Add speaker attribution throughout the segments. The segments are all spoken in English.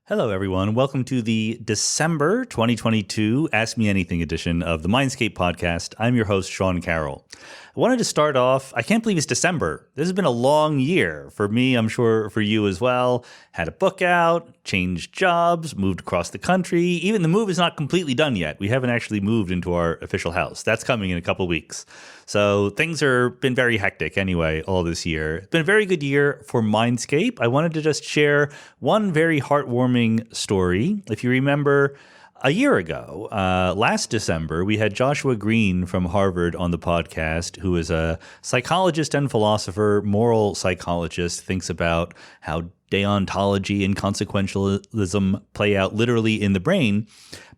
Speaker 1: Hello, everyone. Welcome to the December 2022 Ask Me Anything edition of the Mindscape podcast. I'm your host, Sean Carroll. I wanted to start off, I can't believe it's December. This has been a long year for me, I'm sure for you as well. Had a book out, changed jobs, moved across the country. Even the move is not completely done yet. We haven't actually moved into our official house. That's coming in a couple weeks. So things are been very hectic anyway all this year. It's been a very good year for Mindscape. I wanted to just share one very heartwarming story. If you remember, a year ago, last December, we had Joshua Green from Harvard on the podcast, who is a psychologist and philosopher, moral psychologist, thinks about how deontology and consequentialism play out literally in the brain.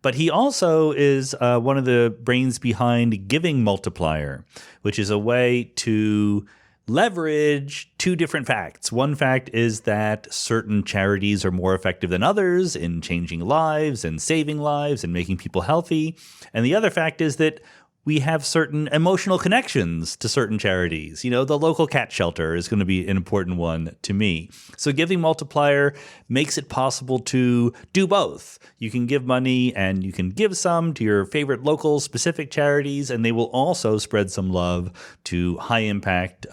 Speaker 1: But he also is one of the brains behind Giving Multiplier, which is a way to leverage two different facts. One fact is that certain charities are more effective than others in changing lives and saving lives and making people healthy. And the other fact is that we have certain emotional connections to certain charities. You know, the local cat shelter is going to be an important one to me. So Giving Multiplier makes it possible to do both. You can give money and you can give some to your favorite local specific charities, and they will also spread some love to high impact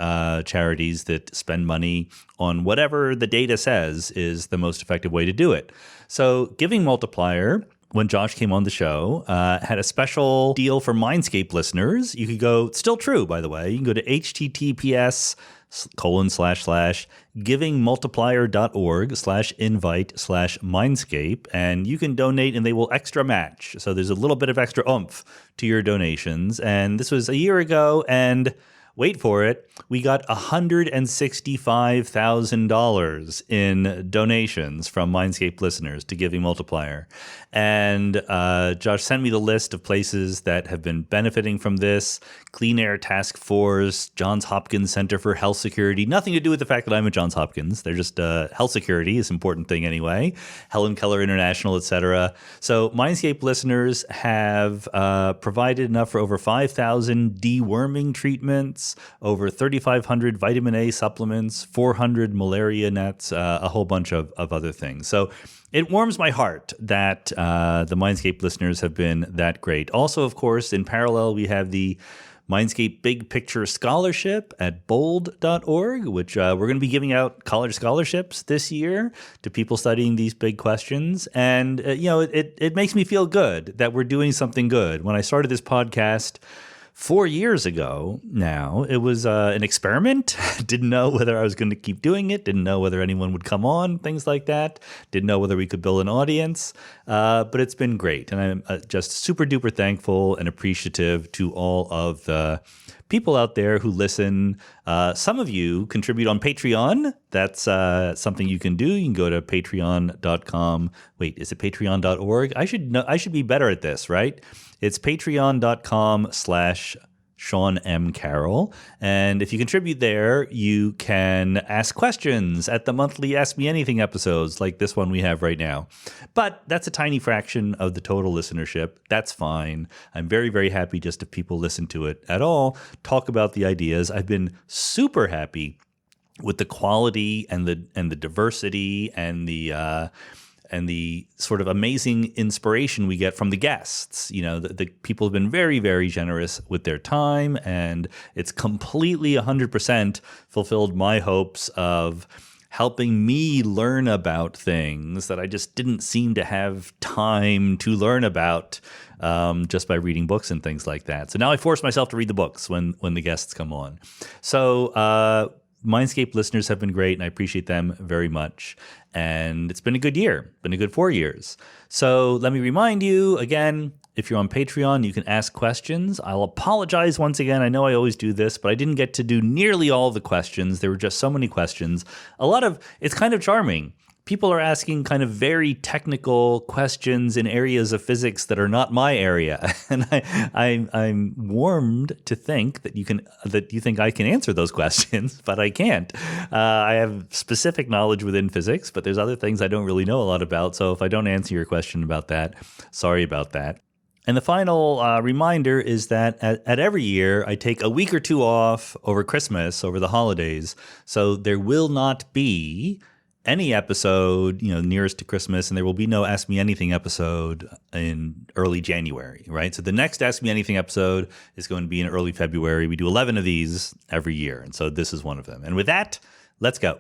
Speaker 1: charities that spend money on whatever the data says is the most effective way to do it. So Giving Multiplier, when Josh came on the show, had a special deal for Mindscape listeners. You could go, still true, by the way, you can go to https://givingmultiplier.org/invite/Mindscape, and you can donate and they will extra match. So there's a little bit of extra oomph to your donations. And this was a year ago, and wait for it, we got $165,000 in donations from Mindscape listeners to Giving Multiplier. And Josh sent me the list of places that have been benefiting from this: Clean Air Task Force, Johns Hopkins Center for Health Security. Nothing to do with the fact that I'm at Johns Hopkins. They're just health security is an important thing anyway. Helen Keller International, etc. So Mindscape listeners have provided enough for over 5,000 deworming treatments, over 3,500 vitamin A supplements, 400 malaria nets, a whole bunch of other things. So it warms my heart that the Mindscape listeners have been that great. Also, of course, in parallel, we have the Mindscape Big Picture Scholarship at bold.org, which we're going to be giving out college scholarships this year to people studying these big questions. And, it makes me feel good that we're doing something good. When I started this podcast 4 years ago now, it was an experiment. Didn't know whether I was going to keep doing it. Didn't know whether anyone would come on, things like that. Didn't know whether we could build an audience. But it's been great. And I'm just super duper thankful and appreciative to all of the people out there who listen. Some of you contribute on Patreon. That's something you can do. You can go to patreon.com. Wait, is it patreon.org? I should be better at this, right? It's patreon.com/Sean M. Carroll. And if you contribute there, you can ask questions at the monthly Ask Me Anything episodes like this one we have right now. But that's a tiny fraction of the total listenership. That's fine. I'm very, very happy just if people listen to it at all, talk about the ideas. I've been super happy with the quality and the diversity and the sort of amazing inspiration we get from the guests. You know, the people have been very, very generous with their time, and it's completely 100% fulfilled my hopes of helping me learn about things that I just didn't seem to have time to learn about just by reading books and things like that. So now I force myself to read the books when the guests come on. So Mindscape listeners have been great, and I appreciate them very much. And it's been a good year, been a good 4 years. So let me remind you again, if you're on Patreon, you can ask questions. I'll apologize once again. I know I always do this, but I didn't get to do nearly all the questions. There were just so many questions. It's kind of charming. People are asking kind of very technical questions in areas of physics that are not my area, and I'm warmed to think that you think I can answer those questions, but I can't. I have specific knowledge within physics, but there's other things I don't really know a lot about. So if I don't answer your question about that, sorry about that. And the final reminder is that at every year, I take a week or two off over Christmas, over the holidays. So there will not be any episode, nearest to Christmas, and there will be no Ask Me Anything episode in early January, right? So the next Ask Me Anything episode is going to be in early February. We do 11 of these every year, and so this is one of them. And with that, let's go.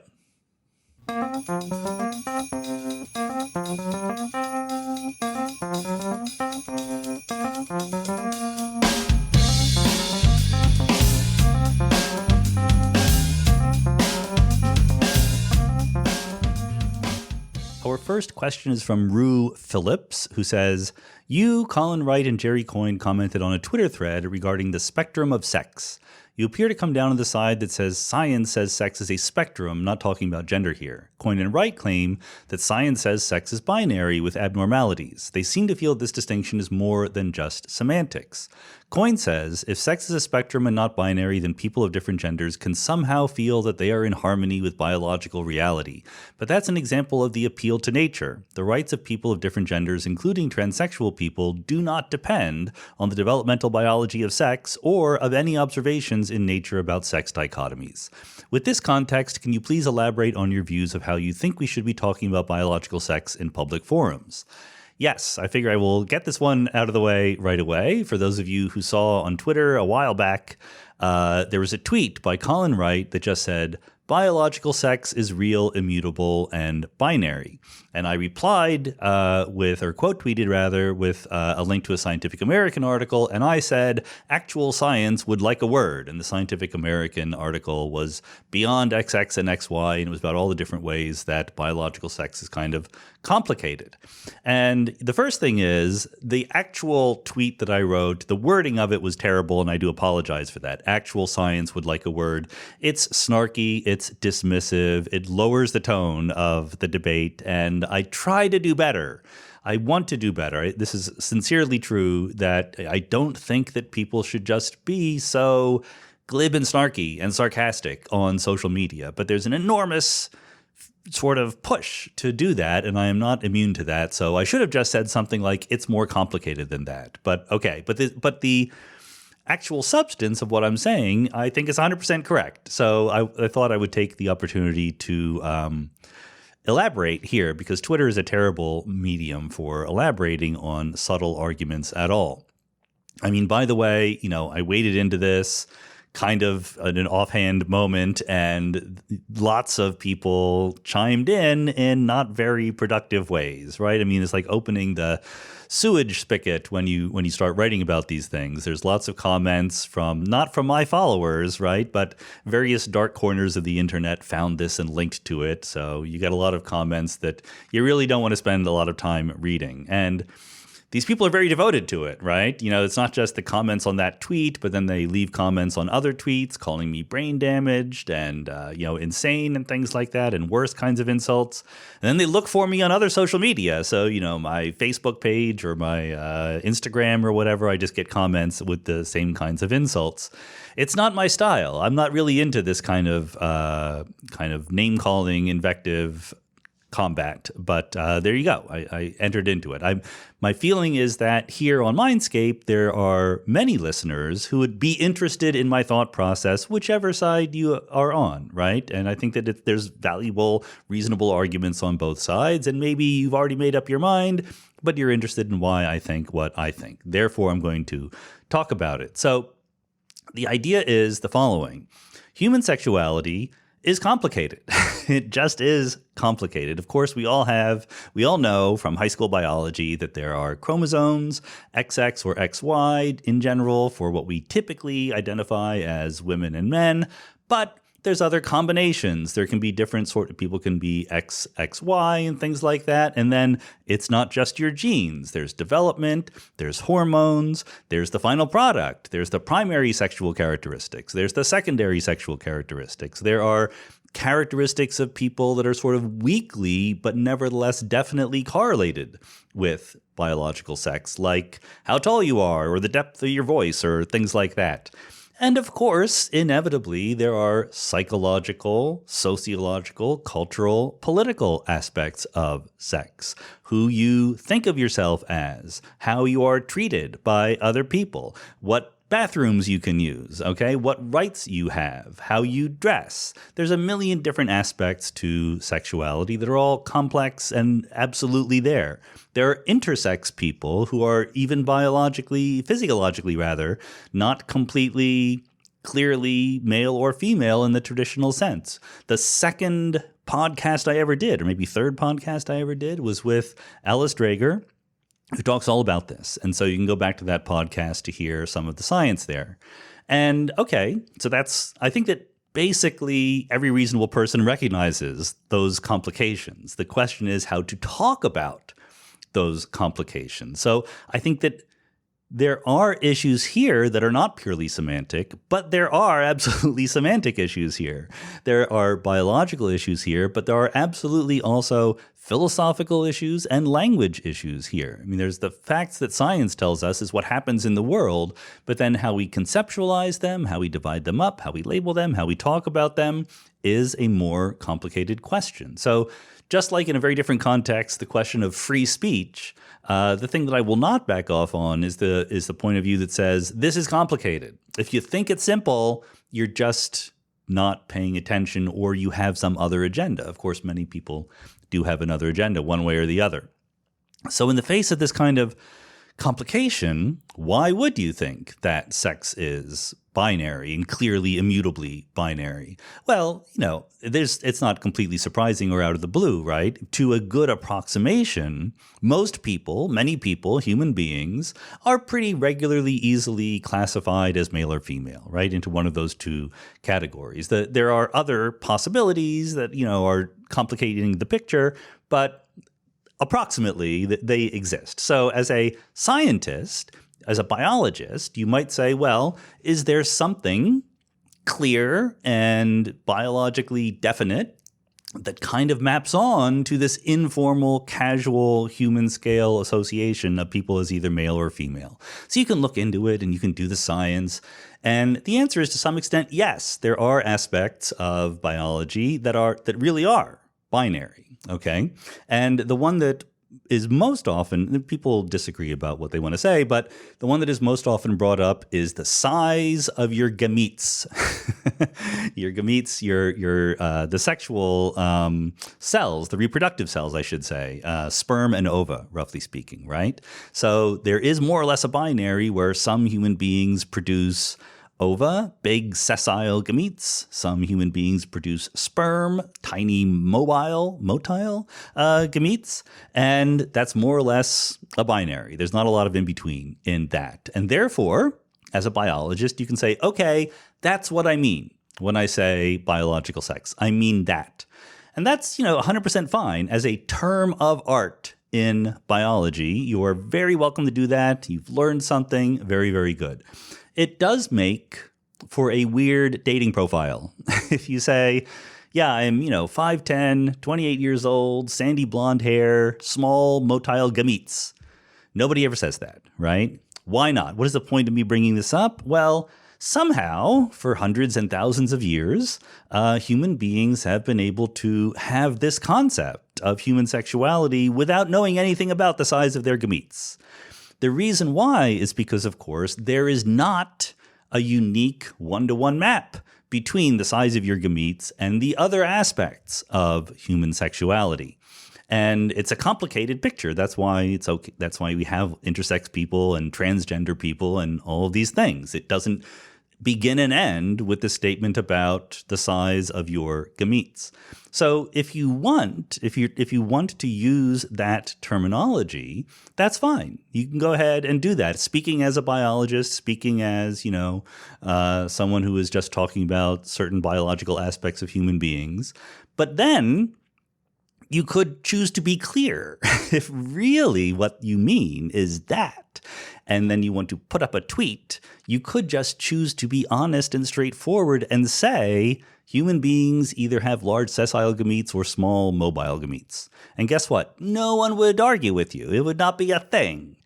Speaker 1: Our first question is from Rue Phillips, who says, you, Colin Wright, and Jerry Coyne commented on a Twitter thread regarding the spectrum of sex. You appear to come down on the side that says science says sex is a spectrum, not talking about gender here. Coyne and Wright claim that science says sex is binary with abnormalities. They seem to feel this distinction is more than just semantics. Coyne says, if sex is a spectrum and not binary, then people of different genders can somehow feel that they are in harmony with biological reality. But that's an example of the appeal to nature. The rights of people of different genders, including transsexual people, do not depend on the developmental biology of sex or of any observations in nature about sex dichotomies. With this context, can you please elaborate on your views of how you think we should be talking about biological sex in public forums? Yes, I figure I will get this one out of the way right away. For those of you who saw on Twitter a while back, there was a tweet by Colin Wright that just said, biological sex is real, immutable, and binary. And I replied quote tweeted rather, with a link to a Scientific American article. And I said, actual science would like a word. And the Scientific American article was beyond XX and XY. And it was about all the different ways that biological sex is kind of complicated. And the first thing is the actual tweet that I wrote, the wording of it was terrible. And I do apologize for that. Actual science would like a word. It's snarky. It's dismissive. It lowers the tone of the debate. And I try to do better. I want to do better. This is sincerely true that I don't think that people should just be so glib and snarky and sarcastic on social media. But there's an enormous sort of push to do that, and I am not immune to that. So I should have just said something like, it's more complicated than that. But okay, but the actual substance of what I'm saying, I think is 100% correct. So I thought I would take the opportunity to elaborate here, because Twitter is a terrible medium for elaborating on subtle arguments at all. I mean, by the way, I waded into this kind of in an offhand moment, and lots of people chimed in not very productive ways, right? I mean, it's like opening the sewage spigot when you start writing about these things. There's lots of comments not from my followers, right? But various dark corners of the internet found this and linked to it. So you got a lot of comments that you really don't want to spend a lot of time reading. And these people are very devoted to it, right? It's not just the comments on that tweet, but then they leave comments on other tweets calling me brain damaged and, insane and things like that, and worse kinds of insults. And then they look for me on other social media. So, my Facebook page or my Instagram or whatever, I just get comments with the same kinds of insults. It's not my style. I'm not really into this kind of name calling, invective combat, but there you go. I entered into it. My feeling is that here on Mindscape, there are many listeners who would be interested in my thought process, whichever side you are on, right? And I think that if there's valuable, reasonable arguments on both sides, and maybe you've already made up your mind, but you're interested in why I think what I think. Therefore, I'm going to talk about it. So the idea is the following. Human sexuality is complicated. It just is complicated. Of course, we all know from high school biology that there are chromosomes, XX or XY in general, for what we typically identify as women and men, but there's other combinations. There can be different sort of people can be XY and things like that. And then it's not just your genes. There's development, there's hormones, there's the final product, there's the primary sexual characteristics, there's the secondary sexual characteristics. There are characteristics of people that are sort of weakly, but nevertheless definitely correlated with biological sex, like how tall you are or the depth of your voice or things like that. And of course, inevitably, there are psychological, sociological, cultural, political aspects of sex. Who you think of yourself as, how you are treated by other people, what bathrooms you can use, okay? What rights you have, how you dress. There's a million different aspects to sexuality that are all complex and absolutely there. There are intersex people who are even physiologically rather, not completely clearly male or female in the traditional sense. The second podcast I ever did, or maybe third podcast I ever did, was with Alice Drager, who talks all about this. And so you can go back to that podcast to hear some of the science there. And okay, so I think that basically every reasonable person recognizes those complications. The question is how to talk about those complications. So I think that there are issues here that are not purely semantic, but there are absolutely semantic issues here. There are biological issues here, but there are absolutely also philosophical issues and language issues here. I mean, there's the facts that science tells us is what happens in the world, but then how we conceptualize them, how we divide them up, how we label them, how we talk about them is a more complicated question. So just like in a very different context, the question of free speech, the thing that I will not back off on is the point of view that says this is complicated. If you think it's simple, you're just not paying attention or you have some other agenda. Of course, many people do have another agenda one way or the other. So in the face of this kind of complication, why would you think that sex is binary and clearly immutably binary? Well, it's not completely surprising or out of the blue, right? To a good approximation, many people, human beings, are pretty regularly easily classified as male or female, right? Into one of those two categories. There are other possibilities that, are complicating the picture, but approximately they exist. So as a scientist, as a biologist, you might say, well, is there something clear and biologically definite that kind of maps on to this informal, casual, human scale association of people as either male or female? So you can look into it and you can do the science. And the answer is to some extent, yes, there are aspects of biology that really are binary, okay? And the one that is most often, people disagree about what they want to say, but the one that is most often brought up is the size of your gametes. Your gametes, the sexual cells, the reproductive cells, I should say, sperm and ova, roughly speaking, right? So there is more or less a binary where some human beings produce ova, big sessile gametes. Some human beings produce sperm, tiny motile gametes. And that's more or less a binary. There's not a lot of in between in that. And therefore, as a biologist, you can say, okay, that's what I mean when I say biological sex. I mean that. And that's, 100% fine as a term of art in biology. You are very welcome to do that. You've learned something. Very, very good. It does make for a weird dating profile. If you say, yeah, I'm, 5'10", 28 years old, sandy blonde hair, small motile gametes. Nobody ever says that, right? Why not? What is the point of me bringing this up? Well, somehow, for hundreds and thousands of years, human beings have been able to have this concept of human sexuality without knowing anything about the size of their gametes. The reason why is because, of course, there is not a unique one-to-one map between the size of your gametes and the other aspects of human sexuality. And it's a complicated picture. That's why it's okay. That's why we have intersex people and transgender people and all of these things. It doesn't begin and end with the statement about the size of your gametes. So if you want to use that terminology, that's fine. You can go ahead and do that. Speaking as a biologist, speaking as, someone who is just talking about certain biological aspects of human beings. But then you could choose to be clear if really what you mean is that. And then you want to put up a tweet, you could just choose to be honest and straightforward and say human beings either have large sessile gametes or small mobile gametes. And guess what? No one would argue with you. It would not be a thing.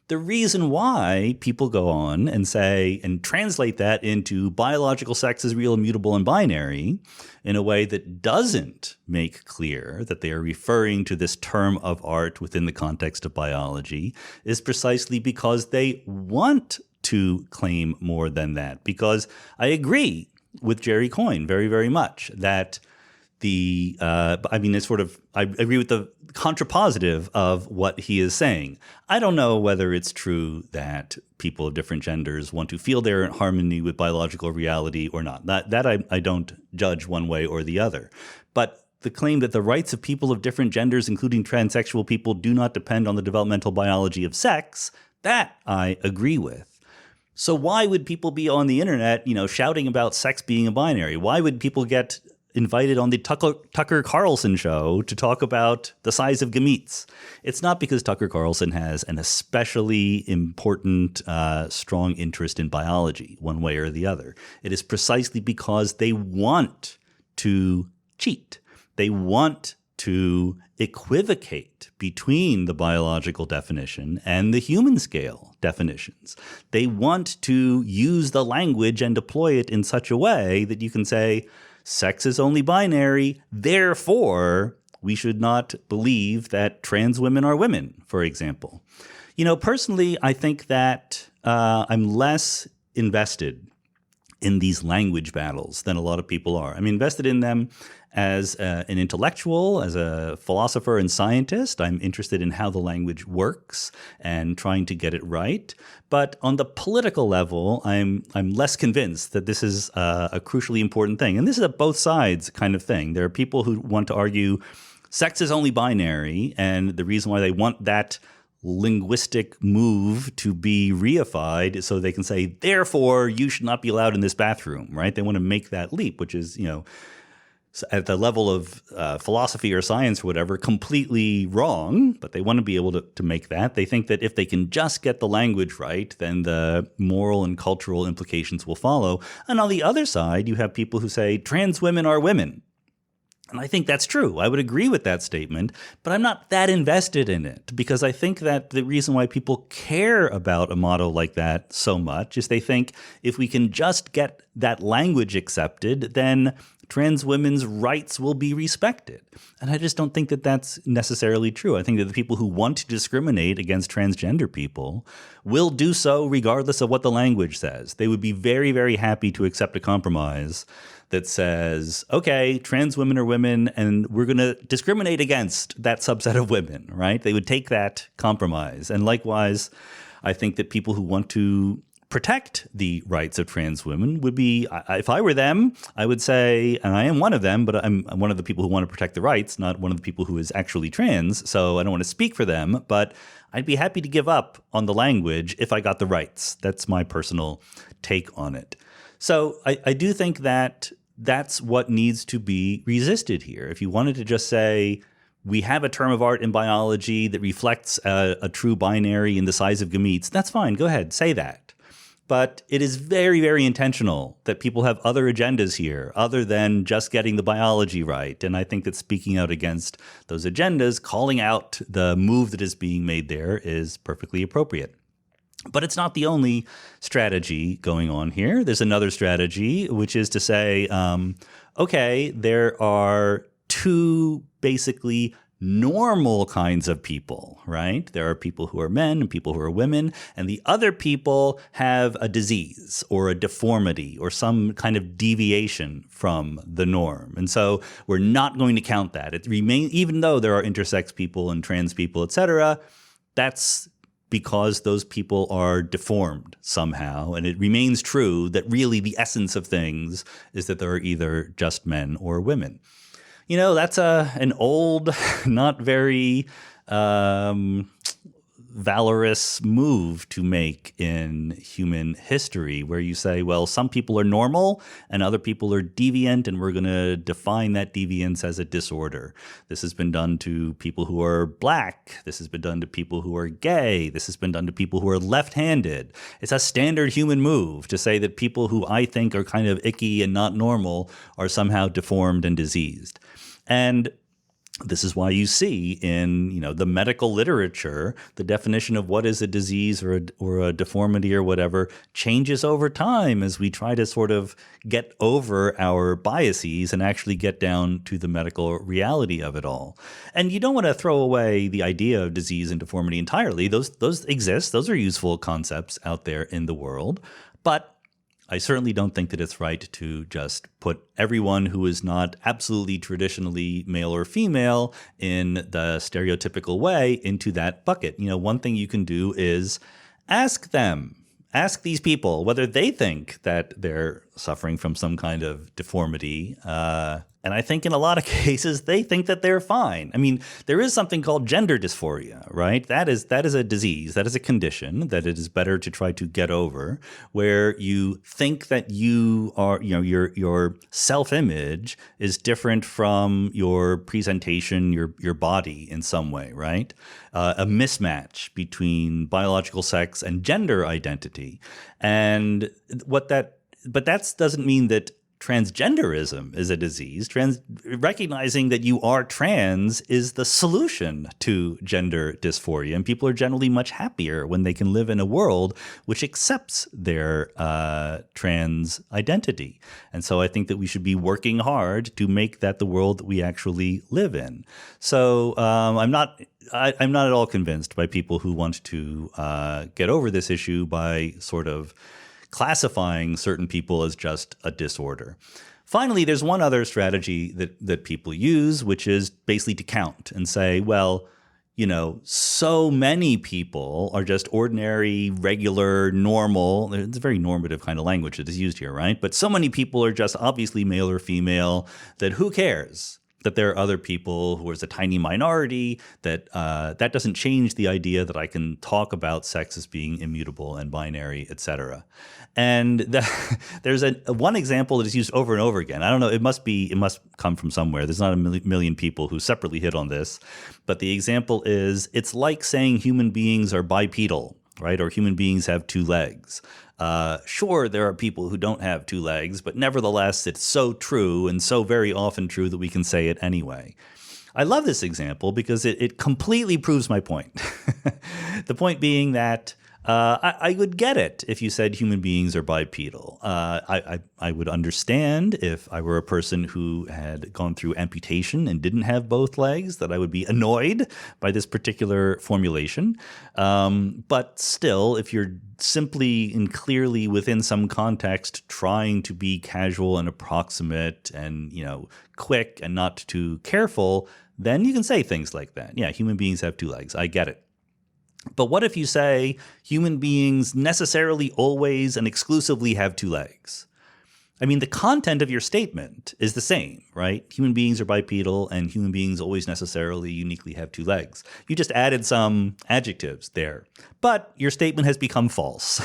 Speaker 1: The reason why people go on and say and translate that into biological sex is real, immutable, and binary in a way that doesn't make clear that they are referring to this term of art within the context of biology is precisely because they want to claim more than that, because I agree with Jerry Coyne very, very much that I agree with the contrapositive of what he is saying. I don't know whether it's true that people of different genders want to feel they're in harmony with biological reality or not. That I don't judge one way or the other. But the claim that the rights of people of different genders, including transsexual people, do not depend on the developmental biology of sex, that I agree with. So why would people be on the internet, shouting about sex being a binary? Why would people get invited on the Tucker Carlson show to talk about the size of gametes? It's not because Tucker Carlson has an especially important, strong interest in biology, one way or the other. It is precisely because they want to cheat. They want to equivocate between the biological definition and the human scale definitions. They want to use the language and deploy it in such a way that you can say, sex is only binary, therefore we should not believe that trans women are women, for example. Personally, I think that I'm less invested in these language battles than a lot of people are. I'm invested in them as an intellectual, as a philosopher and scientist. I'm interested in how the language works and trying to get it right. But on the political level, I'm less convinced that this is a crucially important thing. And this is a both sides kind of thing. There are people who want to argue sex is only binary, and the reason why they want that linguistic move to be reified so they can say, therefore, you should not be allowed in this bathroom, right? They want to make that leap, which is, at the level of philosophy or science or whatever, completely wrong, but they want to be able to make that. They think that if they can just get the language right, then the moral and cultural implications will follow. And on the other side, you have people who say trans women are women. And I think that's true. I would agree with that statement, but I'm not that invested in it, because I think that the reason why people care about a motto like that so much is they think if we can just get that language accepted, then trans women's rights will be respected. And I just don't think that that's necessarily true. I think that the people who want to discriminate against transgender people will do so regardless of what the language says. They would be very, very happy to accept a compromise that says, okay, trans women are women, and we're going to discriminate against that subset of women, right? They would take that compromise. And likewise, I think that people who want to protect the rights of trans women would be, if I were them, I would say, and I am one of them, but I'm one of the people who want to protect the rights, not one of the people who is actually trans, so I don't want to speak for them, but I'd be happy to give up on the language if I got the rights. That's my personal take on it. So I do think that that's what needs to be resisted here. If you wanted to just say, we have a term of art in biology that reflects a true binary in the size of gametes, that's fine. Go ahead, say that. But it is very, very intentional that people have other agendas here other than just getting the biology right. And I think that speaking out against those agendas, calling out the move that is being made there is perfectly appropriate. But it's not the only strategy going on here. There's another strategy, which is to say, okay, there are two basically normal kinds of people, right? There are people who are men and people who are women, and the other people have a disease or a deformity or some kind of deviation from the norm. And so we're not going to count that. It remains, even though there are intersex people and trans people, et cetera, that's because those people are deformed somehow. And it remains true that really the essence of things is that there are either just men or women. That's an old, not very valorous move to make in human history, where you say, well, some people are normal and other people are deviant, and we're going to define that deviance as a disorder. This has been done to people who are black. This has been done to people who are gay. This has been done to people who are left-handed. It's a standard human move to say that people who I think are kind of icky and not normal are somehow deformed and diseased. And This is why you see in, the medical literature, the definition of what is a disease or a deformity or whatever changes over time as we try to sort of get over our biases and actually get down to the medical reality of it all. And you don't want to throw away the idea of disease and deformity entirely. Those exist. Those are useful concepts out there in the world. But I certainly don't think that it's right to just put everyone who is not absolutely traditionally male or female in the stereotypical way into that bucket. One thing you can do is ask these people whether they think that they're suffering from some kind of deformity. And I think in a lot of cases, they think that they're fine. I mean, there is something called gender dysphoria, right? That is a disease. That is a condition that it is better to try to get over, where you think that you are, your self-image is different from your presentation, your body in some way, right? A mismatch between biological sex and gender identity. And but that doesn't mean that transgenderism is a disease. Recognizing that you are trans is the solution to gender dysphoria. And people are generally much happier when they can live in a world which accepts their trans identity. And so I think that we should be working hard to make that the world that we actually live in. So I'm not at all convinced by people who want to get over this issue by sort of classifying certain people as just a disorder. Finally, there's one other strategy that people use, which is basically to count and say, well, so many people are just ordinary, regular, normal. It's a very normative kind of language that is used here, right? But so many people are just obviously male or female that who cares that there are other people who is a tiny minority, that doesn't change the idea that I can talk about sex as being immutable and binary, et cetera. And there's one example that is used over and over again. I don't know, it must come from somewhere. There's not a million people who separately hit on this. But the example is, it's like saying human beings are bipedal, right? Or human beings have two legs. Sure, there are people who don't have two legs, but nevertheless, it's so true and so very often true that we can say it anyway. I love this example because it completely proves my point. The point being that I would get it if you said human beings are bipedal. I would understand if I were a person who had gone through amputation and didn't have both legs, that I would be annoyed by this particular formulation. But still, if you're simply and clearly within some context trying to be casual and approximate and, quick and not too careful, then you can say things like that. Yeah, human beings have two legs. I get it. But what if you say human beings necessarily always and exclusively have two legs? I mean, the content of your statement is the same, right? Human beings are bipedal and human beings always necessarily uniquely have two legs. You just added some adjectives there. But your statement has become false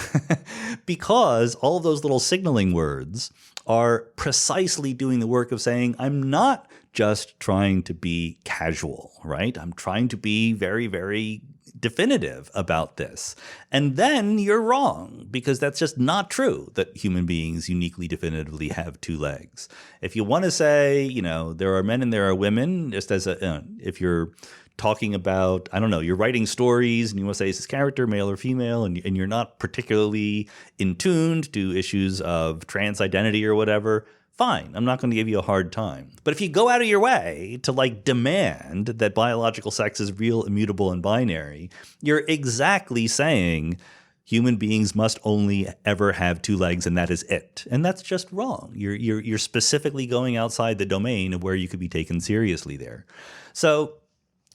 Speaker 1: because all of those little signaling words are precisely doing the work of saying, I'm not just trying to be casual, right? I'm trying to be very, very definitive about this. And then you're wrong, because that's just not true that human beings uniquely definitively have two legs. If you want to say, there are men and there are women, just as if you're talking about, I don't know, you're writing stories and you want to say, is this character male or female? And you're not particularly in tuned to issues of trans identity or whatever, fine, I'm not going to give you a hard time. But if you go out of your way to demand that biological sex is real, immutable, and binary, you're exactly saying human beings must only ever have two legs and that is it. And that's just wrong. You're specifically going outside the domain of where you could be taken seriously there. So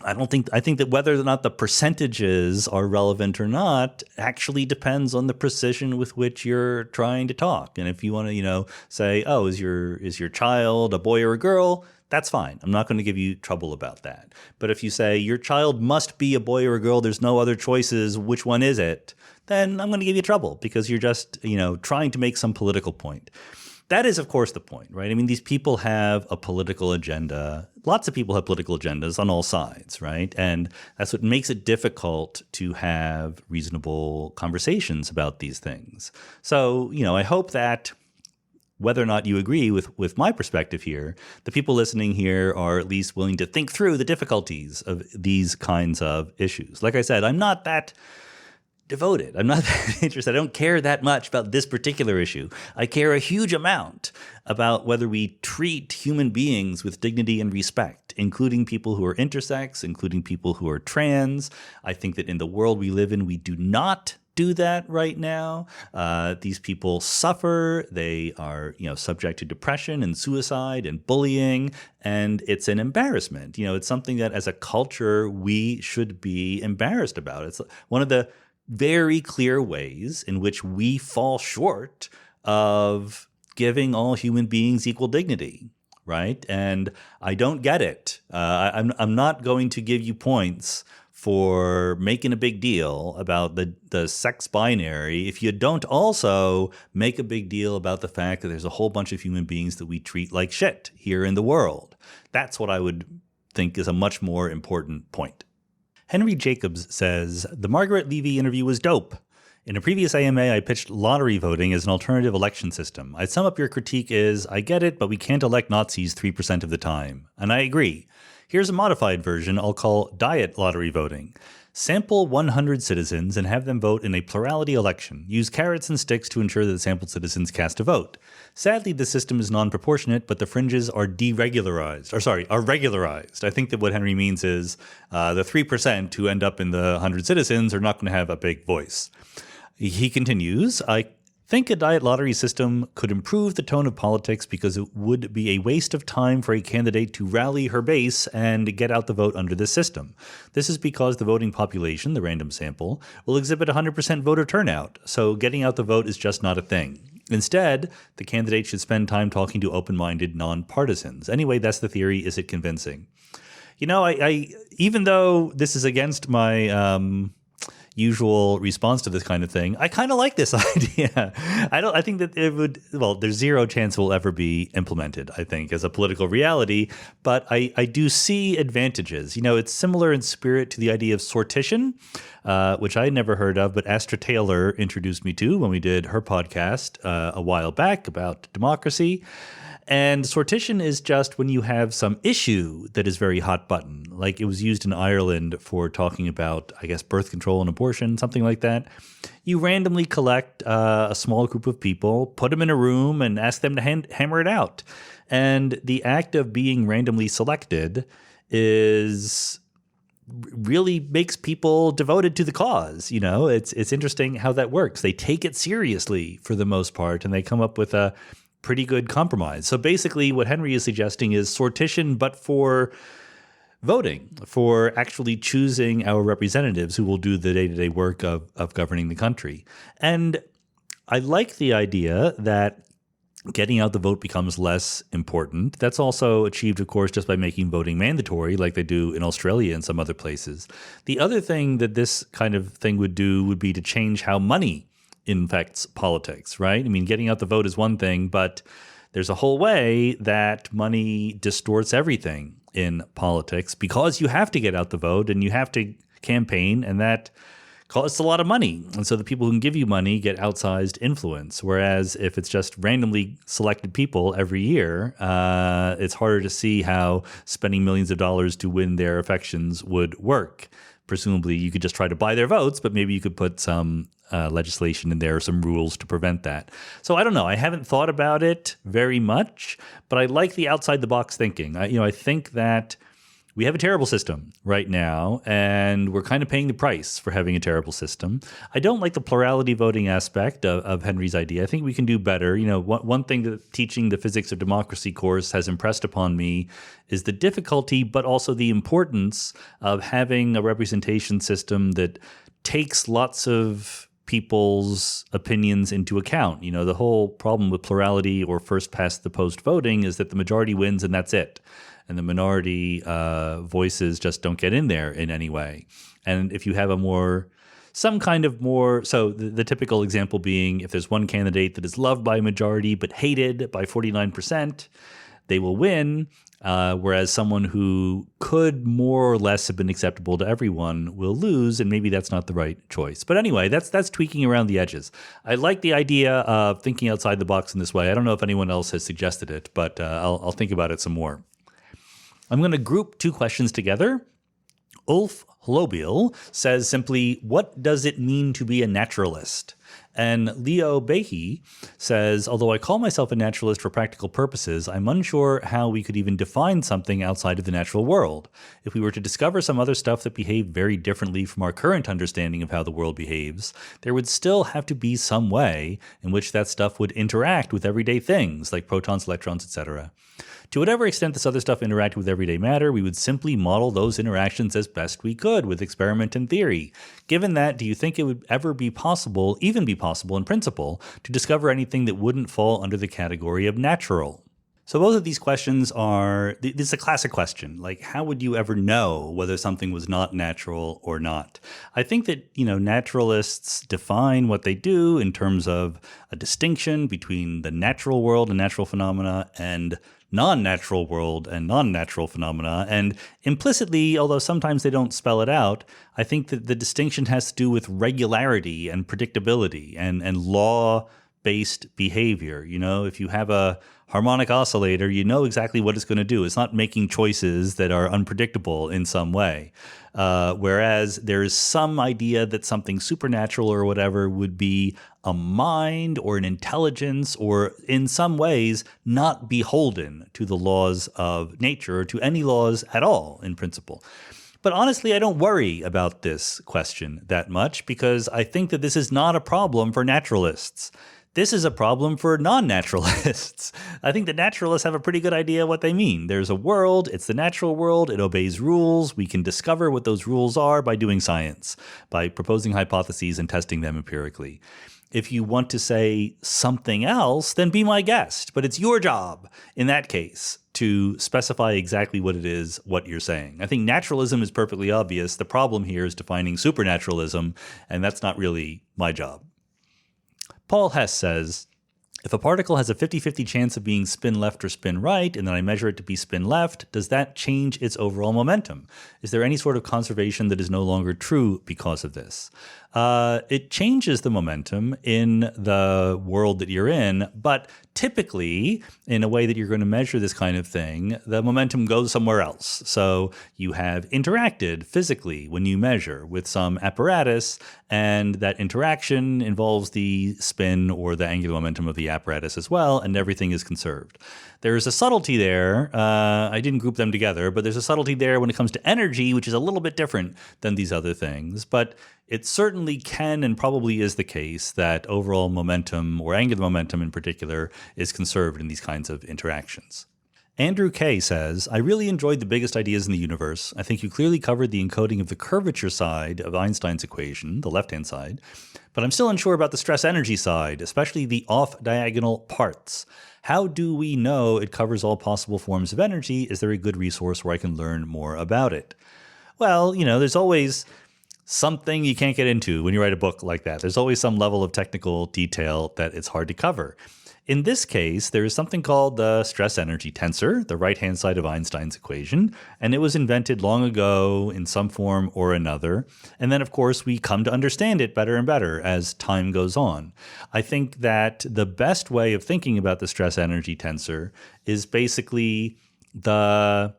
Speaker 1: I think that whether or not the percentages are relevant or not actually depends on the precision with which you're trying to talk. And if you want to, say, oh, is your child a boy or a girl? That's fine. I'm not going to give you trouble about that. But if you say your child must be a boy or a girl, there's no other choices, which one is it? Then I'm going to give you trouble because you're just, trying to make some political point. That is, of course, the point, right? I mean, these people have a political agenda. Lots of people have political agendas on all sides, right? And that's what makes it difficult to have reasonable conversations about these things. So, I hope that whether or not you agree with my perspective here, the people listening here are at least willing to think through the difficulties of these kinds of issues. Like I said, I'm not that devoted. I'm not that interested. I don't care that much about this particular issue. I care a huge amount about whether we treat human beings with dignity and respect, including people who are intersex, including people who are trans. I think that in the world we live in, we do not do that right now. These people suffer. They are, subject to depression and suicide and bullying, and it's an embarrassment. It's something that as a culture we should be embarrassed about. It's one of the very clear ways in which we fall short of giving all human beings equal dignity, right? And I don't get it. I'm not going to give you points for making a big deal about the sex binary if you don't also make a big deal about the fact that there's a whole bunch of human beings that we treat like shit here in the world. That's what I would think is a much more important point. Henry Jacobs says, the Margaret Levy interview was dope. In a previous AMA, I pitched lottery voting as an alternative election system. I'd sum up your critique is, I get it, but we can't elect Nazis 3% of the time. And I agree. Here's a modified version I'll call diet lottery voting. Sample 100 citizens and have them vote in a plurality election. Use carrots and sticks to ensure that the sampled citizens cast a vote. Sadly, the system is non-proportionate, but the fringes are regularized. I think that what Henry means is the 3% who end up in the 100 citizens are not going to have a big voice. He continues, I think a diet lottery system could improve the tone of politics because it would be a waste of time for a candidate to rally her base and get out the vote under this system. This is because the voting population, the random sample, will exhibit 100% voter turnout, so getting out the vote is just not a thing. Instead, the candidate should spend time talking to open-minded non-partisans. Anyway, that's the theory. Is it convincing? I even though this is against my usual response to this kind of thing, I kind of like this idea. I think that there's zero chance it will ever be implemented, I think, as a political reality, but I do see advantages. It's similar in spirit to the idea of sortition, which I had never heard of, but Astra Taylor introduced me to when we did her podcast a while back about democracy. And sortition is just when you have some issue that is very hot button, like it was used in Ireland for talking about, I guess, birth control and abortion, something like that. You randomly collect a small group of people, put them in a room, and ask them to hammer it out. And the act of being randomly selected really makes people devoted to the cause. It's interesting how that works. They take it seriously for the most part, and they come up with a pretty good compromise. So basically what Henry is suggesting is sortition, but for voting, for actually choosing our representatives who will do the day-to-day work of governing the country. And I like the idea that getting out the vote becomes less important. That's also achieved, of course, just by making voting mandatory like they do in Australia and some other places. The other thing that this kind of thing would do would be to change how money infects politics, right? I mean, getting out the vote is one thing, but there's a whole way that money distorts everything in politics because you have to get out the vote and you have to campaign, and that costs a lot of money. And so the people who can give you money get outsized influence. Whereas if it's just randomly selected people every year, it's harder to see how spending millions of dollars to win their affections would work. Presumably, you could just try to buy their votes, but maybe you could put some legislation in there, some rules to prevent that. So I don't know. I haven't thought about it very much, but I like the outside-the-box thinking. I think that we have a terrible system right now, and we're kind of paying the price for having a terrible system. I don't like the plurality voting aspect of Henry's idea. I think we can do better. One thing that teaching the Physics of Democracy course has impressed upon me is the difficulty, but also the importance of having a representation system that takes lots of people's opinions into account. The whole problem with plurality or first past the post voting is that the majority wins and that's it. And the minority voices just don't get in there in any way. And if you have so the typical example being if there's one candidate that is loved by a majority but hated by 49%, they will win. whereas someone who could more or less have been acceptable to everyone will lose, and maybe that's not the right choice. But anyway, that's tweaking around the edges. I like the idea of thinking outside the box in this way. I don't know if anyone else has suggested it, but I'll think about it some more. I'm going to group two questions together. Ulf Hlobil says simply, what does it mean to be a naturalist? And Leo Behe says, although I call myself a naturalist for practical purposes, I'm unsure how we could even define something outside of the natural world. If we were to discover some other stuff that behaved very differently from our current understanding of how the world behaves, there would still have to be some way in which that stuff would interact with everyday things like protons, electrons, etc. To whatever extent this other stuff interacted with everyday matter, we would simply model those interactions as best we could with experiment and theory. Given that, do you think it would ever be possible, even be possible in principle, to discover anything that wouldn't fall under the category of natural? So both of these questions are, this is a classic question, like how would you ever know whether something was not natural or not? I think that, naturalists define what they do in terms of a distinction between the natural world and natural phenomena and non-natural world and non-natural phenomena. And implicitly, although sometimes they don't spell it out, I think that the distinction has to do with regularity and predictability and law-based behavior. If you have a harmonic oscillator, you know exactly what it's going to do. It's not making choices that are unpredictable in some way. Whereas there is some idea that something supernatural or whatever would be a mind or an intelligence or in some ways not beholden to the laws of nature or to any laws at all in principle. But honestly, I don't worry about this question that much because I think that this is not a problem for naturalists. This is a problem for non-naturalists. I think the naturalists have a pretty good idea what they mean. There's a world, it's the natural world, it obeys rules. We can discover what those rules are by doing science, by proposing hypotheses and testing them empirically. If you want to say something else, then be my guest. But it's your job, in that case, to specify exactly what it is, what you're saying. I think naturalism is perfectly obvious. The problem here is defining supernaturalism, and that's not really my job. Paul Hess says, if a particle has a 50-50 chance of being spin left or spin right, and then I measure it to be spin left, does that change its overall momentum? Is there any sort of conservation that is no longer true because of this? It changes the momentum in the world that you're in, but typically, in a way that you're going to measure this kind of thing, the momentum goes somewhere else. So you have interacted physically when you measure with some apparatus, and that interaction involves the spin or the angular momentum of the apparatus as well, and everything is conserved. There's a subtlety there. I didn't group them together, but there's a subtlety there when it comes to energy, which is a little bit different than these other things. But it certainly can and probably is the case that overall momentum, or angular momentum in particular, is conserved in these kinds of interactions. Andrew Kay says, I really enjoyed the biggest ideas in the universe. I think you clearly covered the encoding of the curvature side of Einstein's equation, the left-hand side, but I'm still unsure about the stress-energy side, especially the off-diagonal parts. How do we know it covers all possible forms of energy? Is there a good resource where I can learn more about it? Well, there's always something you can't get into when you write a book like that. There's always some level of technical detail that it's hard to cover. In this case, there is something called the stress-energy tensor, the right-hand side of Einstein's equation, and it was invented long ago in some form or another. And then, of course, we come to understand it better and better as time goes on. I think that the best way of thinking about the stress-energy tensor is basically the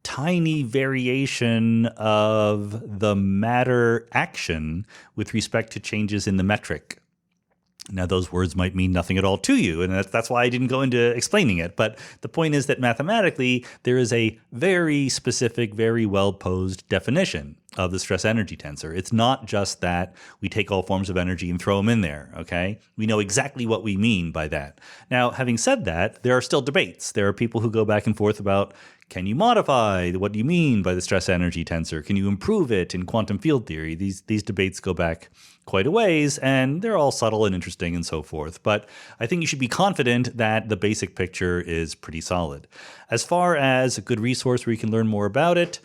Speaker 1: tiny variation of the matter action with respect to changes in the metric. Now, those words might mean nothing at all to you, and that's why I didn't go into explaining it. But the point is that mathematically, there is a very specific, very well-posed definition of the stress-energy tensor. It's not just that we take all forms of energy and throw them in there, okay? We know exactly what we mean by that. Now, having said that, there are still debates. There are people who go back and forth about, can you modify what do you mean by the stress-energy tensor? Can you improve it in quantum field theory? These debates go back quite a ways, and they're all subtle and interesting and so forth. But I think you should be confident that the basic picture is pretty solid. As far as a good resource where you can learn more about it,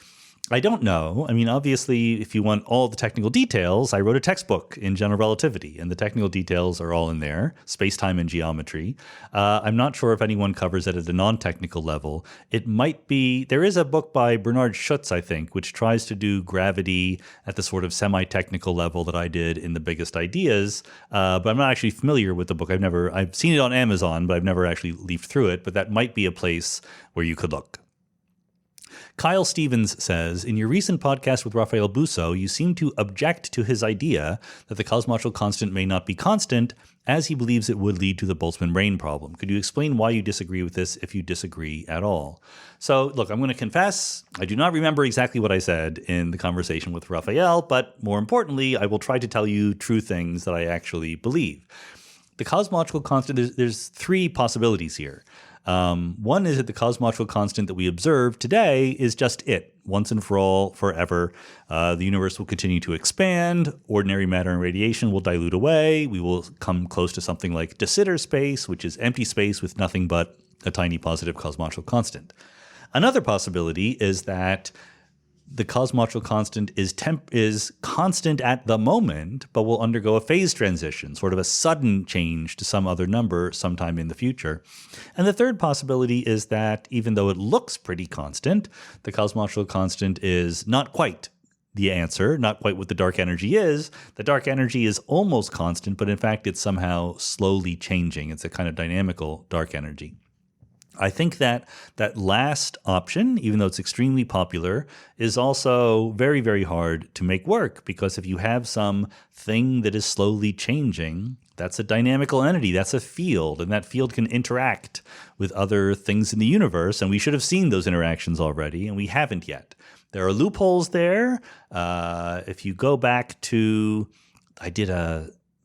Speaker 1: I don't know. I mean, obviously, if you want all the technical details, I wrote a textbook in general relativity, and the technical details are all in there, space-time and geometry. I'm not sure if anyone covers it at a non-technical level. It might be, there is a book by Bernard Schutz, I think, which tries to do gravity at the sort of semi-technical level that I did in The Biggest Ideas, but I'm not actually familiar with the book. I've seen it on Amazon, but I've never actually leafed through it, but that might be a place where you could look. Kyle Stevens says, in your recent podcast with Raphael Busso, you seem to object to his idea that the cosmological constant may not be constant, as he believes it would lead to the Boltzmann-Brain problem. Could you explain why you disagree with this, if you disagree at all? So, look, I'm going to confess, I do not remember exactly what I said in the conversation with Raphael, but more importantly, I will try to tell you true things that I actually believe. The cosmological constant, there's three possibilities here. One is that the cosmological constant that we observe today is just it, once and for all, forever. The universe will continue to expand. Ordinary matter and radiation will dilute away. We will come close to something like de Sitter space, which is empty space with nothing but a tiny positive cosmological constant. Another possibility is that the cosmological constant is constant at the moment, but will undergo a phase transition, sort of a sudden change to some other number sometime in the future. And the third possibility is that even though it looks pretty constant, the cosmological constant is not quite the answer, not quite what the dark energy is. The dark energy is almost constant, but in fact, it's somehow slowly changing. It's a kind of dynamical dark energy. I think that that last option, even though it's extremely popular, is also very, very hard to make work, because if you have some thing that is slowly changing, that's a dynamical entity, that's a field, and that field can interact with other things in the universe, and we should have seen those interactions already, and we haven't yet. There are loopholes there. If you go back to, I did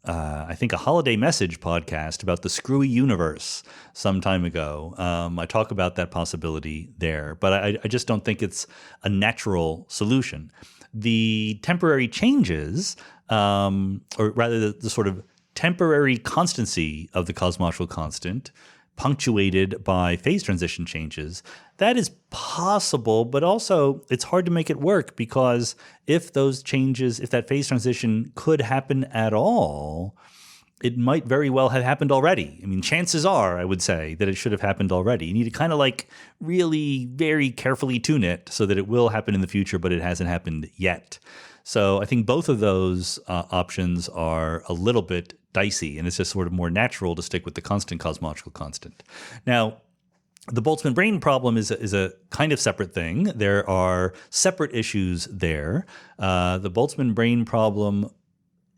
Speaker 1: I think a holiday message podcast about the screwy universe some time ago. I talk about that possibility there, but I just don't think it's a natural solution. The temporary changes, or rather the sort of temporary constancy of the cosmological constant, punctuated by phase transition changes, that is possible, but also it's hard to make it work, because if those changes, if that phase transition could happen at all, it might very well have happened already. I mean, chances are, I would say, that it should have happened already. You need to kind of like really very carefully tune it so that it will happen in the future, but it hasn't happened yet. So I think both of those options are a little bit dicey, and it's just sort of more natural to stick with the constant cosmological constant. Now, the Boltzmann-Brain problem is a kind of separate thing. There are separate issues there. The Boltzmann-Brain problem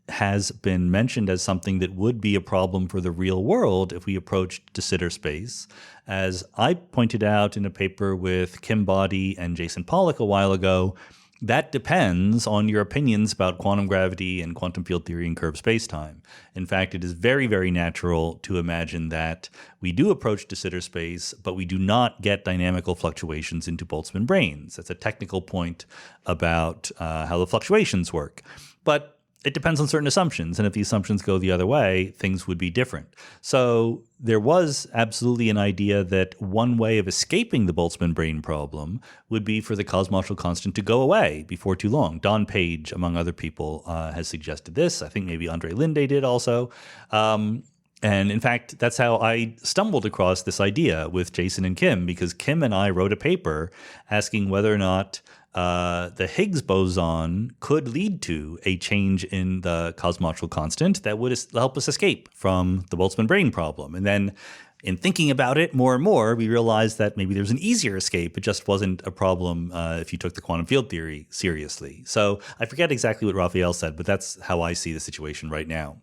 Speaker 1: has been mentioned as something that would be a problem for the real world if we approached de Sitter space. As I pointed out in a paper with Kim Boddy and Jason Pollock a while ago, that depends on your opinions about quantum gravity and quantum field theory and curved spacetime. In fact, it is very, very natural to imagine that we do approach de Sitter space, but we do not get dynamical fluctuations into Boltzmann brains. That's a technical point about how the fluctuations work. But it depends on certain assumptions, and if the assumptions go the other way, things would be different. So there was absolutely an idea that one way of escaping the Boltzmann-Brain problem would be for the cosmological constant to go away before too long. Don Page, among other people, has suggested this. I think maybe Andre Linde did also. And in fact, that's how I stumbled across this idea with Jason and Kim, because Kim and I wrote a paper asking whether or not the Higgs boson could lead to a change in the cosmological constant that would help us escape from the Boltzmann-Brain problem. And then in thinking about it more and more, we realized that maybe there's an easier escape. It just wasn't a problem if you took the quantum field theory seriously. So I forget exactly what Raphael said, but that's how I see the situation right now.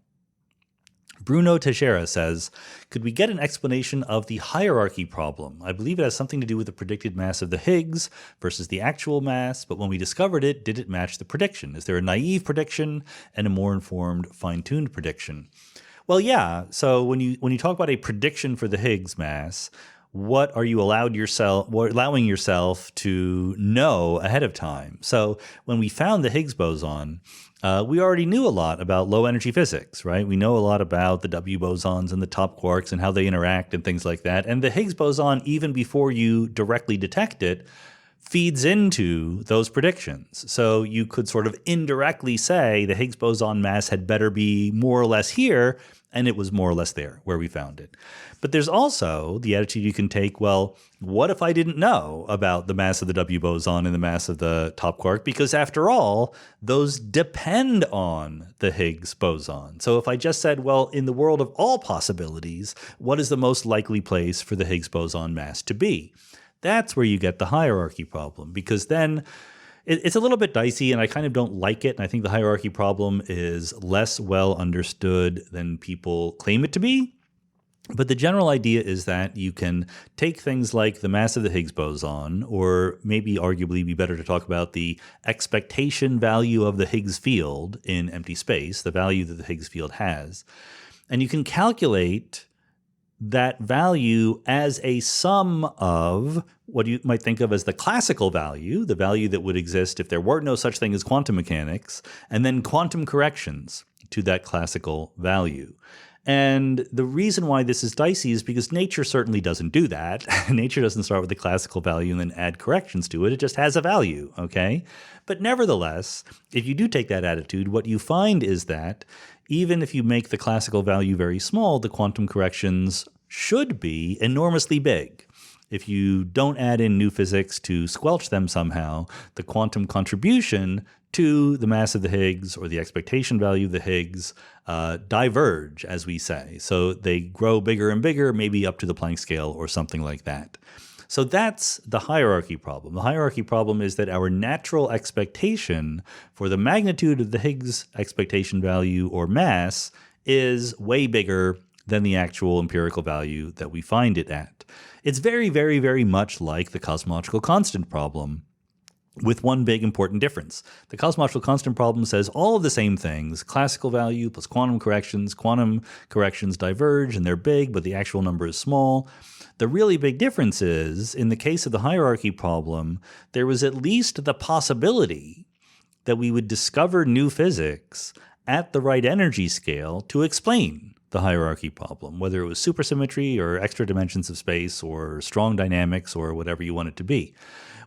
Speaker 1: Bruno Teixeira says, could we get an explanation of the hierarchy problem? I believe it has something to do with the predicted mass of the Higgs versus the actual mass, but when we discovered it, did it match the prediction? Is there a naive prediction and a more informed, fine-tuned prediction? Well, yeah. So when you talk about a prediction for the Higgs mass, what are you allowing yourself to know ahead of time? So when we found the Higgs boson, we already knew a lot about low energy physics, right? We know a lot about the W bosons and the top quarks and how they interact and things like that. And the Higgs boson, even before you directly detect it, feeds into those predictions. So you could sort of indirectly say the Higgs boson mass had better be more or less here, and it was more or less there where we found it. But there's also the attitude you can take, well, what if I didn't know about the mass of the W boson and the mass of the top quark? Because after all, those depend on the Higgs boson. So if I just said, well, in the world of all possibilities, what is the most likely place for the Higgs boson mass to be? That's where you get the hierarchy problem, because then it's a little bit dicey and I kind of don't like it. And I think the hierarchy problem is less well understood than people claim it to be. But the general idea is that you can take things like the mass of the Higgs boson, or maybe arguably be better to talk about the expectation value of the Higgs field in empty space, the value that the Higgs field has, and you can calculate that value as a sum of what you might think of as the classical value, the value that would exist if there were no such thing as quantum mechanics, and then quantum corrections to that classical value. And the reason why this is dicey is because nature certainly doesn't do that. Nature doesn't start with the classical value and then add corrections to it. It just has a value, okay? But nevertheless, if you do take that attitude, what you find is that even if you make the classical value very small, the quantum corrections should be enormously big. If you don't add in new physics to squelch them somehow, the quantum contribution to the mass of the Higgs or the expectation value of the Higgs diverge, as we say. So they grow bigger and bigger, maybe up to the Planck scale or something like that. So that's the hierarchy problem. The hierarchy problem is that our natural expectation for the magnitude of the Higgs expectation value or mass is way bigger than the actual empirical value that we find it at. It's very, very, very much like the cosmological constant problem, with one big important difference. The cosmological constant problem says all of the same things, classical value plus quantum corrections diverge and they're big, but the actual number is small. The really big difference is, in the case of the hierarchy problem, there was at least the possibility that we would discover new physics at the right energy scale to explain the hierarchy problem, whether it was supersymmetry or extra dimensions of space or strong dynamics or whatever you want it to be.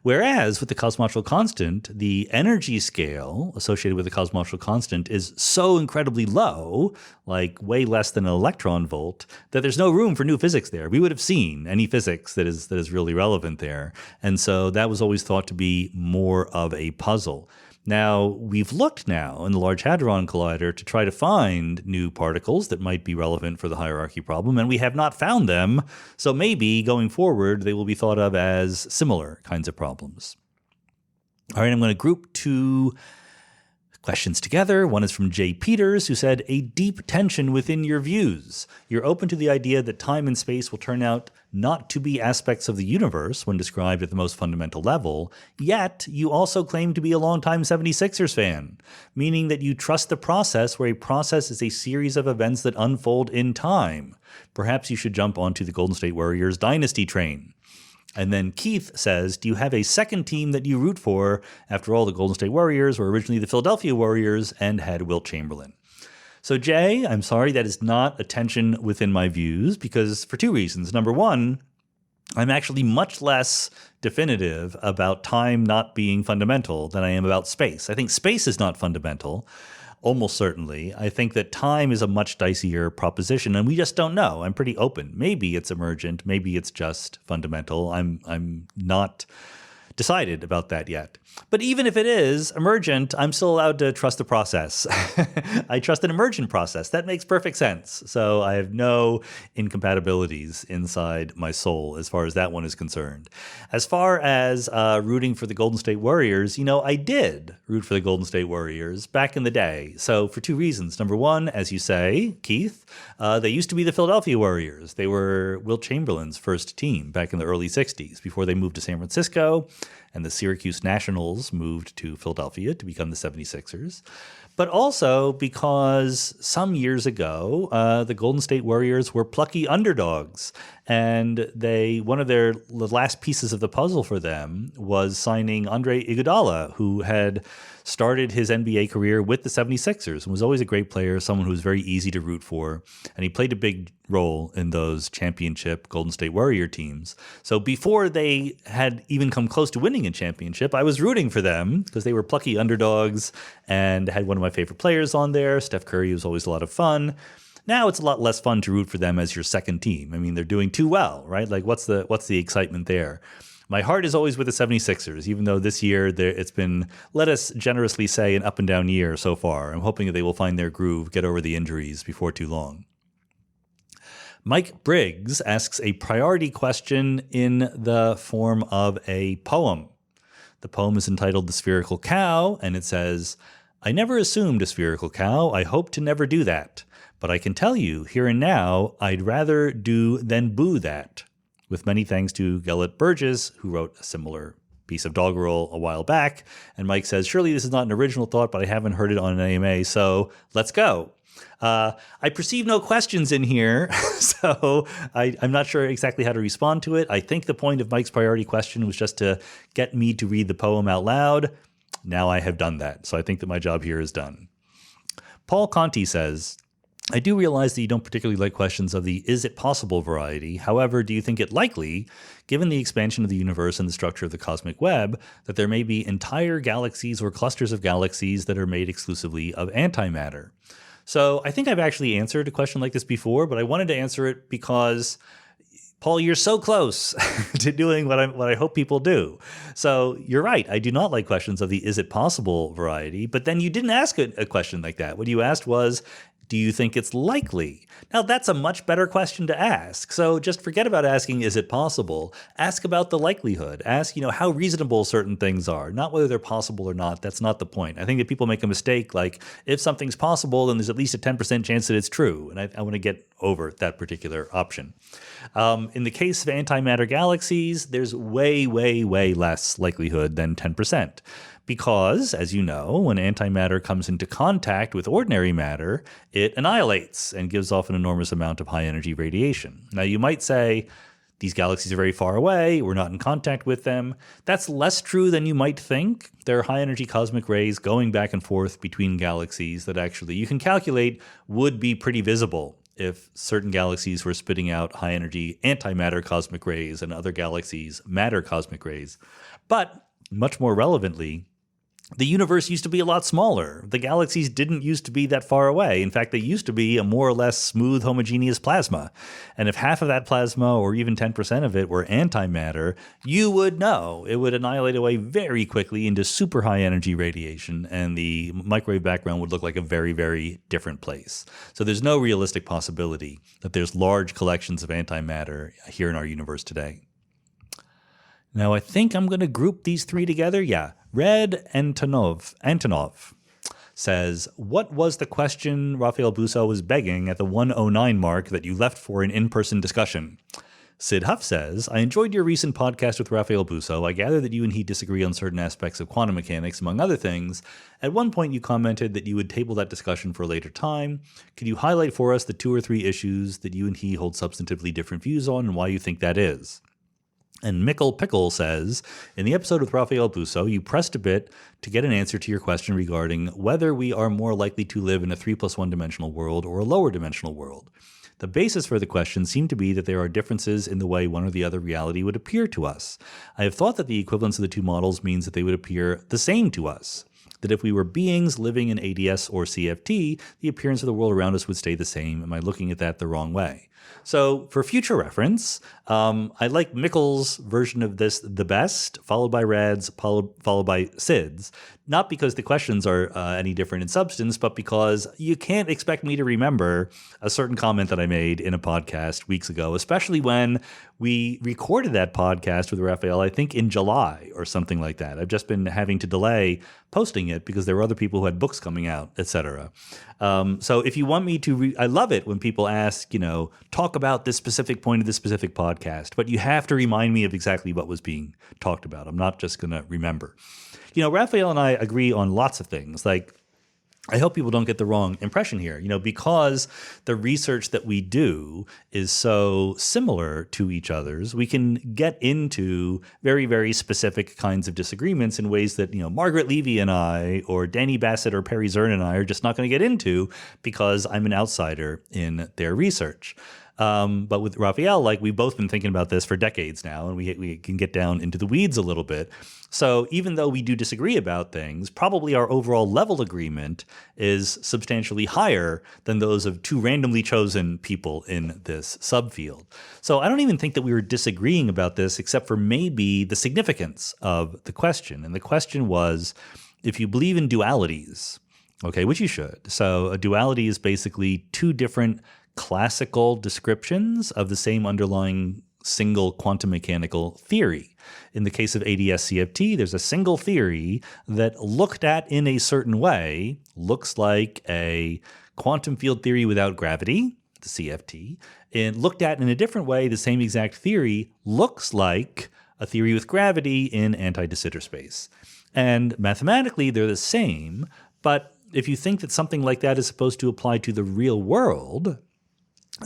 Speaker 1: Whereas with the cosmological constant, the energy scale associated with the cosmological constant is so incredibly low, like way less than an electron volt, that there's no room for new physics there. We would have seen any physics that is really relevant there. And so that was always thought to be more of a puzzle. Now, we've looked now in the Large Hadron Collider to try to find new particles that might be relevant for the hierarchy problem, and we have not found them. So maybe going forward, they will be thought of as similar kinds of problems. All right, I'm going to group two questions together. One is from Jay Peters, who said, a deep tension within your views. You're open to the idea that time and space will turn out not to be aspects of the universe when described at the most fundamental level, yet you also claim to be a longtime 76ers fan, meaning that you trust the process where a process is a series of events that unfold in time. Perhaps you should jump onto the Golden State Warriors dynasty train. And then Keith says, do you have a second team that you root for? After all, the Golden State Warriors were originally the Philadelphia Warriors and had Wilt Chamberlain. So Jay, I'm sorry, that is not a tension within my views, because for two reasons. Number one, I'm actually much less definitive about time not being fundamental than I am about space. I think space is not fundamental. Almost certainly. I think that time is a much dicier proposition, and we just don't know. I'm pretty open. Maybe it's emergent. Maybe it's just fundamental. I'm not decided about that yet. But even if it is emergent, I'm still allowed to trust the process. I trust an emergent process. That makes perfect sense. So I have no incompatibilities inside my soul as far as that one is concerned. As far as rooting for the Golden State Warriors, I did root for the Golden State Warriors back in the day. So for two reasons. Number one, as you say, Keith, they used to be the Philadelphia Warriors. They were Wilt Chamberlain's first team back in the early 60s before they moved to San Francisco and the Syracuse Nationals moved to Philadelphia to become the 76ers. But also because some years ago, the Golden State Warriors were plucky underdogs. And one of the last pieces of the puzzle for them was signing Andre Iguodala, who had started his NBA career with the 76ers and was always a great player, someone who was very easy to root for. And he played a big role in those championship Golden State Warrior teams. So before they had even come close to winning a championship, I was rooting for them because they were plucky underdogs and had one of my favorite players on there. Steph Curry was always a lot of fun. Now it's a lot less fun to root for them as your second team. I mean, they're doing too well, right? Like, what's the excitement there? My heart is always with the 76ers, even though this year it's been, let us generously say, an up and down year so far. I'm hoping that they will find their groove, get over the injuries before too long. Mike Briggs asks a priority question in the form of a poem. The poem is entitled The Spherical Cow, and it says, I never assumed a spherical cow. I hope to never do that. But I can tell you, here and now, I'd rather do than boo that. With many thanks to Gellet Burgess, who wrote a similar piece of doggerel a while back. And Mike says, surely this is not an original thought, but I haven't heard it on an AMA, so let's go. I perceive no questions in here, so I'm not sure exactly how to respond to it. I think the point of Mike's priority question was just to get me to read the poem out loud. Now I have done that, so I think that my job here is done. Paul Conti says, I do realize that you don't particularly like questions of the is it possible variety. However, do you think it likely, given the expansion of the universe and the structure of the cosmic web, that there may be entire galaxies or clusters of galaxies that are made exclusively of antimatter? So I think I've actually answered a question like this before, but I wanted to answer it because, Paul, you're so close to doing what I hope people do. So you're right. I do not like questions of the is it possible variety, but then you didn't ask a question like that. What you asked was, do you think it's likely? Now, that's a much better question to ask. So just forget about asking, is it possible? Ask about the likelihood. Ask, how reasonable certain things are, not whether they're possible or not. That's not the point. I think that people make a mistake, like if something's possible, then there's at least a 10% chance that it's true. And I want to get over that particular option. In the case of antimatter galaxies, there's way, way, way less likelihood than 10%. Because, as you know, when antimatter comes into contact with ordinary matter, it annihilates and gives off an enormous amount of high-energy radiation. Now, you might say, these galaxies are very far away, we're not in contact with them. That's less true than you might think. There are high-energy cosmic rays going back and forth between galaxies that actually you can calculate would be pretty visible if certain galaxies were spitting out high-energy antimatter cosmic rays and other galaxies matter cosmic rays. But, much more relevantly, the universe used to be a lot smaller. The galaxies didn't used to be that far away. In fact, they used to be a more or less smooth, homogeneous plasma. And if half of that plasma, or even 10% of it, were antimatter, you would know. It would annihilate away very quickly into super high energy radiation, and the microwave background would look like a very, very different place. So there's no realistic possibility that there's large collections of antimatter here in our universe today. Now, I think I'm going to group these three together. Yeah. Red Antonov says, what was the question Raphael Busso was begging at the 109 mark that you left for an in-person discussion? Sid Huff says, I enjoyed your recent podcast with Raphael Busso. I gather that you and he disagree on certain aspects of quantum mechanics, among other things. At one point, you commented that you would table that discussion for a later time. Could you highlight for us the 2 or 3 issues that you and he hold substantively different views on and why you think that is? And Mickle Pickle says, in the episode with Raphael Busso, you pressed a bit to get an answer to your question regarding whether we are more likely to live in a 3+1 dimensional world or a lower dimensional world. The basis for the question seemed to be that there are differences in the way one or the other reality would appear to us. I have thought that the equivalence of the two models means that they would appear the same to us. That if we were beings living in ADS or CFT, the appearance of the world around us would stay the same. Am I looking at that the wrong way? So for future reference, I like Mickle's version of this the best, followed by Rad's, followed by Sid's. Not because the questions are any different in substance, but because you can't expect me to remember a certain comment that I made in a podcast weeks ago, especially when we recorded that podcast with Raphael, I think in July or something like that. I've just been having to delay posting it because there were other people who had books coming out, etc. So if you want me to, I love it when people ask, talk about this specific point of this specific podcast, but you have to remind me of exactly what was being talked about. I'm not just going to remember. Raphael and I agree on lots of things. Like, I hope people don't get the wrong impression here, because the research that we do is so similar to each other's, we can get into very, very specific kinds of disagreements in ways that, Margaret Levy and I, or Danny Bassett or Perry Zern and I are just not going to get into because I'm an outsider in their research. But with Raphael, we've both been thinking about this for decades now, and we can get down into the weeds a little bit. So even though we do disagree about things, probably our overall level agreement is substantially higher than those of two randomly chosen people in this subfield. So I don't even think that we were disagreeing about this, except for maybe the significance of the question. And the question was, if you believe in dualities, okay, which you should. So a duality is basically two different classical descriptions of the same underlying single quantum mechanical theory. In the case of ADS-CFT, there's a single theory that, looked at in a certain way, looks like a quantum field theory without gravity, the CFT, and looked at in a different way, the same exact theory looks like a theory with gravity in anti-de Sitter space. And mathematically, they're the same, but if you think that something like that is supposed to apply to the real world,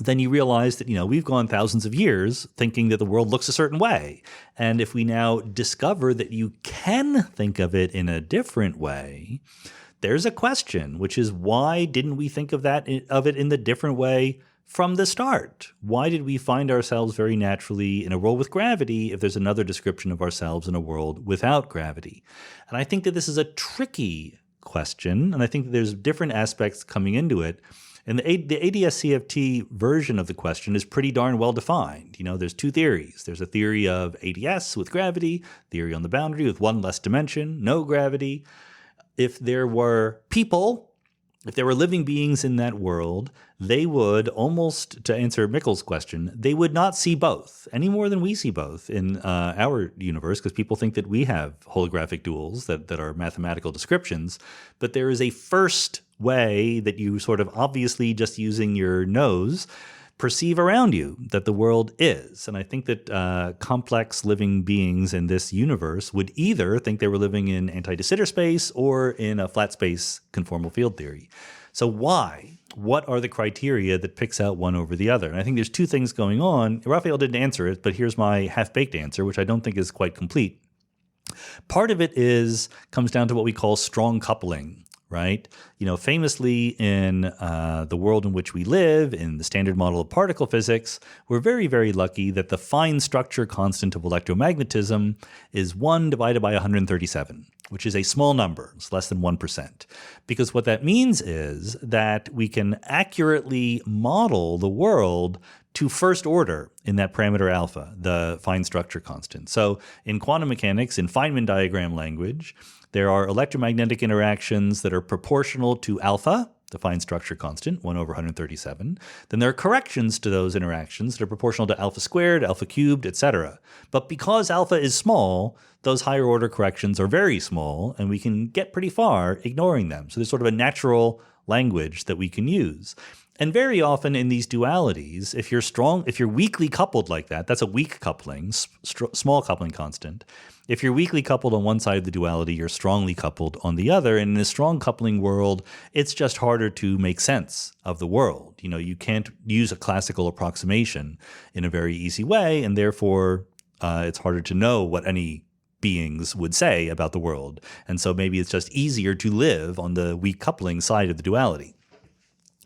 Speaker 1: then you realize that, we've gone thousands of years thinking that the world looks a certain way. And if we now discover that you can think of it in a different way, there's a question, which is, why didn't we think of it in the different way from the start? Why did we find ourselves very naturally in a world with gravity if there's another description of ourselves in a world without gravity? And I think that this is a tricky question, and I think that there's different aspects coming into it. And the ADS-CFT version of the question is pretty darn well defined. There's two theories. There's a theory of ADS with gravity, theory on the boundary with one less dimension, no gravity. If there were people, if there were living beings in that world, they would almost, to answer Mikkel's question, they would not see both any more than we see both in our universe, because people think that we have holographic duals that are mathematical descriptions. But there is a first way that you sort of obviously, just using your nose, perceive around you that the world is. And I think that complex living beings in this universe would either think they were living in anti-de Sitter space or in a flat space conformal field theory. So why? What are the criteria that picks out one over the other? And I think there's two things going on. Raphael didn't answer it, but here's my half-baked answer, which I don't think is quite complete. Part of it comes down to what we call strong coupling. Right? Famously in the world in which we live, in the standard model of particle physics, we're very, very lucky that the fine structure constant of electromagnetism is 1 divided by 137, which is a small number. It's less than 1%. Because what that means is that we can accurately model the world to first order in that parameter alpha, the fine structure constant. So in quantum mechanics, in Feynman diagram language, there are electromagnetic interactions that are proportional to alpha, the fine structure constant, 1 over 137. Then there are corrections to those interactions that are proportional to alpha squared, alpha cubed, etc. But because alpha is small, those higher order corrections are very small, and we can get pretty far ignoring them. So there's sort of a natural language that we can use. And very often in these dualities, if you're weakly coupled like that, that's a weak coupling, small coupling constant. If you're weakly coupled on one side of the duality, you're strongly coupled on the other. And in a strong coupling world, it's just harder to make sense of the world. You can't use a classical approximation in a very easy way, and therefore it's harder to know what any beings would say about the world. And so maybe it's just easier to live on the weak coupling side of the duality.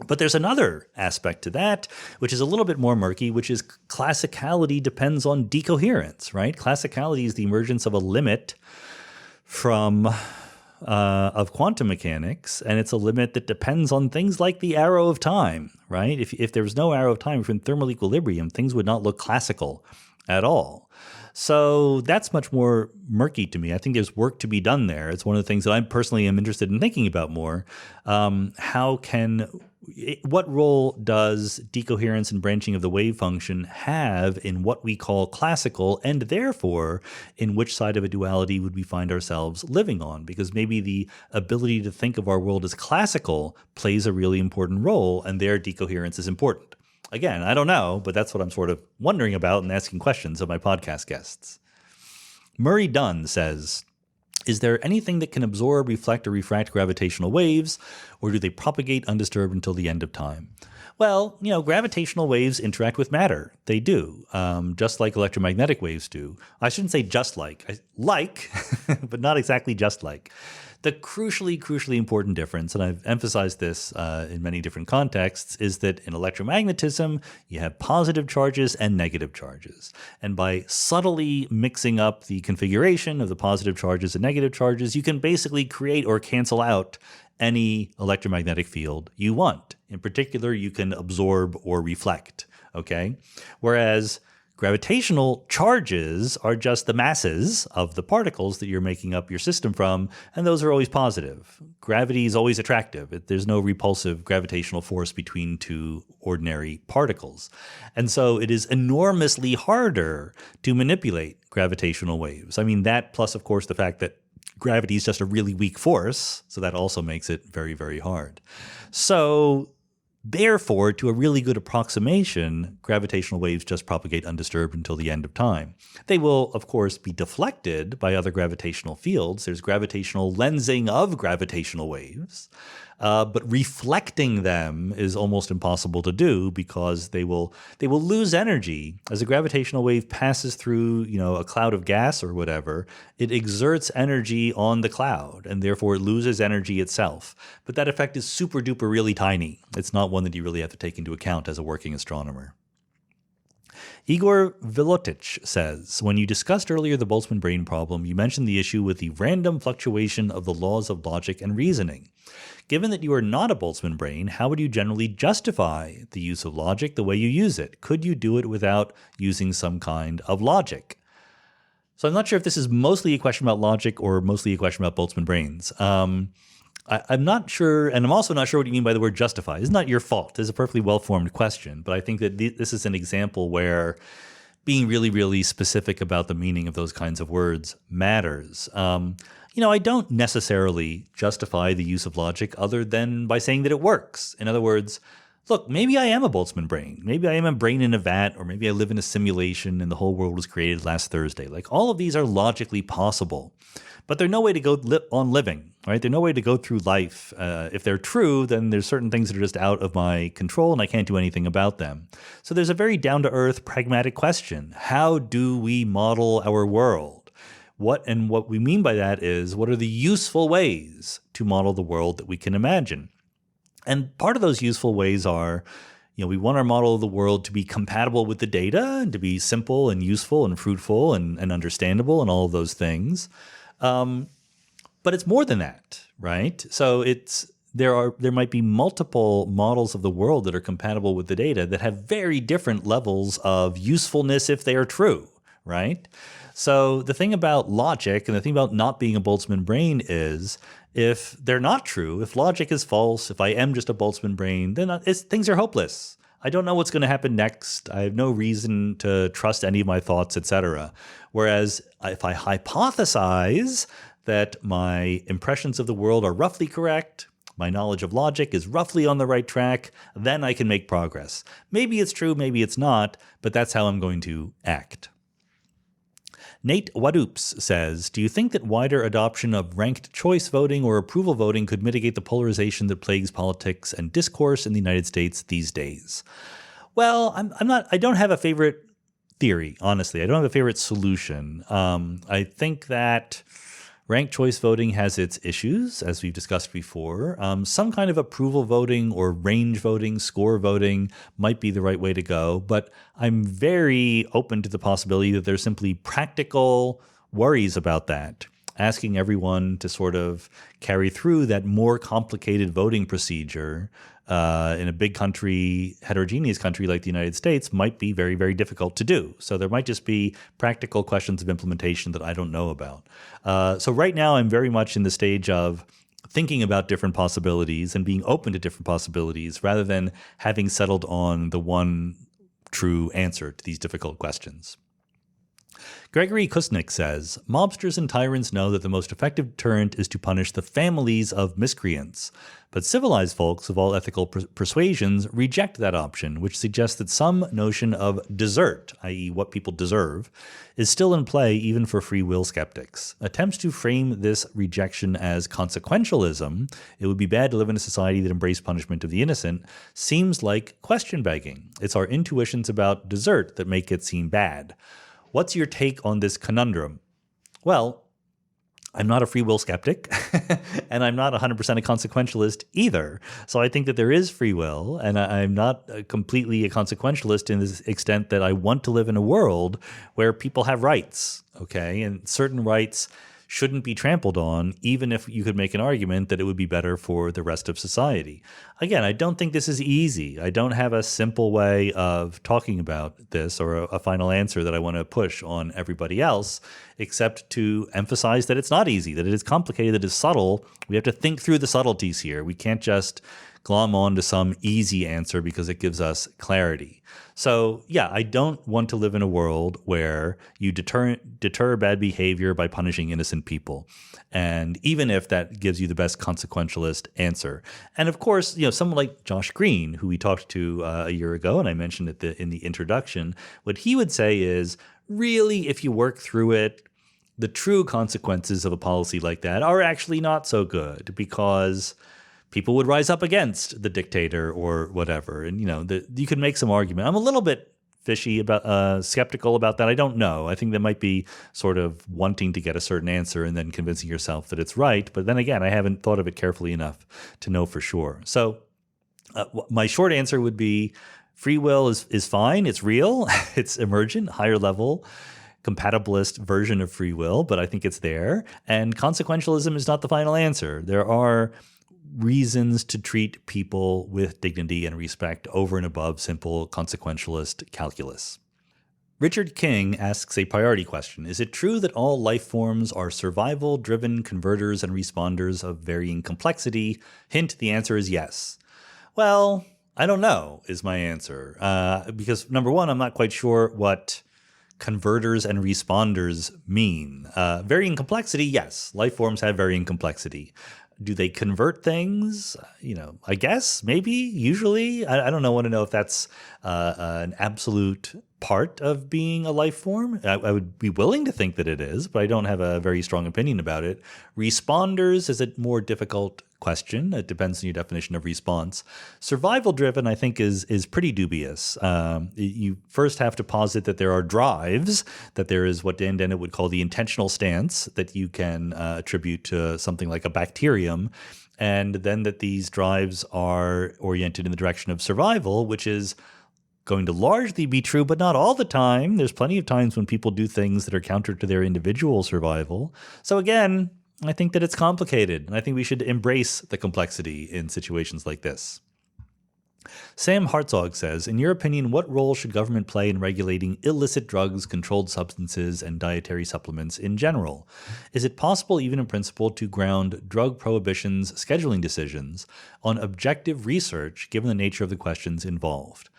Speaker 1: But there's another aspect to that, which is a little bit more murky, which is classicality depends on decoherence, right? Classicality is the emergence of a limit of quantum mechanics, and it's a limit that depends on things like the arrow of time, right? If there was no arrow of time from thermal equilibrium, things would not look classical at all. So that's much more murky to me. I think there's work to be done there. It's one of the things that I personally am interested in thinking about more. What role does decoherence and branching of the wave function have in what we call classical, and therefore in which side of a duality would we find ourselves living on? Because maybe the ability to think of our world as classical plays a really important role, and there decoherence is important. Again, I don't know, but that's what I'm sort of wondering about and asking questions of my podcast guests. Murray Dunn says, Is there anything that can absorb, reflect, or refract gravitational waves, or do they propagate undisturbed until the end of time? Well, gravitational waves interact with matter. They do, just like electromagnetic waves do. I shouldn't say just like, but not exactly just like. The crucially important difference, and I've emphasized this in many different contexts, is that in electromagnetism, you have positive charges and negative charges. And by subtly mixing up the configuration of the positive charges and negative charges, you can basically create or cancel out any electromagnetic field you want. In particular, you can absorb or reflect, okay? Whereas gravitational charges are just the masses of the particles that you're making up your system from, and those are always positive. Gravity is always attractive. There's no repulsive gravitational force between two ordinary particles. And so it is enormously harder to manipulate gravitational waves. I mean, that plus, of course, the fact that gravity is just a really weak force, so that also makes it very, very hard. So therefore, to a really good approximation, gravitational waves just propagate undisturbed until the end of time. They will, of course, be deflected by other gravitational fields. There's gravitational lensing of gravitational waves, but reflecting them is almost impossible to do because they will lose energy as a gravitational wave passes through, a cloud of gas or whatever. It exerts energy on the cloud, and therefore it loses energy itself. But that effect is super duper really tiny. It's not one that you really have to take into account as a working astronomer. Igor Vilotich says, when you discussed earlier the Boltzmann brain problem, you mentioned the issue with the random fluctuation of the laws of logic and reasoning. Given that you are not a Boltzmann brain, how would you generally justify the use of logic the way you use it? Could you do it without using some kind of logic? So I'm not sure if this is mostly a question about logic or mostly a question about Boltzmann brains. I'm not sure, and I'm also not sure what you mean by the word justify. It's not your fault. It's a perfectly well-formed question, but I think that this is an example where being really, really specific about the meaning of those kinds of words matters. I don't necessarily justify the use of logic other than by saying that it works. In other words, look, maybe I am a Boltzmann brain. Maybe I am a brain in a vat, or maybe I live in a simulation and the whole world was created last Thursday. Like, all of these are logically possible, but they're no way to go on living, right? They're no way to go through life. If they're true, then there's certain things that are just out of my control and I can't do anything about them. So there's a very down-to-earth, pragmatic question. How do we model our world? What we mean by that is, what are the useful ways to model the world that we can imagine? And part of those useful ways are, we want our model of the world to be compatible with the data and to be simple and useful and fruitful and understandable and all of those things. But it's more than that, right? So there might be multiple models of the world that are compatible with the data that have very different levels of usefulness if they are true, right? So the thing about logic and the thing about not being a Boltzmann brain is, if they're not true, if logic is false, if I am just a Boltzmann brain, then things are hopeless. I don't know what's going to happen next. I have no reason to trust any of my thoughts, etc. Whereas if I hypothesize that my impressions of the world are roughly correct, my knowledge of logic is roughly on the right track, then I can make progress. Maybe it's true, maybe it's not, but that's how I'm going to act. Nate Wadoops says, do you think that wider adoption of ranked choice voting or approval voting could mitigate the polarization that plagues politics and discourse in the United States these days? Well, I don't have a favorite theory, honestly. I don't have a favorite solution. I think that ranked choice voting has its issues, as we've discussed before. Some kind of approval voting or range voting, score voting might be the right way to go, but I'm very open to the possibility that there's simply practical worries about that. Asking everyone to sort of carry through that more complicated voting procedure in a big country, heterogeneous country like the United States might be very, very difficult to do. So there might just be practical questions of implementation that I don't know about. So right now I'm very much in the stage of thinking about different possibilities and being open to different possibilities rather than having settled on the one true answer to these difficult questions. Gregory Kusnik says, mobsters and tyrants know that the most effective deterrent is to punish the families of miscreants. But civilized folks of all ethical persuasions reject that option, which suggests that some notion of desert, i.e. what people deserve, is still in play even for free will skeptics. Attempts to frame this rejection as consequentialism, it would be bad to live in a society that embraced punishment of the innocent, seems like question begging. It's our intuitions about desert that make it seem bad. What's your take on this conundrum? Well, I'm not a free will skeptic, and I'm not 100% a consequentialist either. So I think that there is free will, and I'm not completely a consequentialist in this extent that I want to live in a world where people have rights, okay? And certain rights shouldn't be trampled on, even if you could make an argument that it would be better for the rest of society. Again, I don't think this is easy. I don't have a simple way of talking about this or a final answer that I want to push on everybody else, except to emphasize that it's not easy, that it is complicated, that it is subtle. We have to think through the subtleties here. We can't just glom on to some easy answer because it gives us clarity. So yeah, I don't want to live in a world where you deter bad behavior by punishing innocent people. And even if that gives you the best consequentialist answer. And of course, someone like Josh Green, who we talked to a year ago, and I mentioned it in the introduction, what he would say is, really, if you work through it, the true consequences of a policy like that are actually not so good, because people would rise up against the dictator or whatever. And, you can make some argument. I'm a little bit skeptical about that. I don't know. I think that might be sort of wanting to get a certain answer and then convincing yourself that it's right. But then again, I haven't thought of it carefully enough to know for sure. So my short answer would be free will is fine. It's real. It's emergent, higher level, compatibilist version of free will, but I think it's there. And consequentialism is not the final answer. There are reasons to treat people with dignity and respect over and above simple consequentialist calculus. Richard King asks a priority question. Is it true that all life forms are survival-driven converters and responders of varying complexity? Hint, the answer is yes. Well, I don't know is my answer. Because number one, I'm not quite sure what converters and responders mean. Varying complexity, yes. Life forms have varying complexity. Do they convert things? I guess, maybe, usually. I don't want to know if that's an absolute part of being a life form. I would be willing to think that it is, but I don't have a very strong opinion about it. Responders is a more difficult question. It depends on your definition of response. Survival-driven, I think, is pretty dubious. You first have to posit that there are drives, that there is what Dan Dennett would call the intentional stance that you can attribute to something like a bacterium, and then that these drives are oriented in the direction of survival, which is going to largely be true, but not all the time. There's plenty of times when people do things that are counter to their individual survival. So again, I think that it's complicated, and I think we should embrace the complexity in situations like this. Sam Hartzog says, in your opinion, what role should government play in regulating illicit drugs, controlled substances, and dietary supplements in general? Is it possible, even in principle, to ground drug prohibition's scheduling decisions on objective research, given the nature of the questions involved?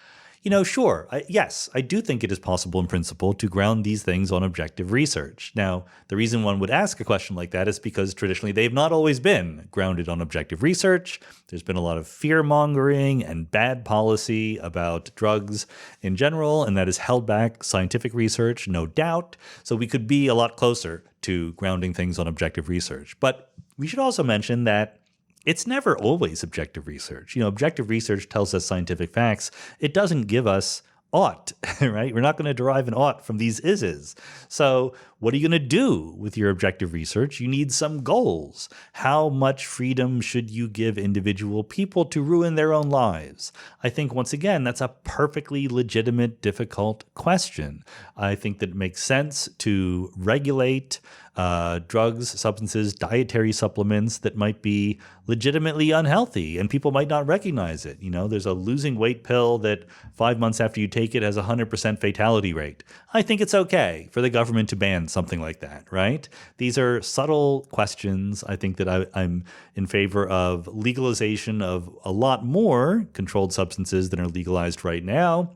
Speaker 1: Sure. Yes, I do think it is possible in principle to ground these things on objective research. Now, the reason one would ask a question like that is because traditionally they've not always been grounded on objective research. There's been a lot of fear-mongering and bad policy about drugs in general, and that has held back scientific research, no doubt. So we could be a lot closer to grounding things on objective research. But we should also mention that it's never always objective research. Objective research tells us scientific facts. It doesn't give us ought, right? We're not going to derive an ought from these ises. So what are you going to do with your objective research? You need some goals. How much freedom should you give individual people to ruin their own lives? I think, once again, that's a perfectly legitimate, difficult question. I think that it makes sense to regulate drugs, substances, dietary supplements that might be legitimately unhealthy, and people might not recognize it. There's a losing weight pill that 5 months after you take it has a 100% fatality rate. I think it's okay for the government to ban something like that, right? These are subtle questions. I think that I'm in favor of legalization of a lot more controlled substances than are legalized right now,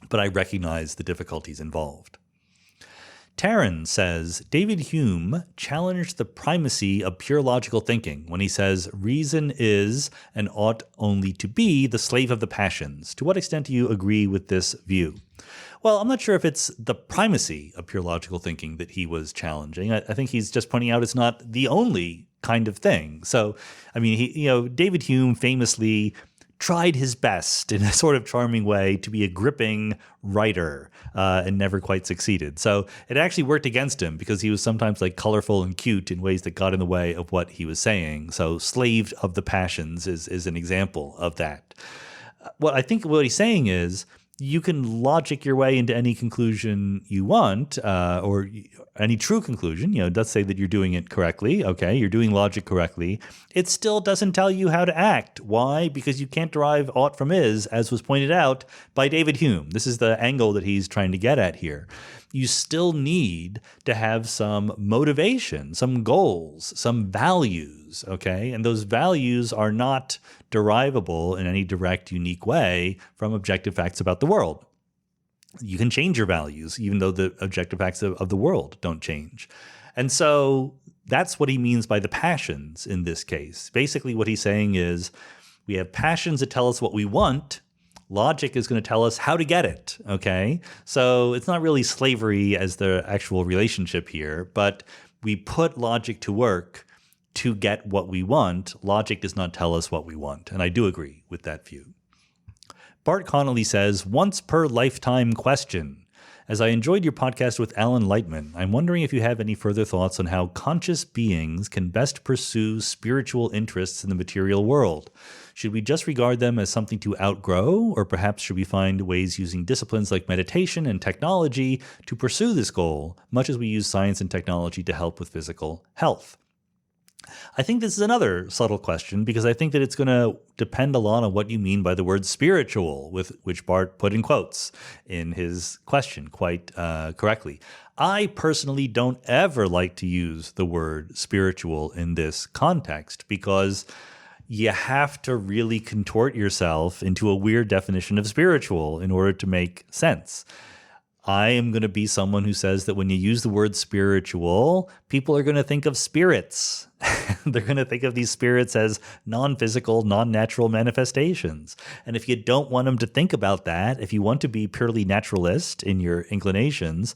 Speaker 1: but I recognize the difficulties involved. Taryn says, David Hume challenged the primacy of pure logical thinking when he says, reason is and ought only to be the slave of the passions. To what extent do you agree with this view? Well, I'm not sure if it's the primacy of pure logical thinking that he was challenging. I think he's just pointing out it's not the only kind of thing. So, I mean, David Hume famously tried his best in a sort of charming way to be a gripping writer and never quite succeeded. So it actually worked against him because he was sometimes like colorful and cute in ways that got in the way of what he was saying. So slave of the passions is an example of that. I think what he's saying is you can logic your way into any conclusion you want, or any true conclusion. Let's say that you're doing it correctly. Okay, you're doing logic correctly. It still doesn't tell you how to act. Why? Because you can't derive aught from is, as was pointed out by David Hume. This is the angle that he's trying to get at here. You still need to have some motivation, some goals, some values, okay? And those values are not derivable in any direct, unique way from objective facts about the world. You can change your values, even though the objective facts of the world don't change. And so that's what he means by the passions in this case. Basically, what he's saying is we have passions that tell us what we want. Logic is going to tell us how to get it, okay? So it's not really slavery as the actual relationship here, but we put logic to work to get what we want. Logic does not tell us what we want, and I do agree with that view. Bart Connolly says, once per lifetime question. As I enjoyed your podcast with Alan Lightman, I'm wondering if you have any further thoughts on how conscious beings can best pursue spiritual interests in the material world. Should we just regard them as something to outgrow, or perhaps should we find ways using disciplines like meditation and technology to pursue this goal, much as we use science and technology to help with physical health? I think this is another subtle question because I think that it's going to depend a lot on what you mean by the word spiritual, with which Bart put in quotes in his question quite correctly. I personally don't ever like to use the word spiritual in this context because you have to really contort yourself into a weird definition of spiritual in order to make sense. I am going to be someone who says that when you use the word spiritual, people are going to think of spirits. They're going to think of these spirits as non-physical, non-natural manifestations. And if you don't want them to think about that, if you want to be purely naturalist in your inclinations,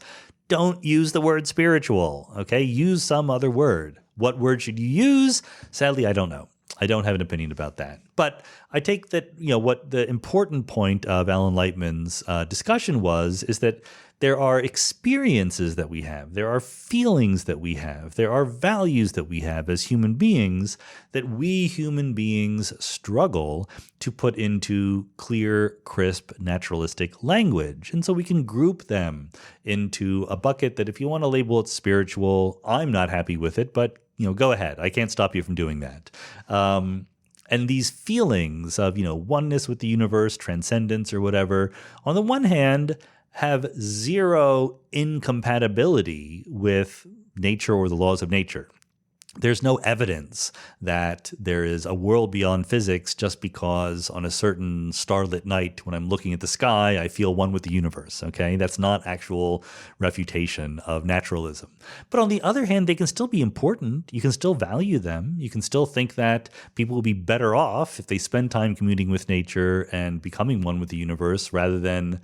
Speaker 1: don't use the word spiritual, okay? Use some other word. What word should you use? Sadly, I don't know. I don't have an opinion about that. But I take that, what the important point of Alan Lightman's discussion is that there are experiences that we have, there are feelings that we have, there are values that we have as human beings that we human beings struggle to put into clear, crisp, naturalistic language. And so we can group them into a bucket that if you want to label it spiritual, I'm not happy with it, but go ahead. I can't stop you from doing that. And these feelings of, oneness with the universe, transcendence or whatever, on the one hand, have zero incompatibility with nature or the laws of nature. There's no evidence that there is a world beyond physics just because on a certain starlit night when I'm looking at the sky, I feel one with the universe, okay? That's not actual refutation of naturalism. But on the other hand, they can still be important. You can still value them. You can still think that people will be better off if they spend time communing with nature and becoming one with the universe rather than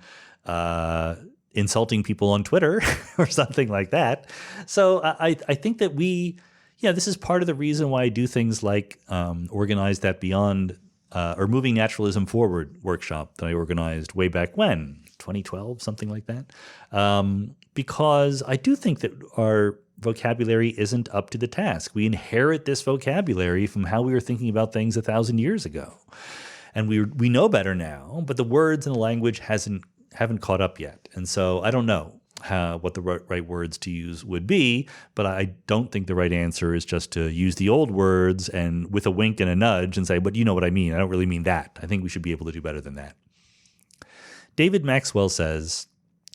Speaker 1: insulting people on Twitter or something like that. So I think that this is part of the reason why I do things like organize that Beyond or Moving Naturalism Forward workshop that I organized way back when, 2012, something like that. Because I do think that our vocabulary isn't up to the task. We inherit this vocabulary from how we were thinking about things 1,000 years ago. And we know better now, but the words and the language haven't caught up yet. And so I don't know what the right words to use would be, but I don't think the right answer is just to use the old words and with a wink and a nudge and say, but you know what I mean. I don't really mean that. I think we should be able to do better than that. David Maxwell says,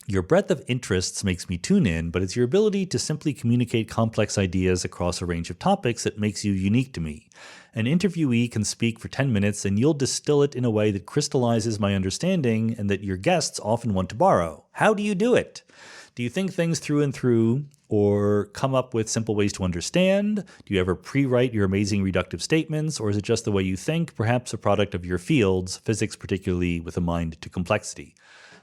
Speaker 1: your breadth of interests makes me tune in, but it's your ability to simply communicate complex ideas across a range of topics that makes you unique to me. An interviewee can speak for 10 minutes and you'll distill it in a way that crystallizes my understanding and that your guests often want to borrow. How do you do it? Do you think things through and through or come up with simple ways to understand? Do you ever pre-write your amazing reductive statements, or is it just the way you think, perhaps a product of your fields, physics particularly, with a mind to complexity?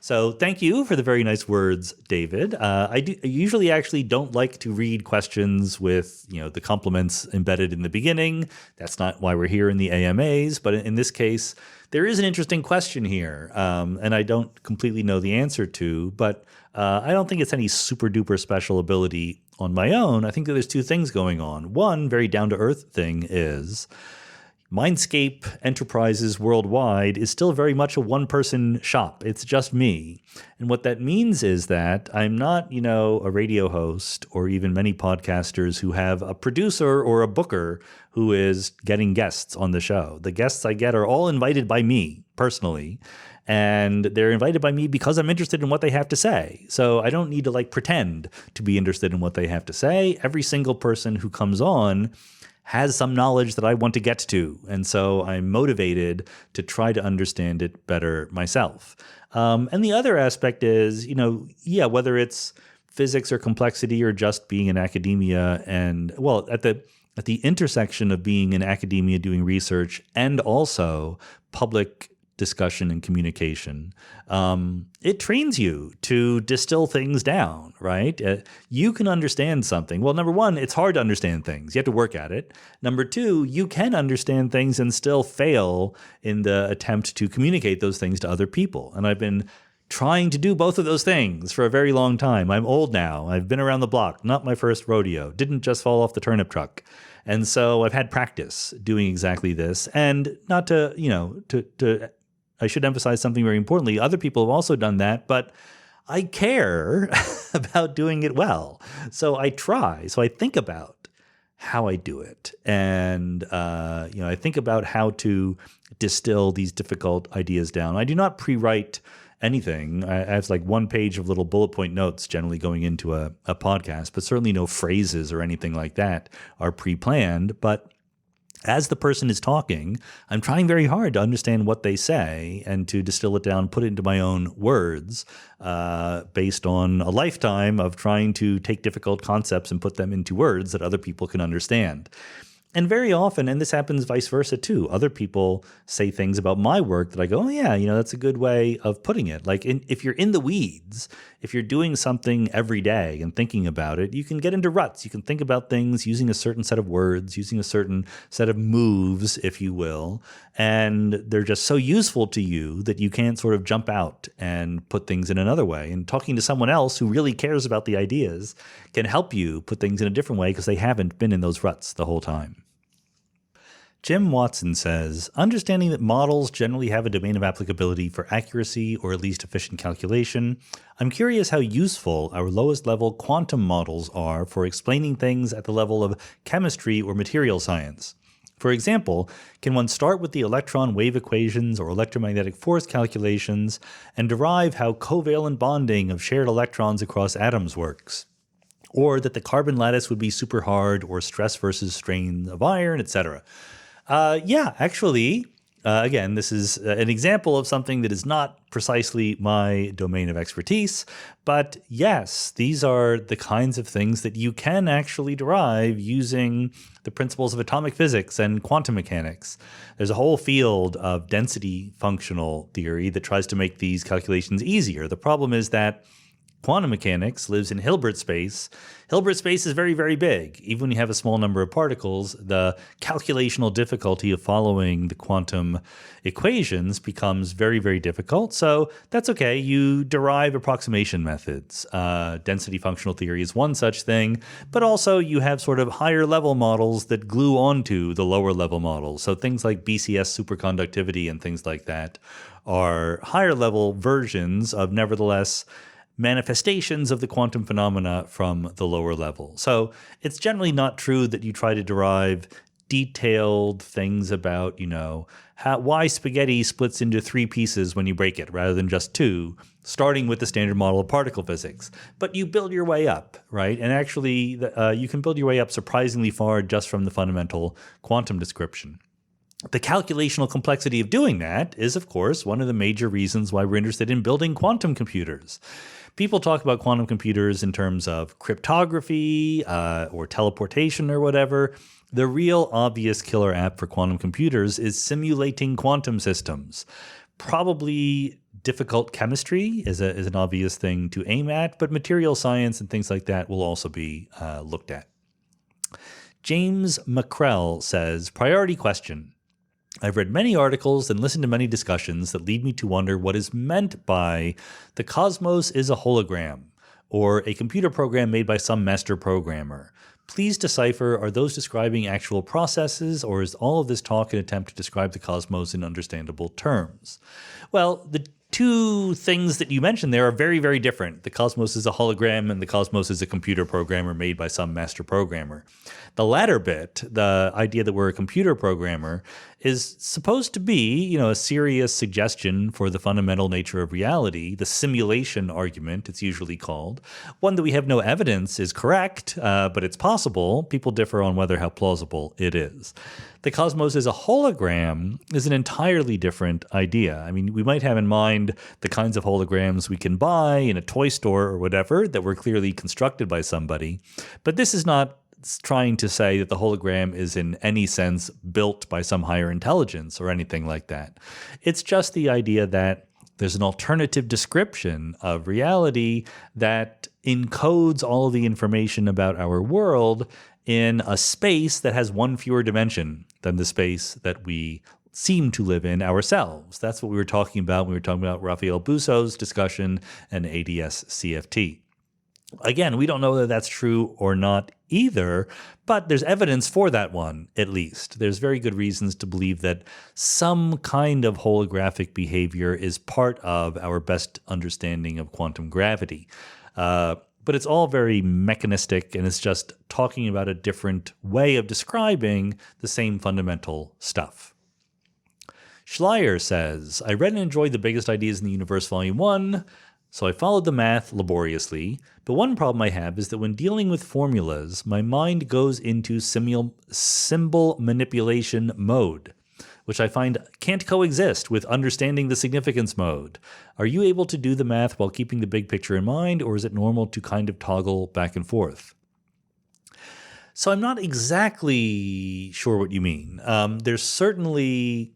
Speaker 1: So thank you for the very nice words, David. I usually actually don't like to read questions with, the compliments embedded in the beginning. That's not why we're here in the AMAs. But in this case, there is an interesting question here, and I don't completely know the answer to, but I don't think it's any super duper special ability on my own. I think that there's two things going on. One very down-to-earth thing is Mindscape Enterprises worldwide is still very much a one-person shop. It's just me. And what that means is that I'm not, a radio host or even many podcasters who have a producer or a booker who is getting guests on the show. The guests I get are all invited by me personally. And they're invited by me because I'm interested in what they have to say. So I don't need to pretend to be interested in what they have to say. Every single person who comes on has some knowledge that I want to get to. And so I'm motivated to try to understand it better myself. And the other aspect is, whether it's physics or complexity or just being in academia and, at the intersection of being in academia doing research and also public discussion and communication, it trains you to distill things down, right? You can understand something. Well, number one, it's hard to understand things. You have to work at it. Number two, you can understand things and still fail in the attempt to communicate those things to other people. And I've been trying to do both of those things for a very long time. I'm old now. I've been around the block, not my first rodeo. Didn't just fall off the turnip truck. And so I've had practice doing exactly this. And not to, I should emphasize something very importantly. Other people have also done that, but I care about doing it well. So I try. So I think about how I do it. And, I think about how to distill these difficult ideas down. I do not pre-write anything. I have one page of little bullet point notes generally going into a podcast, but certainly no phrases or anything like that are pre-planned. But as the person is talking, I'm trying very hard to understand what they say and to distill it down, put it into my own words, based on a lifetime of trying to take difficult concepts and put them into words that other people can understand. And very often, and this happens vice versa too, other people say things about my work that I go, oh yeah, that's a good way of putting it. If you're in the weeds, if you're doing something every day and thinking about it, you can get into ruts. You can think about things using a certain set of words, using a certain set of moves, if you will, and they're just so useful to you that you can't sort of jump out and put things in another way. And talking to someone else who really cares about the ideas can help you put things in a different way because they haven't been in those ruts the whole time. Jim Watson says, understanding that models generally have a domain of applicability for accuracy or at least efficient calculation, I'm curious how useful our lowest level quantum models are for explaining things at the level of chemistry or material science. For example, can one start with the electron wave equations or electromagnetic force calculations and derive how covalent bonding of shared electrons across atoms works? Or that the carbon lattice would be super hard, or stress versus strain of iron, etc. Actually, again, this is an example of something that is not precisely my domain of expertise, but yes, these are the kinds of things that you can actually derive using the principles of atomic physics and quantum mechanics. There's a whole field of density functional theory that tries to make these calculations easier. The problem is that quantum mechanics lives in Hilbert space. Hilbert space is very, very big. Even when you have a small number of particles, the calculational difficulty of following the quantum equations becomes very, very difficult. So that's okay. You derive approximation methods. Density functional theory is one such thing, but also you have sort of higher level models that glue onto the lower level models. So things like BCS superconductivity and things like that are higher level versions of, nevertheless, manifestations of the quantum phenomena from the lower level. So it's generally not true that you try to derive detailed things about, why spaghetti splits into 3 pieces when you break it rather than just 2, starting with the standard model of particle physics. But you build your way up, right? And actually, you can build your way up surprisingly far just from the fundamental quantum description. The calculational complexity of doing that is, of course, one of the major reasons why we're interested in building quantum computers. People talk about quantum computers in terms of cryptography or teleportation or whatever. The real obvious killer app for quantum computers is simulating quantum systems. Probably difficult chemistry is an obvious thing to aim at, but material science and things like that will also be looked at. James McCrell says, priority question. I've read many articles and listened to many discussions that lead me to wonder what is meant by the cosmos is a hologram or a computer program made by some master programmer. Please decipher, are those describing actual processes, or is all of this talk an attempt to describe the cosmos in understandable terms? Well, the two things that you mentioned there are very, very different. The cosmos is a hologram and the cosmos is a computer programmer made by some master programmer. The latter bit, the idea that we're a computer programmer, is supposed to be, a serious suggestion for the fundamental nature of reality, the simulation argument, it's usually called. One that we have no evidence is correct, but it's possible. People differ on how plausible it is. The cosmos as a hologram is an entirely different idea. I mean, we might have in mind the kinds of holograms we can buy in a toy store or whatever that were clearly constructed by somebody, but this is not trying to say that the hologram is in any sense built by some higher intelligence or anything like that. It's just the idea that there's an alternative description of reality that encodes all of the information about our world in a space that has one fewer dimension than the space that we seem to live in ourselves. That's what we were talking about when we were talking about Raphael Busso's discussion and ADS-CFT. Again, we don't know whether that's true or not either, but there's evidence for that one, at least. There's very good reasons to believe that some kind of holographic behavior is part of our best understanding of quantum gravity. But it's all very mechanistic, and it's just talking about a different way of describing the same fundamental stuff. Schleier says, I read and enjoyed The Biggest Ideas in the Universe, Volume 1, so I followed the math laboriously, but one problem I have is that when dealing with formulas, my mind goes into symbol manipulation mode, which I find can't coexist with understanding the significance mode. Are you able to do the math while keeping the big picture in mind, or is it normal to kind of toggle back and forth? So I'm not exactly sure what you mean. There's certainly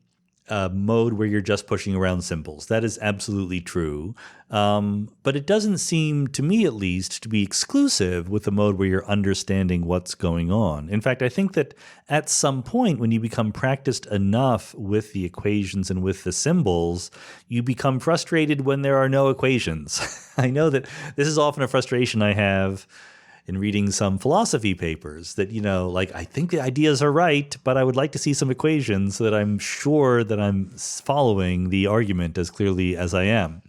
Speaker 1: a mode where you're just pushing around symbols. That is absolutely true. But it doesn't seem, to me at least, to be exclusive with the mode where you're understanding what's going on. In fact, I think that at some point when you become practiced enough with the equations and with the symbols, you become frustrated when there are no equations. I know that this is often a frustration I have in reading some philosophy papers that, I think the ideas are right, but I would like to see some equations so that I'm sure that I'm following the argument as clearly as I am.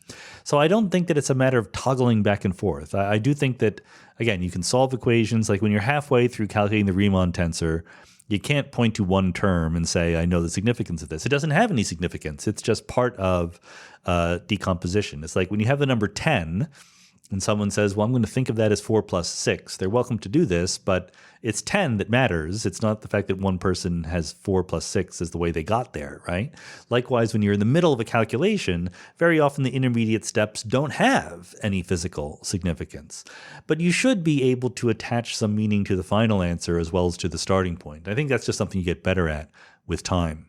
Speaker 1: So I don't think that it's a matter of toggling back and forth. I do think that, again, you can solve equations. Like when you're halfway through calculating the Riemann tensor, you can't point to one term and say, I know the significance of this. It doesn't have any significance. It's just part of decomposition. It's like when you have the number 10, and someone says, well, I'm going to think of that as 4 plus 6. They're welcome to do this, but it's 10 that matters. It's not the fact that one person has 4 plus 6 is the way they got there, right? Likewise, when you're in the middle of a calculation, very often the intermediate steps don't have any physical significance. But you should be able to attach some meaning to the final answer as well as to the starting point. I think that's just something you get better at with time.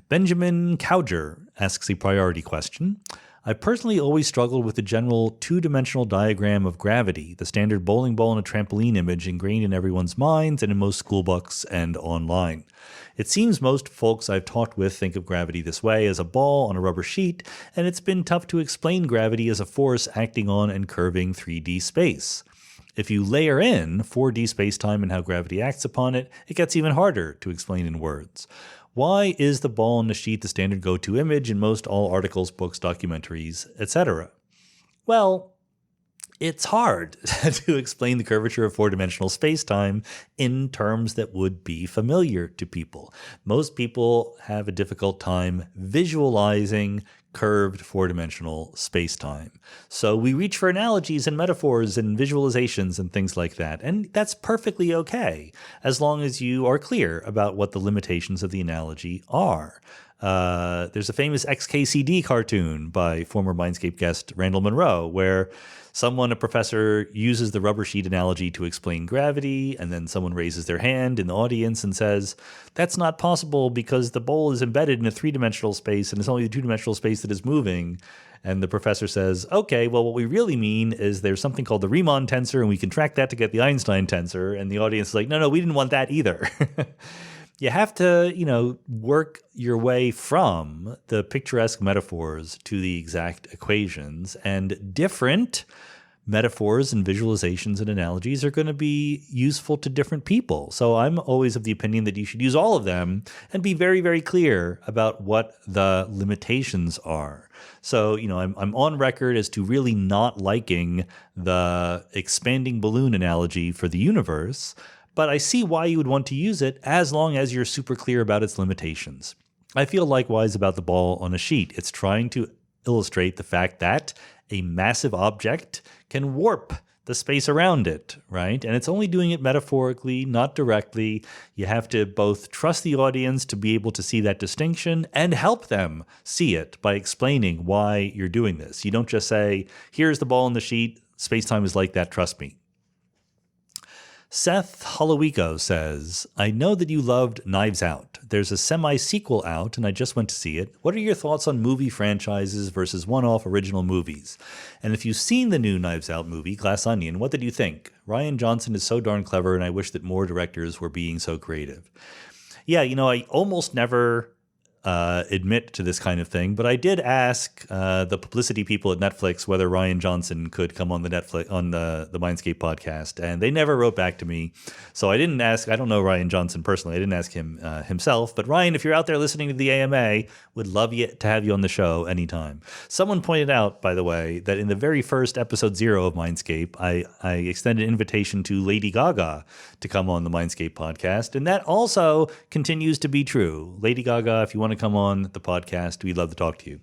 Speaker 1: Benjamin Cowger asks a priority question. I personally always struggled with the general two-dimensional diagram of gravity, the standard bowling ball and a trampoline image ingrained in everyone's minds and in most school books and online. It seems most folks I've talked with think of gravity this way, as a ball on a rubber sheet, and it's been tough to explain gravity as a force acting on and curving 3D space. If you layer in 4D spacetime and how gravity acts upon it, it gets even harder to explain in words. Why is the ball on the sheet the standard go-to image in most all articles, books, documentaries, etc.? Well, it's hard to explain the curvature of four-dimensional space-time in terms that would be familiar to people. Most people have a difficult time visualizing curved four-dimensional space-time. So we reach for analogies and metaphors and visualizations and things like that. And that's perfectly okay, as long as you are clear about what the limitations of the analogy are. There's a famous XKCD cartoon by former Mindscape guest Randall Monroe where a professor uses the rubber sheet analogy to explain gravity, and then someone raises their hand in the audience and says, that's not possible because the bowl is embedded in a three-dimensional space and it's only the two-dimensional space that is moving. And the professor says, okay, well, what we really mean is there's something called the Riemann tensor, and we can track that to get the Einstein tensor. And the audience is like, no, we didn't want that either. You have to, work your way from the picturesque metaphors to the exact equations, and different metaphors and visualizations and analogies are going to be useful to different people. So I'm always of the opinion that you should use all of them and be very, very clear about what the limitations are. So, I'm on record as to really not liking the expanding balloon analogy for the universe, but I see why you would want to use it as long as you're super clear about its limitations. I feel likewise about the ball on a sheet. It's trying to illustrate the fact that a massive object can warp the space around it, right? And it's only doing it metaphorically, not directly. You have to both trust the audience to be able to see that distinction and help them see it by explaining why you're doing this. You don't just say, here's the ball on the sheet, space-time is like that, trust me. Seth Holowiko says, I know that you loved Knives Out. There's a semi-sequel out, and I just went to see it. What are your thoughts on movie franchises versus one-off original movies? And if you've seen the new Knives Out movie, Glass Onion, what did you think? Rian Johnson is so darn clever, and I wish that more directors were being so creative. Yeah, I almost never admit to this kind of thing, but I did ask the publicity people at Netflix whether Rian Johnson could come on the Mindscape podcast, and they never wrote back to me. So I didn't ask. I don't know Rian Johnson personally. I didn't ask him himself. But Ryan, if you're out there listening to the AMA, would love to have you on the show anytime. Someone pointed out, by the way, that in the very first episode 0 of Mindscape, I extended an invitation to Lady Gaga to come on the Mindscape podcast, and that also continues to be true. Lady Gaga, if you want to come on the podcast, we'd love to talk to you.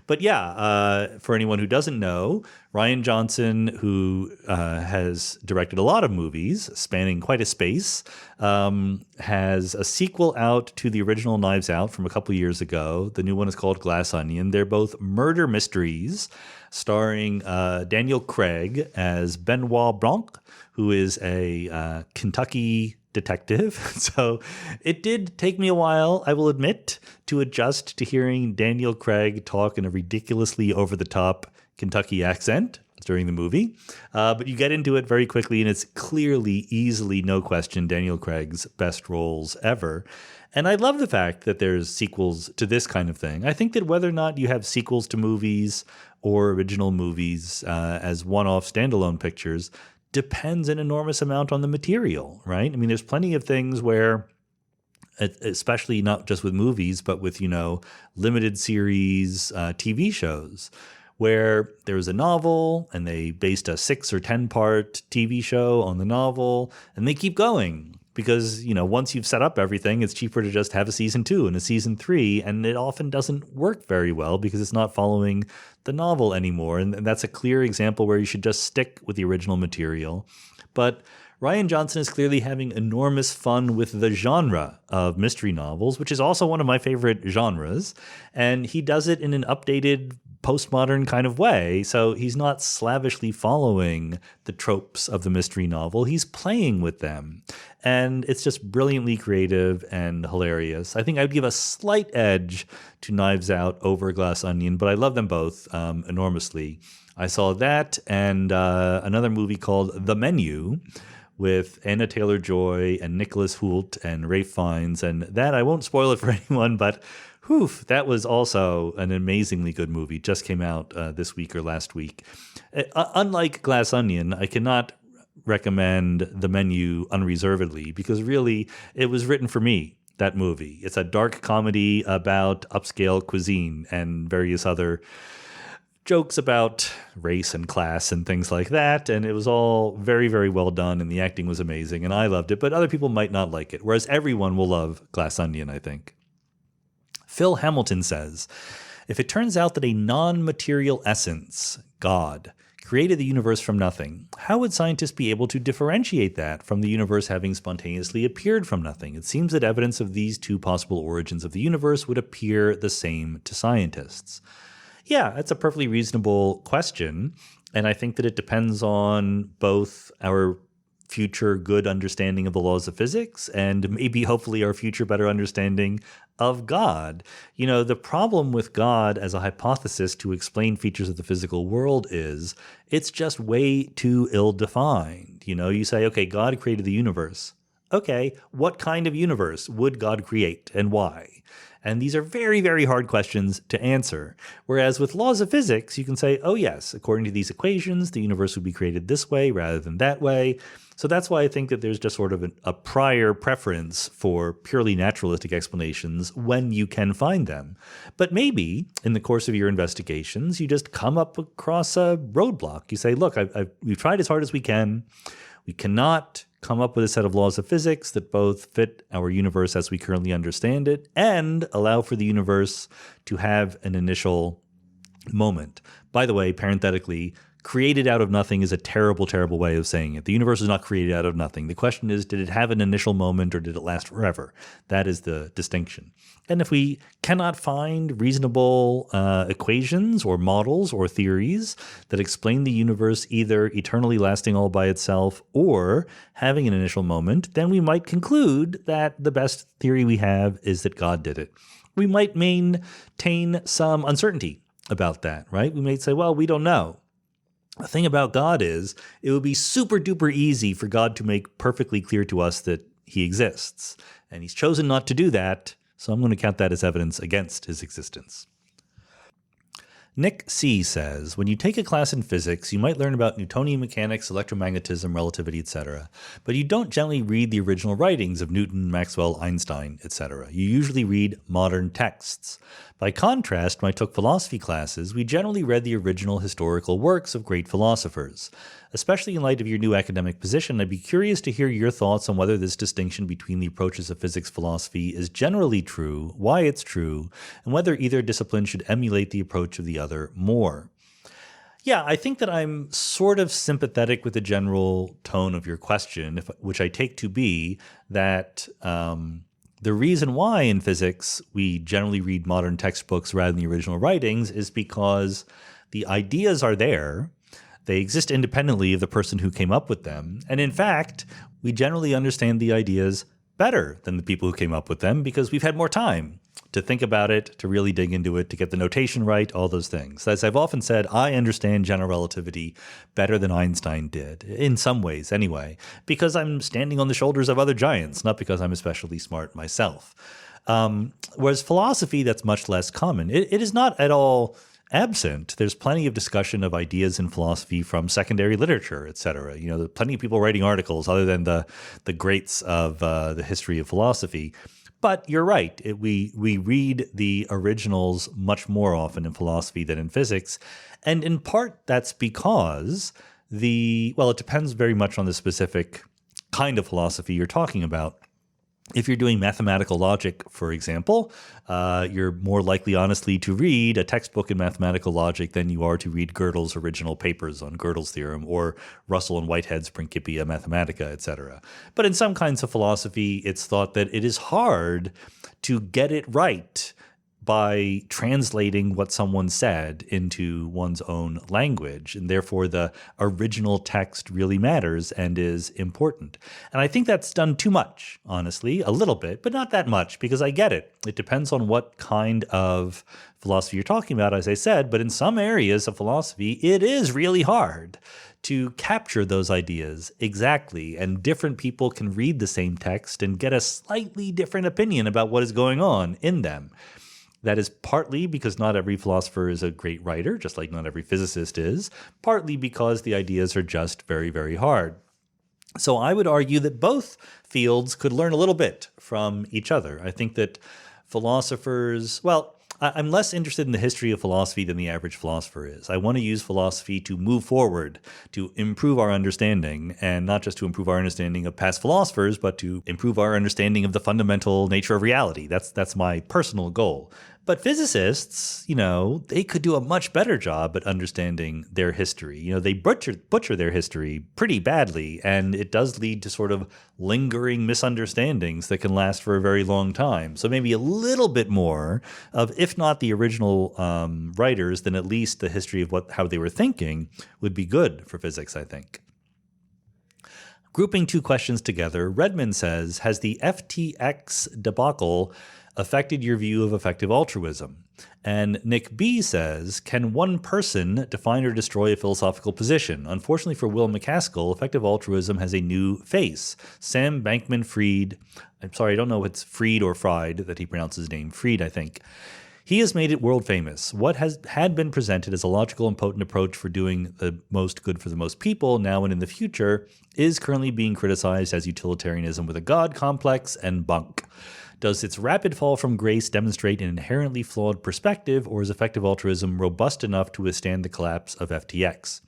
Speaker 1: But yeah, for anyone who doesn't know, Rian Johnson, who has directed a lot of movies spanning quite a space, has a sequel out to the original Knives Out from a couple years ago. The new one is called Glass Onion. They're both murder mysteries starring Daniel Craig as Benoit Blanc, who is a Kentucky detective. So it did take me a while, I will admit, to adjust to hearing Daniel Craig talk in a ridiculously over-the-top Kentucky accent during the movie. But you get into it very quickly, and it's clearly, easily, no question, Daniel Craig's best roles ever. And I love the fact that there's sequels to this kind of thing. I think that whether or not you have sequels to movies or original movies as one-off standalone pictures depends an enormous amount on the material, right? I mean, there's plenty of things where, especially not just with movies, but with, limited series TV shows, where there was a novel and they based a 6 or 10 part TV show on the novel, and they keep going because, once you've set up everything, it's cheaper to just have a season 2 and a season 3, and it often doesn't work very well because it's not following the novel anymore. And that's a clear example where you should just stick with the original material. But Rian Johnson is clearly having enormous fun with the genre of mystery novels, which is also one of my favorite genres. And he does it in an updated, postmodern kind of way. So he's not slavishly following the tropes of the mystery novel. He's playing with them. And it's just brilliantly creative and hilarious. I think I'd give a slight edge to Knives Out over Glass Onion, but I love them both enormously. I saw that and another movie called The Menu with Anna Taylor-Joy and Nicholas Hoult and Ralph Fiennes. And that, I won't spoil it for anyone, but that was also an amazingly good movie. Just came out this week or last week. Unlike Glass Onion, I cannot recommend The Menu unreservedly because really it was written for me, that movie. It's a dark comedy about upscale cuisine and various other jokes about race and class and things like that. And it was all very, very well done, and the acting was amazing, and I loved it, but other people might not like it, whereas everyone will love Glass Onion, I think. Phil Hamilton says, if it turns out that a non-material essence, God, created the universe from nothing, how would scientists be able to differentiate that from the universe having spontaneously appeared from nothing? It seems that evidence of these two possible origins of the universe would appear the same to scientists. Yeah, that's a perfectly reasonable question. And I think that it depends on both our future good understanding of the laws of physics and maybe hopefully our future better understanding of God. You know, the problem with God as a hypothesis to explain features of the physical world is it's just way too ill-defined. You know, you say, okay, God created the universe. Okay, what kind of universe would God create and why? And these are very, very hard questions to answer. Whereas with laws of physics, you can say, oh yes, according to these equations, the universe would be created this way rather than that way. So that's why I think that there's just sort of a prior preference for purely naturalistic explanations when you can find them. But maybe in the course of your investigations, you just come up across a roadblock. You say, look, we've tried as hard as we can. We cannot come up with a set of laws of physics that both fit our universe as we currently understand it and allow for the universe to have an initial moment. By the way, parenthetically, created out of nothing is a terrible, terrible way of saying it. The universe is not created out of nothing. The question is, did it have an initial moment or did it last forever? That is the distinction. And if we cannot find reasonable equations or models or theories that explain the universe either eternally lasting all by itself or having an initial moment, then we might conclude that the best theory we have is that God did it. We might maintain some uncertainty about that, right? We might say, well, we don't know. The thing about God is it would be super duper easy for God to make perfectly clear to us that he exists. And he's chosen not to do that, so I'm going to count that as evidence against his existence. Nick C. says, when you take a class in physics, you might learn about Newtonian mechanics, electromagnetism, relativity, etc., but you don't generally read the original writings of Newton, Maxwell, Einstein, etc. You usually read modern texts. By contrast, when I took philosophy classes, we generally read the original historical works of great philosophers. Especially in light of your new academic position, I'd be curious to hear your thoughts on whether this distinction between the approaches of physics philosophy is generally true, why it's true, and whether either discipline should emulate the approach of the other more. Yeah, I think that I'm sort of sympathetic with the general tone of your question, which I take to be that the reason why in physics we generally read modern textbooks rather than the original writings is because the ideas are there. They exist independently of the person who came up with them. And in fact, we generally understand the ideas better than the people who came up with them because we've had more time to think about it, to really dig into it, to get the notation right, all those things. As I've often said, I understand general relativity better than Einstein did, in some ways anyway, because I'm standing on the shoulders of other giants, not because I'm especially smart myself. Whereas philosophy, that's much less common. It is not at all absent. There's plenty of discussion of ideas in philosophy from secondary literature, et cetera. You know, there are plenty of people writing articles other than the greats of the history of philosophy. But you're right. We read the originals much more often in philosophy than in physics. And in part, that's because it depends very much on the specific kind of philosophy you're talking about. If you're doing mathematical logic, for example, you're more likely, honestly, to read a textbook in mathematical logic than you are to read Gödel's original papers on Gödel's theorem or Russell and Whitehead's Principia Mathematica, etc. But in some kinds of philosophy, it's thought that it is hard to get it right by translating what someone said into one's own language. And therefore, the original text really matters and is important. And I think that's done too much, honestly, a little bit, but not that much, because I get it. It depends on what kind of philosophy you're talking about, as I said, but in some areas of philosophy, it is really hard to capture those ideas exactly. And different people can read the same text and get a slightly different opinion about what is going on in them. That is partly because not every philosopher is a great writer, just like not every physicist is, partly because the ideas are just very, very hard. So I would argue that both fields could learn a little bit from each other. I think that philosophers, I'm less interested in the history of philosophy than the average philosopher is. I want to use philosophy to move forward, to improve our understanding, and not just to improve our understanding of past philosophers, but to improve our understanding of the fundamental nature of reality. That's my personal goal. But physicists, they could do a much better job at understanding their history. They butcher their history pretty badly, and it does lead to sort of lingering misunderstandings that can last for a very long time. So maybe a little bit more of, if not the original writers, then at least the history of how they were thinking would be good for physics, I think. Grouping two questions together, Redmond says, has the FTX debacle affected your view of effective altruism? And Nick B says, can one person define or destroy a philosophical position? Unfortunately for Will MacAskill, effective altruism has a new face. Sam Bankman-Fried, I'm sorry, I don't know if it's Fried or Fried that he pronounces his name, Fried, I think. He has made it world famous. What had been presented as a logical and potent approach for doing the most good for the most people now and in the future is currently being criticized as utilitarianism with a God complex and bunk. Does its rapid fall from grace demonstrate an inherently flawed perspective, or is effective altruism robust enough to withstand the collapse of FTX?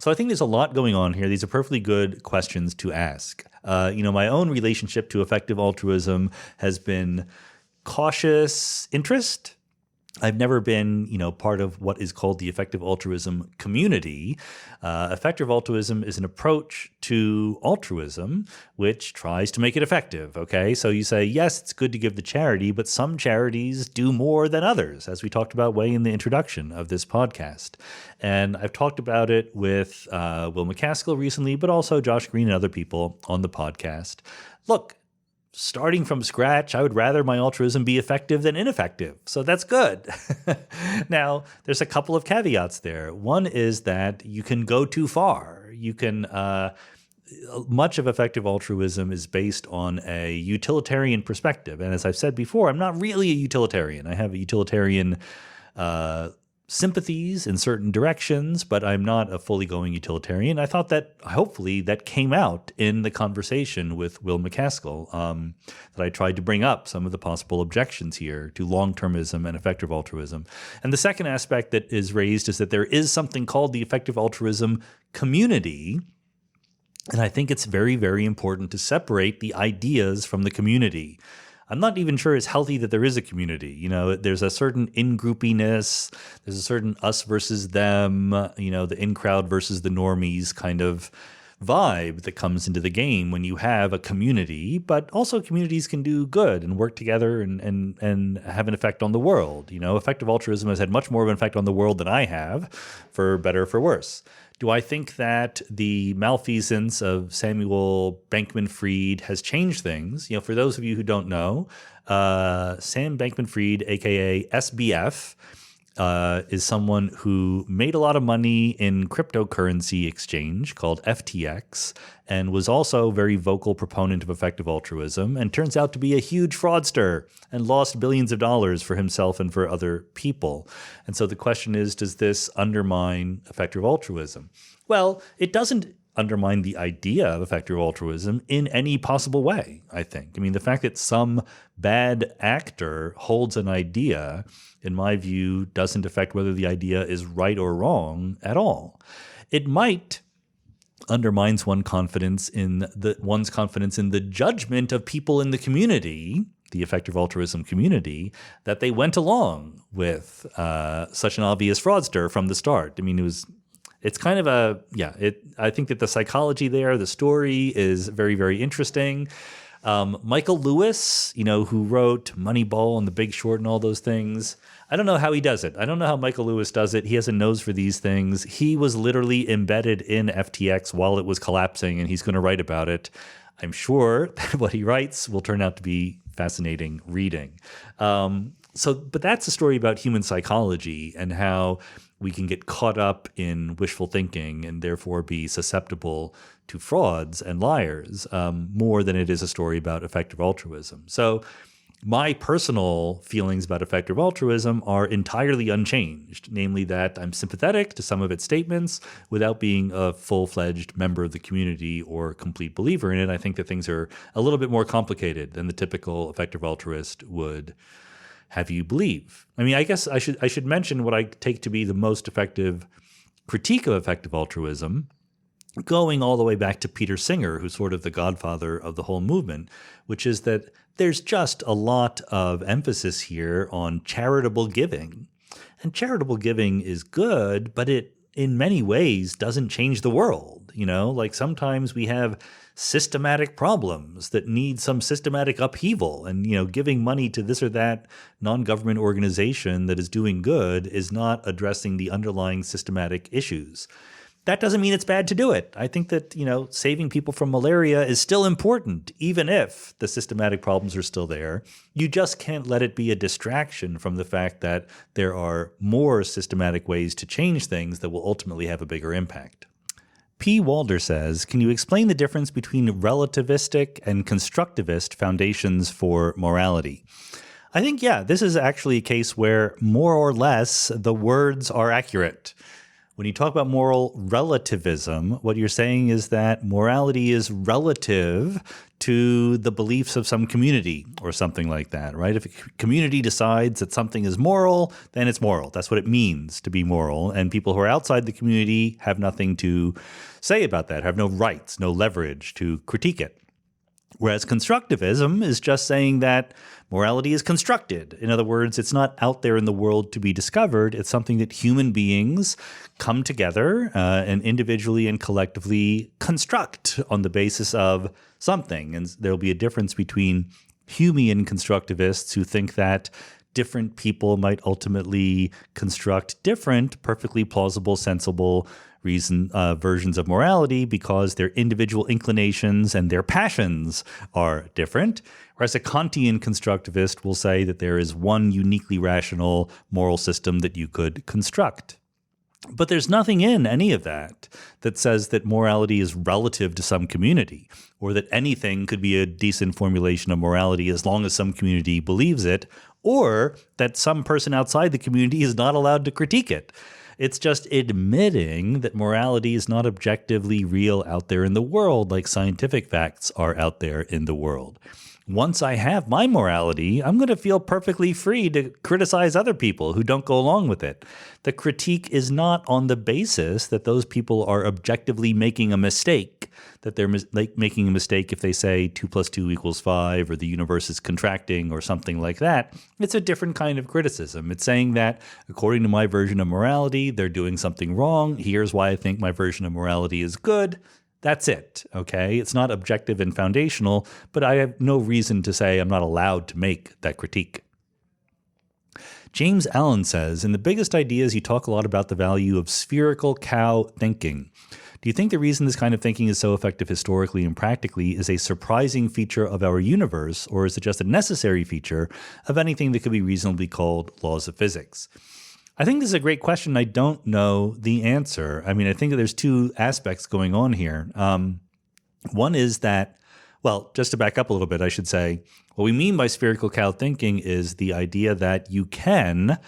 Speaker 1: So I think there's a lot going on here. These are perfectly good questions to ask. My own relationship to effective altruism has been cautious interest. I've never been, part of what is called the effective altruism community. Effective altruism is an approach to altruism which tries to make it effective, okay? So you say, yes, it's good to give to charity, but some charities do more than others, as we talked about way in the introduction of this podcast. And I've talked about it with Will MacAskill recently, but also Josh Green and other people on the podcast. Look, starting from scratch, I would rather my altruism be effective than ineffective. So that's good. Now, there's a couple of caveats there. One is that you can go too far. You can, much of effective altruism is based on a utilitarian perspective. And as I've said before, I'm not really a utilitarian. I have a utilitarian sympathies in certain directions, but I'm not a fully going utilitarian. I thought that hopefully that came out in the conversation with Will MacAskill, that I tried to bring up some of the possible objections here to long-termism and effective altruism. And the second aspect that is raised is that there is something called the effective altruism community. And I think it's very, very important to separate the ideas from the community. I'm not even sure it's healthy that there is a community. There's a certain in-groupiness, there's a certain us versus them, the in-crowd versus the normies kind of vibe that comes into the game when you have a community, but also communities can do good and work together and have an effect on the world. Effective altruism has had much more of an effect on the world than I have, for better or for worse. Do I think that the malfeasance of Samuel Bankman-Fried has changed things? For those of you who don't know, Sam Bankman-Fried, aka SBF, is someone who made a lot of money in cryptocurrency exchange called FTX, and was also a very vocal proponent of effective altruism, and turns out to be a huge fraudster and lost billions of dollars for himself and for other people. And so the question is, does this undermine effective altruism? Well, it doesn't undermine the idea of effective altruism in any possible way, I think. The fact that some bad actor holds an idea, in my view, doesn't affect whether the idea is right or wrong at all. It might undermine one's confidence in the judgment of people in the community, the effective altruism community, that they went along with such an obvious fraudster from the start. It's kind of I think that the psychology there, the story is very, very interesting. Michael Lewis, who wrote Moneyball and The Big Short and all those things, I don't know how he does it. I don't know how Michael Lewis does it. He has a nose for these things. He was literally embedded in FTX while it was collapsing, and he's going to write about it. I'm sure that what he writes will turn out to be fascinating reading. But that's a story about human psychology and how we can get caught up in wishful thinking and therefore be susceptible to frauds and liars more than it is a story about effective altruism. So my personal feelings about effective altruism are entirely unchanged, namely that I'm sympathetic to some of its statements without being a full-fledged member of the community or complete believer in it. I think that things are a little bit more complicated than the typical effective altruist would have you believe. I guess I should mention what I take to be the most effective critique of effective altruism, going all the way back to Peter Singer, who's sort of the godfather of the whole movement, which is that there's just a lot of emphasis here on charitable giving. And charitable giving is good, but it in many ways doesn't change the world. Like sometimes we have systematic problems that need some systematic upheaval, and giving money to this or that non-government organization that is doing good is not addressing the underlying systematic issues. That doesn't mean it's bad to do it. I think that, saving people from malaria is still important, even if the systematic problems are still there. You just can't let it be a distraction from the fact that there are more systematic ways to change things that will ultimately have a bigger impact. P. Walder says, can you explain the difference between relativistic and constructivist foundations for morality? I think, this is actually a case where more or less the words are accurate. When you talk about moral relativism, what you're saying is that morality is relative to the beliefs of some community or something like that, right? If a community decides that something is moral, then it's moral. That's what it means to be moral. And people who are outside the community have nothing to say about that, have no rights, no leverage to critique it. Whereas constructivism is just saying that morality is constructed. In other words, it's not out there in the world to be discovered. It's something that human beings come together and individually and collectively construct on the basis of something. And there'll be a difference between Humean constructivists who think that different people might ultimately construct different, perfectly plausible, sensible versions of morality because their individual inclinations and their passions are different. Whereas a Kantian constructivist will say that there is one uniquely rational moral system that you could construct. But there's nothing in any of that that says that morality is relative to some community, or that anything could be a decent formulation of morality as long as some community believes it, or that some person outside the community is not allowed to critique it. It's just admitting that morality is not objectively real out there in the world like scientific facts are out there in the world. Once I have my morality, I'm going to feel perfectly free to criticize other people who don't go along with it. The critique is not on the basis that those people are objectively making a mistake, that they're making a mistake if they say 2 + 2 = 5 or the universe is contracting or something like that. It's a different kind of criticism. It's saying that according to my version of morality, they're doing something wrong. Here's why I think my version of morality is good. That's it, okay? It's not objective and foundational, but I have no reason to say I'm not allowed to make that critique. James Allen says, in the biggest ideas, you talk a lot about the value of spherical cow thinking. Do you think the reason this kind of thinking is so effective historically and practically is a surprising feature of our universe, or is it just a necessary feature of anything that could be reasonably called laws of physics? I think this is a great question. I don't know the answer. I mean, I think that there's two aspects going on here. One is that, well, just to back up a little bit, I should say, what we mean by spherical cow thinking is the idea that you can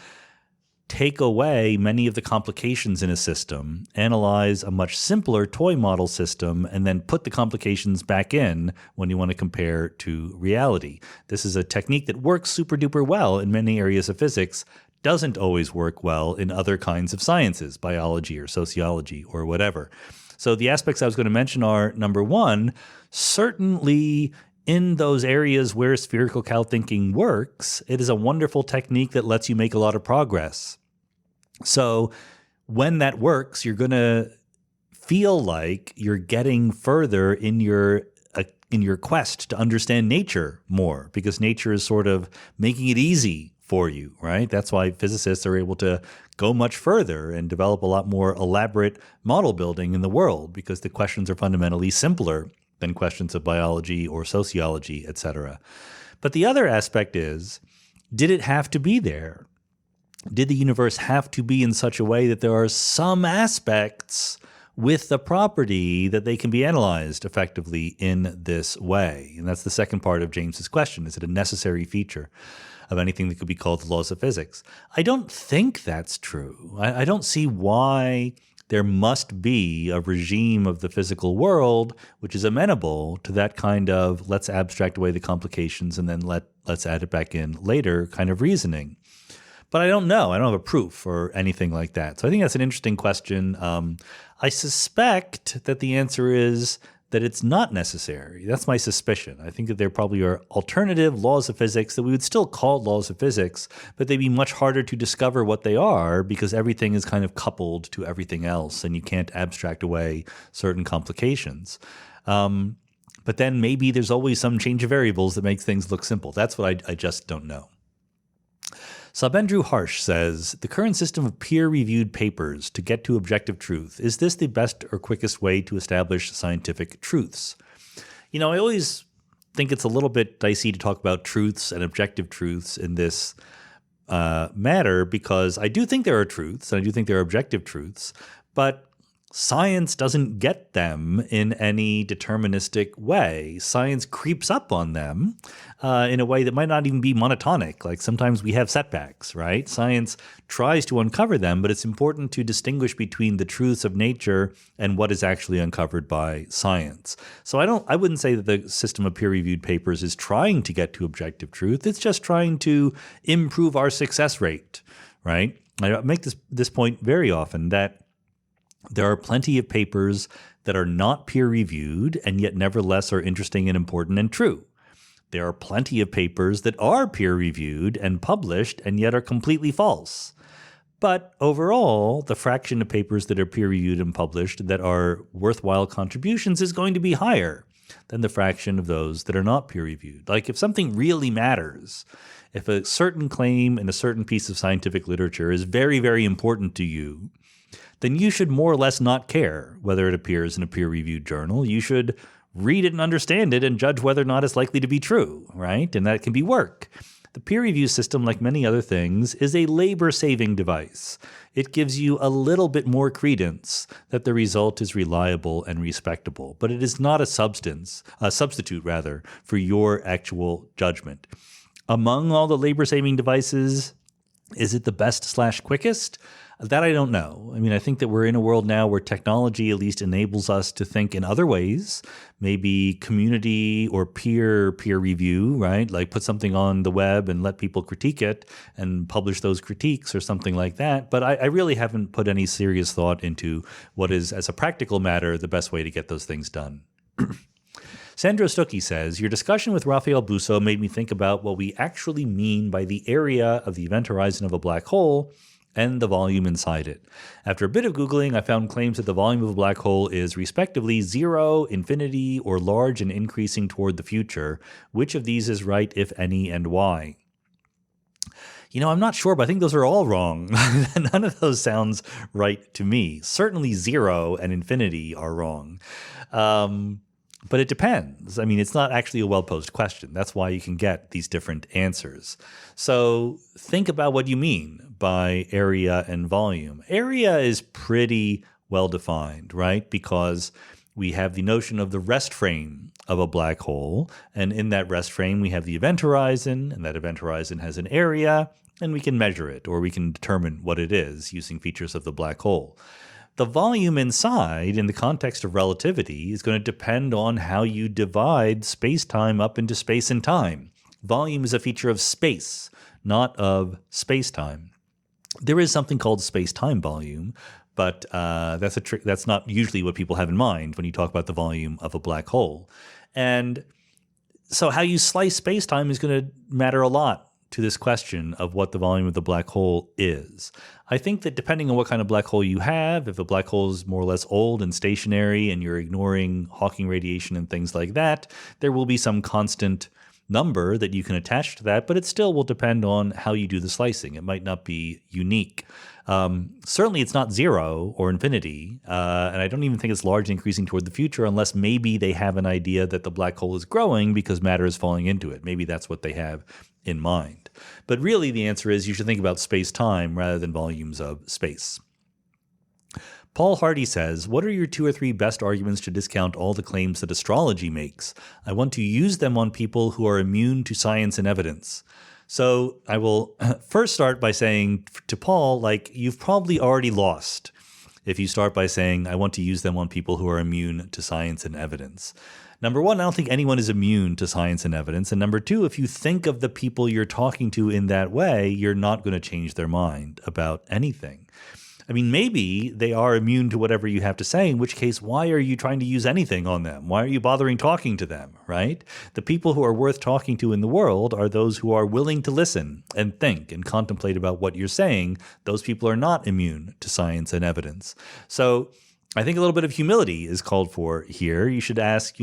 Speaker 1: take away many of the complications in a system, analyze a much simpler toy model system, and then put the complications back in when you want to compare to reality. This is a technique that works super duper well in many areas of physics, doesn't always work well in other kinds of sciences, biology or sociology or whatever. So the aspects I was going to mention are, number one, certainly in those areas where spherical cow thinking works, it is a wonderful technique that lets you make a lot of progress. So when that works, you're going to feel like you're getting further in your quest to understand nature more, because nature is sort of making it easy for you, right? That's why physicists are able to go much further and develop a lot more elaborate model building in the world, because the questions are fundamentally simpler than questions of biology or sociology, etc. But the other aspect is, did it have to be there? Did the universe have to be in such a way that there are some aspects with the property that they can be analyzed effectively in this way? And that's the second part of James's question. Is it a necessary feature of anything that could be called the laws of physics? I don't think that's true. I don't see why there must be a regime of the physical world which is amenable to that kind of let's abstract away the complications and then let's add it back in later kind of reasoning. But I don't know. I don't have a proof or anything like that. So I think that's an interesting question. I suspect that the answer is that it's not necessary. That's my suspicion. I think that there probably are alternative laws of physics that we would still call laws of physics, but they'd be much harder to discover what they are because everything is kind of coupled to everything else and you can't abstract away certain complications. But then maybe there's always some change of variables that makes things look simple. That's what I just don't know. Sabendru Harsh says, the current system of peer-reviewed papers to get to objective truth, is this the best or quickest way to establish scientific truths? I always think it's a little bit dicey to talk about truths and objective truths in this matter because I do think there are truths and I do think there are objective truths, but science doesn't get them in any deterministic way. Science creeps up on them in a way that might not even be monotonic. Like sometimes we have setbacks, right? Science tries to uncover them, but it's important to distinguish between the truths of nature and what is actually uncovered by science. So I wouldn't say that the system of peer-reviewed papers is trying to get to objective truth. It's just trying to improve our success rate, right? I make this point very often that there are plenty of papers that are not peer-reviewed and yet nevertheless are interesting and important and true. There are plenty of papers that are peer-reviewed and published and yet are completely false. But overall, the fraction of papers that are peer-reviewed and published that are worthwhile contributions is going to be higher than the fraction of those that are not peer-reviewed. Like if something really matters, if a certain claim in a certain piece of scientific literature is very, very important to you, then you should more or less not care whether it appears in a peer-reviewed journal. You should read it and understand it and judge whether or not it's likely to be true, right? And that can be work. The peer review system, like many other things, is a labor-saving device. It gives you a little bit more credence that the result is reliable and respectable, but it is not a substitute for your actual judgment. Among all the labor-saving devices, is it the best/quickest? That I don't know. I mean, I think that we're in a world now where technology at least enables us to think in other ways, maybe community or peer review, right? Like put something on the web and let people critique it and publish those critiques or something like that. But I really haven't put any serious thought into what is, as a practical matter, the best way to get those things done. Sandro Stuckey says, your discussion with Raphael Busso made me think about what we actually mean by the area of the event horizon of a black hole and the volume inside it. After a bit of Googling, I found claims that the volume of a black hole is respectively 0, infinity, or large and increasing toward the future. Which of these is right, if any, and why? I'm not sure, but I think those are all wrong. None of those sounds right to me. Certainly 0 and infinity are wrong. But it depends. I mean, it's not actually a well-posed question. That's why you can get these different answers. So think about what you mean by area and volume. Area is pretty well-defined, right? Because we have the notion of the rest frame of a black hole. And in that rest frame, we have the event horizon, and that event horizon has an area, and we can measure it, or we can determine what it is using features of the black hole. The volume inside, in the context of relativity, is going to depend on how you divide space-time up into space and time. Volume is a feature of space, not of space-time. There is something called space-time volume, but that's not usually what people have in mind when you talk about the volume of a black hole. And so how you slice space-time is going to matter a lot to this question of what the volume of the black hole is. I think that depending on what kind of black hole you have, if a black hole is more or less old and stationary and you're ignoring Hawking radiation and things like that, there will be some constant number that you can attach to that, but it still will depend on how you do the slicing. It might not be unique. Certainly it's not 0 or infinity, and I don't even think it's large increasing toward the future unless maybe they have an idea that the black hole is growing because matter is falling into it. Maybe that's what they have in mind. But really the answer is you should think about space-time rather than volumes of space. Paul Hardy says, what are your 2 or 3 best arguments to discount all the claims that astrology makes? I want to use them on people who are immune to science and evidence. So I will first start by saying to Paul, you've probably already lost if you start by saying, I want to use them on people who are immune to science and evidence. Number one, I don't think anyone is immune to science and evidence. And number two, if you think of the people you're talking to in that way, you're not going to change their mind about anything. I mean, maybe they are immune to whatever you have to say, in which case, why are you trying to use anything on them? Why are you bothering talking to them, right? The people who are worth talking to in the world are those who are willing to listen and think and contemplate about what you're saying. Those people are not immune to science and evidence. So I think a little bit of humility is called for here. You should ask,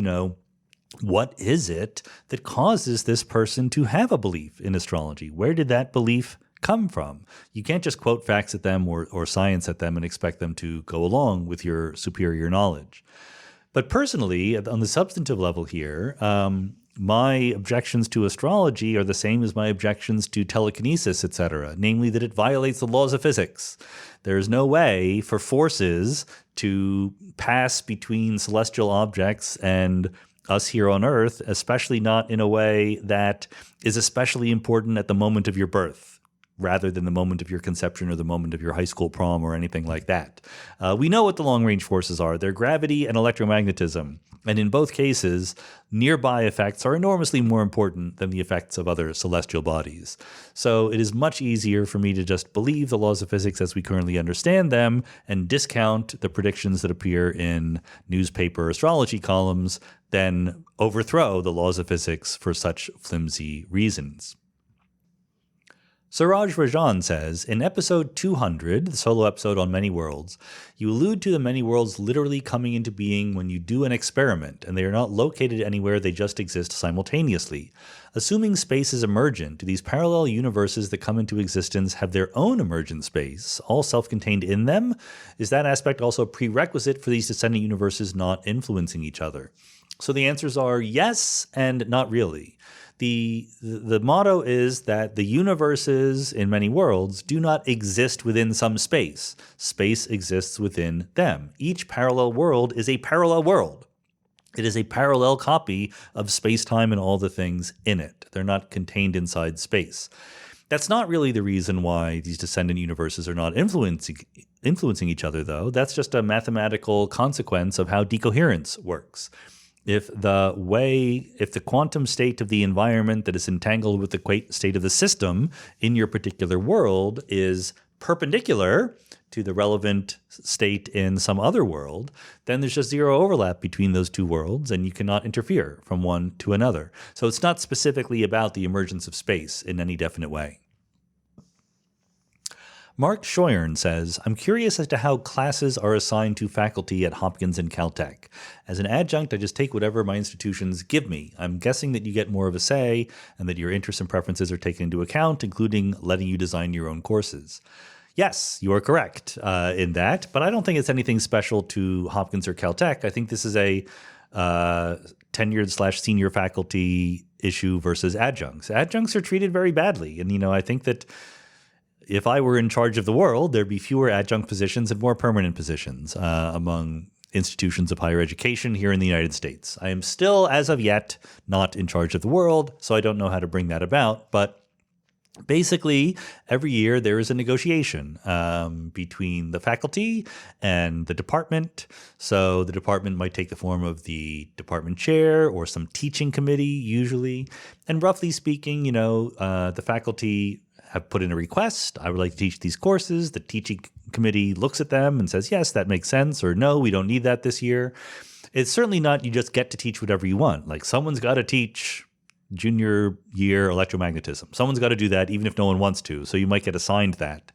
Speaker 1: what is it that causes this person to have a belief in astrology? Where did that belief come from? You can't just quote facts at them or science at them and expect them to go along with your superior knowledge. But personally, on the substantive level here, my objections to astrology are the same as my objections to telekinesis, etc., namely that it violates the laws of physics. There is no way for forces to pass between celestial objects and us here on Earth, especially not in a way that is especially important at the moment of your birth, rather than the moment of your conception or the moment of your high school prom or anything like that. We know what the long-range forces are. They're gravity and electromagnetism. And in both cases, nearby effects are enormously more important than the effects of other celestial bodies. So it is much easier for me to just believe the laws of physics as we currently understand them and discount the predictions that appear in newspaper astrology columns than overthrow the laws of physics for such flimsy reasons. Suraj Rajan says, in episode 200, the solo episode on many worlds, you allude to the many worlds literally coming into being when you do an experiment, and they are not located anywhere, they just exist simultaneously. Assuming space is emergent, do these parallel universes that come into existence have their own emergent space, all self-contained in them? Is that aspect also a prerequisite for these descendant universes not influencing each other? So the answers are yes and not really. The motto is that the universes in many worlds do not exist within some space. Space exists within them. Each parallel world is a parallel world. It is a parallel copy of space-time and all the things in it. They're not contained inside space. That's not really the reason why these descendant universes are not influencing each other, though. That's just a mathematical consequence of how decoherence works. If the quantum state of the environment that is entangled with the state of the system in your particular world is perpendicular to the relevant state in some other world, then there's just zero overlap between those two worlds, and you cannot interfere from one to another. So it's not specifically about the emergence of space in any definite way. Mark Scheuern says, I'm curious as to how classes are assigned to faculty at Hopkins and Caltech. As an adjunct, I just take whatever my institutions give me. I'm guessing that you get more of a say and that your interests and preferences are taken into account, including letting you design your own courses. Yes, you are correct in that, but I don't think it's anything special to Hopkins or Caltech. I think this is a tenured/senior faculty issue versus adjuncts. Adjuncts are treated very badly, and I think that if I were in charge of the world, there'd be fewer adjunct positions and more permanent positions among institutions of higher education here in the United States. I am still, as of yet, not in charge of the world, so I don't know how to bring that about. But basically, every year there is a negotiation between the faculty and the department. So the department might take the form of the department chair or some teaching committee, usually. And roughly speaking, the faculty have put in a request. I would like to teach these courses. The teaching committee looks at them and says, yes, that makes sense, or no, we don't need that this year. It's certainly not you just get to teach whatever you want. Like someone's got to teach junior year electromagnetism. Someone's got to do that even if no one wants to. So you might get assigned that.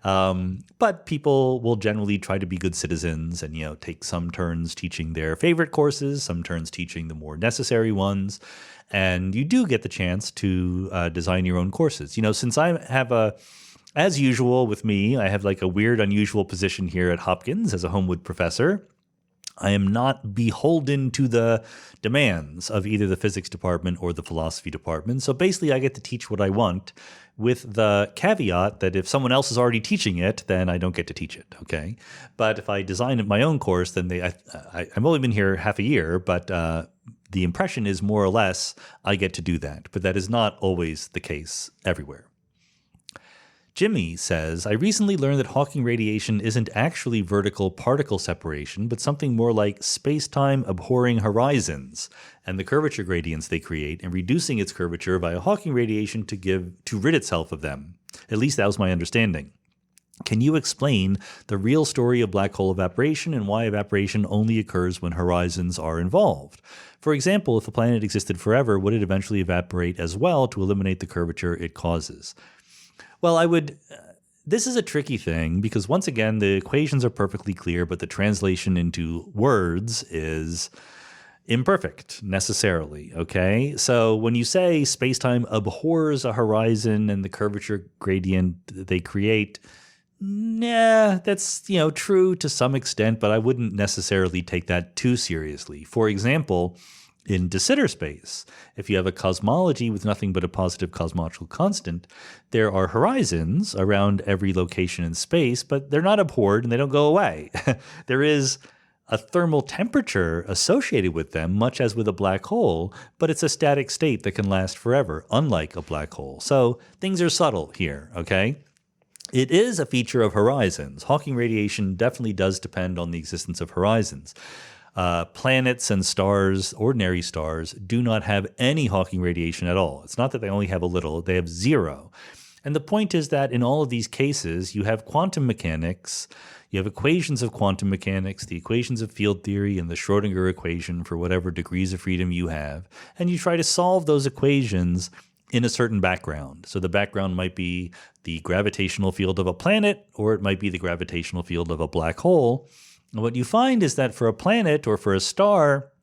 Speaker 1: But people will generally try to be good citizens and, take some turns teaching their favorite courses, some turns teaching the more necessary ones. And you do get the chance to design your own courses. Since I have as usual with me, I have like a weird, unusual position here at Hopkins as a Homewood professor. I am not beholden to the demands of either the physics department or the philosophy department. So basically, I get to teach what I want with the caveat that if someone else is already teaching it, then I don't get to teach it, okay? But if I design my own course, then I've only been here half a year, but the impression is more or less I get to do that. But that is not always the case everywhere. Jimmy says, I recently learned that Hawking radiation isn't actually vertical particle separation, but something more like space-time abhorring horizons and the curvature gradients they create and reducing its curvature via Hawking radiation to rid itself of them. At least that was my understanding. Can you explain the real story of black hole evaporation and why evaporation only occurs when horizons are involved? For example, if a planet existed forever, would it eventually evaporate as well to eliminate the curvature it causes? Well, this is a tricky thing because once again, the equations are perfectly clear, but the translation into words is imperfect necessarily, okay? So when you say space-time abhors a horizon and the curvature gradient they create, that's, true to some extent, but I wouldn't necessarily take that too seriously. For example, in de Sitter space, if you have a cosmology with nothing but a positive cosmological constant, there are horizons around every location in space, but they're not abhorred and they don't go away. There is a thermal temperature associated with them, much as with a black hole, but it's a static state that can last forever, unlike a black hole. So things are subtle here, okay? It is a feature of horizons. Hawking radiation definitely does depend on the existence of horizons. Planets and stars, ordinary stars, do not have any Hawking radiation at all. It's not that they only have a little, they have zero. And the point is that in all of these cases, you have quantum mechanics, you have equations of quantum mechanics, the equations of field theory, and the Schrodinger equation for whatever degrees of freedom you have, and you try to solve those equations in a certain background. So the background might be the gravitational field of a planet, or it might be the gravitational field of a black hole. And what you find is that for a planet or for a star,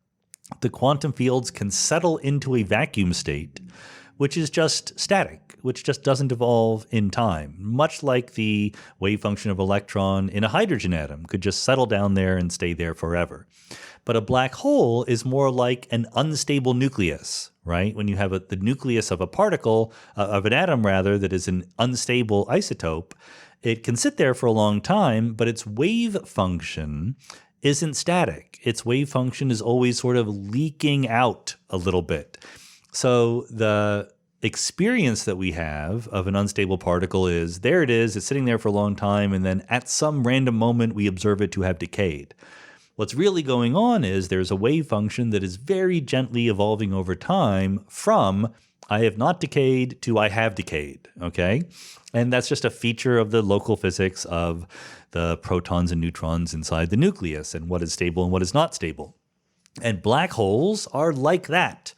Speaker 1: the quantum fields can settle into a vacuum state, which is just static, which just doesn't evolve in time, much like the wave function of electron in a hydrogen atom could just settle down there and stay there forever. But a black hole is more like an unstable nucleus, right? When you have the nucleus of a particle, of an atom rather, that is an unstable isotope, it can sit there for a long time, but its wave function isn't static. Its wave function is always sort of leaking out a little bit. So the experience that we have of an unstable particle is, there it is, it's sitting there for a long time, and then at some random moment we observe it to have decayed. What's really going on is there's a wave function that is very gently evolving over time from I have not decayed to I have decayed, okay? And that's just a feature of the local physics of the protons and neutrons inside the nucleus and what is stable and what is not stable. And black holes are like that.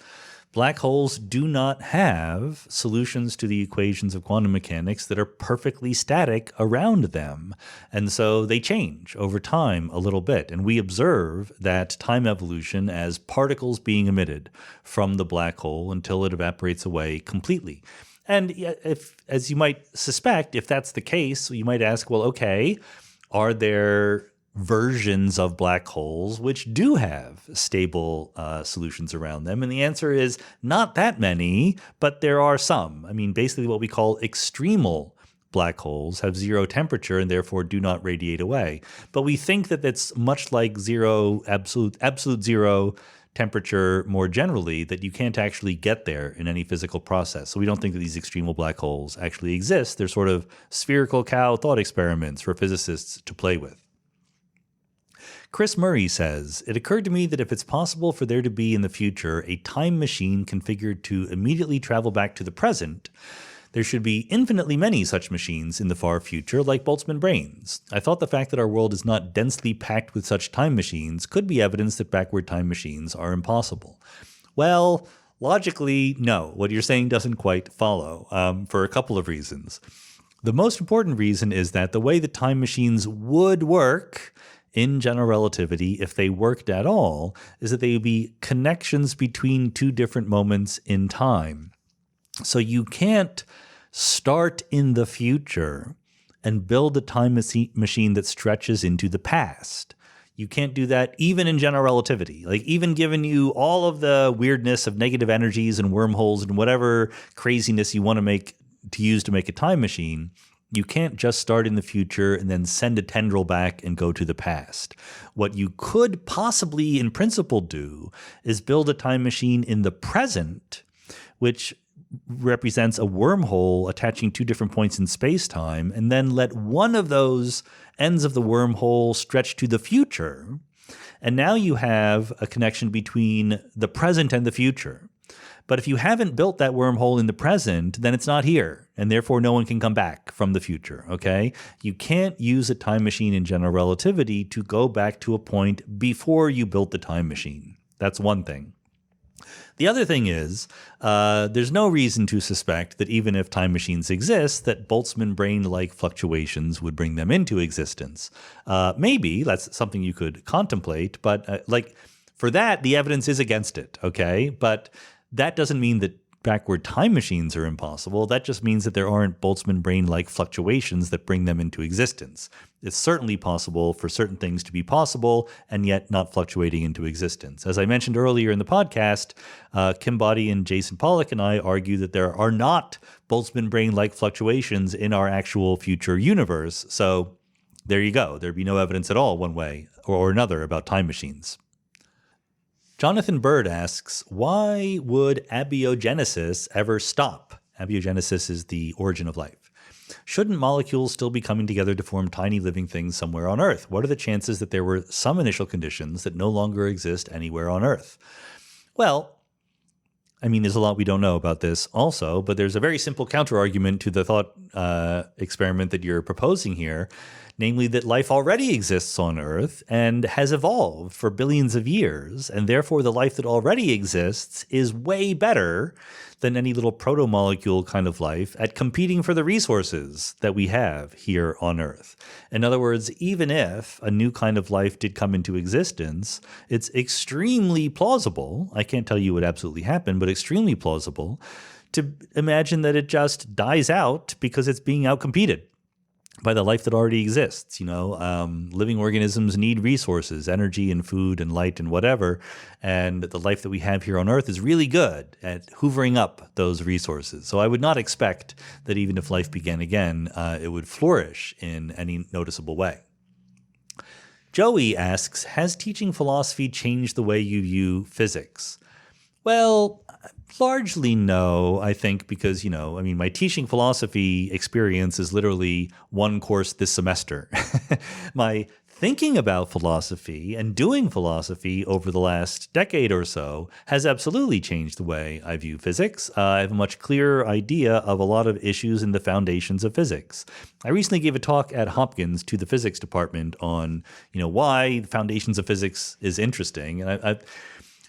Speaker 1: Black holes do not have solutions to the equations of quantum mechanics that are perfectly static around them. And so they change over time a little bit. And we observe that time evolution as particles being emitted from the black hole until it evaporates away completely. And if, as you might suspect, if that's the case, you might ask, well, okay, are there versions of black holes which do have stable solutions around them? And the answer is not that many, but there are some. I mean, basically what we call extremal black holes have zero temperature and therefore do not radiate away. But we think that that's much like zero, absolute zero temperature more generally, that you can't actually get there in any physical process. So we don't think that these extremal black holes actually exist. They're sort of spherical cow thought experiments for physicists to play with. Chris Murray says, it occurred to me that if it's possible for there to be in the future a time machine configured to immediately travel back to the present, there should be infinitely many such machines in the far future like Boltzmann brains. I thought the fact that our world is not densely packed with such time machines could be evidence that backward time machines are impossible. Well, logically, no. What you're saying doesn't quite follow for a couple of reasons. The most important reason is that the way that time machines would work in general relativity, if they worked at all, is that they would be connections between two different moments in time. So you can't start in the future and build a time machine that stretches into the past. You can't do that even in general relativity. Like, even given you all of the weirdness of negative energies and wormholes and whatever craziness you want to use to make a time machine, you can't just start in the future and then send a tendril back and go to the past. What you could possibly, in principle, do is build a time machine in the present, which represents a wormhole attaching two different points in space-time, and then let one of those ends of the wormhole stretch to the future. And now you have a connection between the present and the future. But if you haven't built that wormhole in the present, then it's not here, and therefore no one can come back from the future, okay? You can't use a time machine in general relativity to go back to a point before you built the time machine. That's one thing. The other thing is, there's no reason to suspect that even if time machines exist, that Boltzmann brain-like fluctuations would bring them into existence. Maybe that's something you could contemplate, but for that, the evidence is against it, okay? But that doesn't mean that backward time machines are impossible. That just means that there aren't Boltzmann brain-like fluctuations that bring them into existence. It's certainly possible for certain things to be possible and yet not fluctuating into existence. As I mentioned earlier in the podcast, Kim Boddy and Jason Pollock and I argue that there are not Boltzmann brain-like fluctuations in our actual future universe. So there you go. There'd be no evidence at all one way or another about time machines. Jonathan Bird asks, why would abiogenesis ever stop? Abiogenesis is the origin of life. Shouldn't molecules still be coming together to form tiny living things somewhere on Earth? What are the chances that there were some initial conditions that no longer exist anywhere on Earth? Well, I mean, there's a lot we don't know about this also, but there's a very simple counterargument to the thought experiment that you're proposing here, namely that life already exists on Earth and has evolved for billions of years, and therefore the life that already exists is way better than any little proto-molecule kind of life at competing for the resources that we have here on Earth. In other words, even if a new kind of life did come into existence, it's extremely plausible, I can't tell you what absolutely happened, but extremely plausible, to imagine that it just dies out because it's being outcompeted by the life that already exists. Living organisms need resources, energy and food and light and whatever. And the life that we have here on Earth is really good at hoovering up those resources. So I would not expect that even if life began again, it would flourish in any noticeable way. Joey asks, has teaching philosophy changed the way you view physics? Well, largely no, I think, because, my teaching philosophy experience is literally one course this semester. My thinking about philosophy and doing philosophy over the last decade or so has absolutely changed the way I view physics. I have a much clearer idea of a lot of issues in the foundations of physics. I recently gave a talk at Hopkins to the physics department on, why the foundations of physics is interesting. And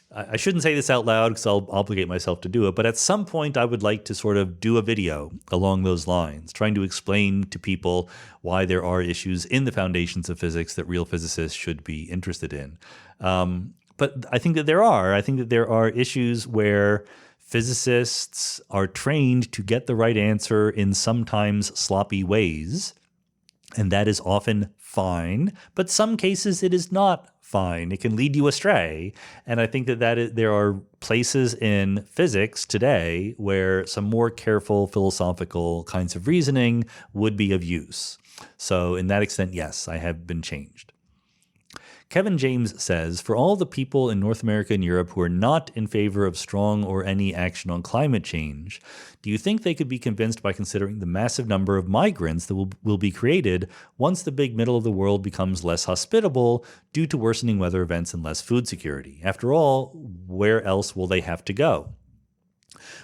Speaker 1: I shouldn't say this out loud because I'll obligate myself to do it, but at some point I would like to sort of do a video along those lines, trying to explain to people why there are issues in the foundations of physics that real physicists should be interested in. But I think that there are. I think that there are issues where physicists are trained to get the right answer in sometimes sloppy ways, and that is often fine, but some cases it is not fine. It can lead you astray. And I think that there are places in physics today where some more careful philosophical kinds of reasoning would be of use. So in that extent, yes, I have been changed. Kevin James says, for all the people in North America and Europe who are not in favor of strong or any action on climate change, do you think they could be convinced by considering the massive number of migrants that will be created once the big middle of the world becomes less hospitable due to worsening weather events and less food security? After all, where else will they have to go?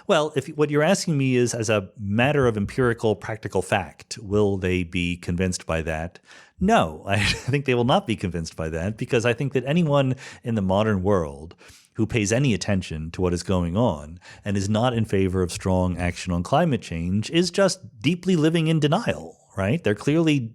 Speaker 1: Well, if what you're asking me is as a matter of empirical, practical fact, will they be convinced by that? No, I think they will not be convinced by that, because I think that anyone in the modern world who pays any attention to what is going on and is not in favor of strong action on climate change is just deeply living in denial, right? They're clearly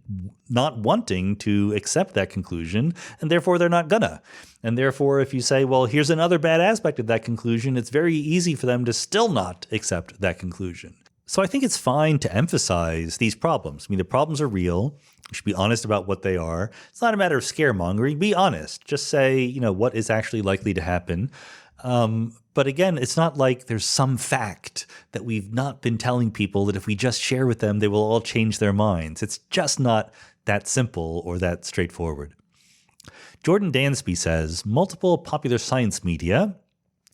Speaker 1: not wanting to accept that conclusion, and therefore they're not gonna. And therefore, if you say, well, here's another bad aspect of that conclusion, it's very easy for them to still not accept that conclusion. So I think it's fine to emphasize these problems. I mean, the problems are real. You should be honest about what they are. It's not a matter of scaremongering. Be honest. Just say, what is actually likely to happen. But again, it's not like there's some fact that we've not been telling people that if we just share with them, they will all change their minds. It's just not that simple or that straightforward. Jordan Dansby says, multiple popular science media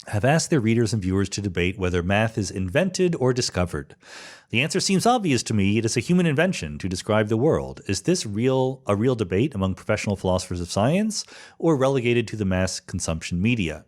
Speaker 1: have asked their readers and viewers to debate whether math is invented or discovered. The answer seems obvious to me. It is a human invention to describe the world. Is this a real debate among professional philosophers of science, or relegated to the mass consumption media?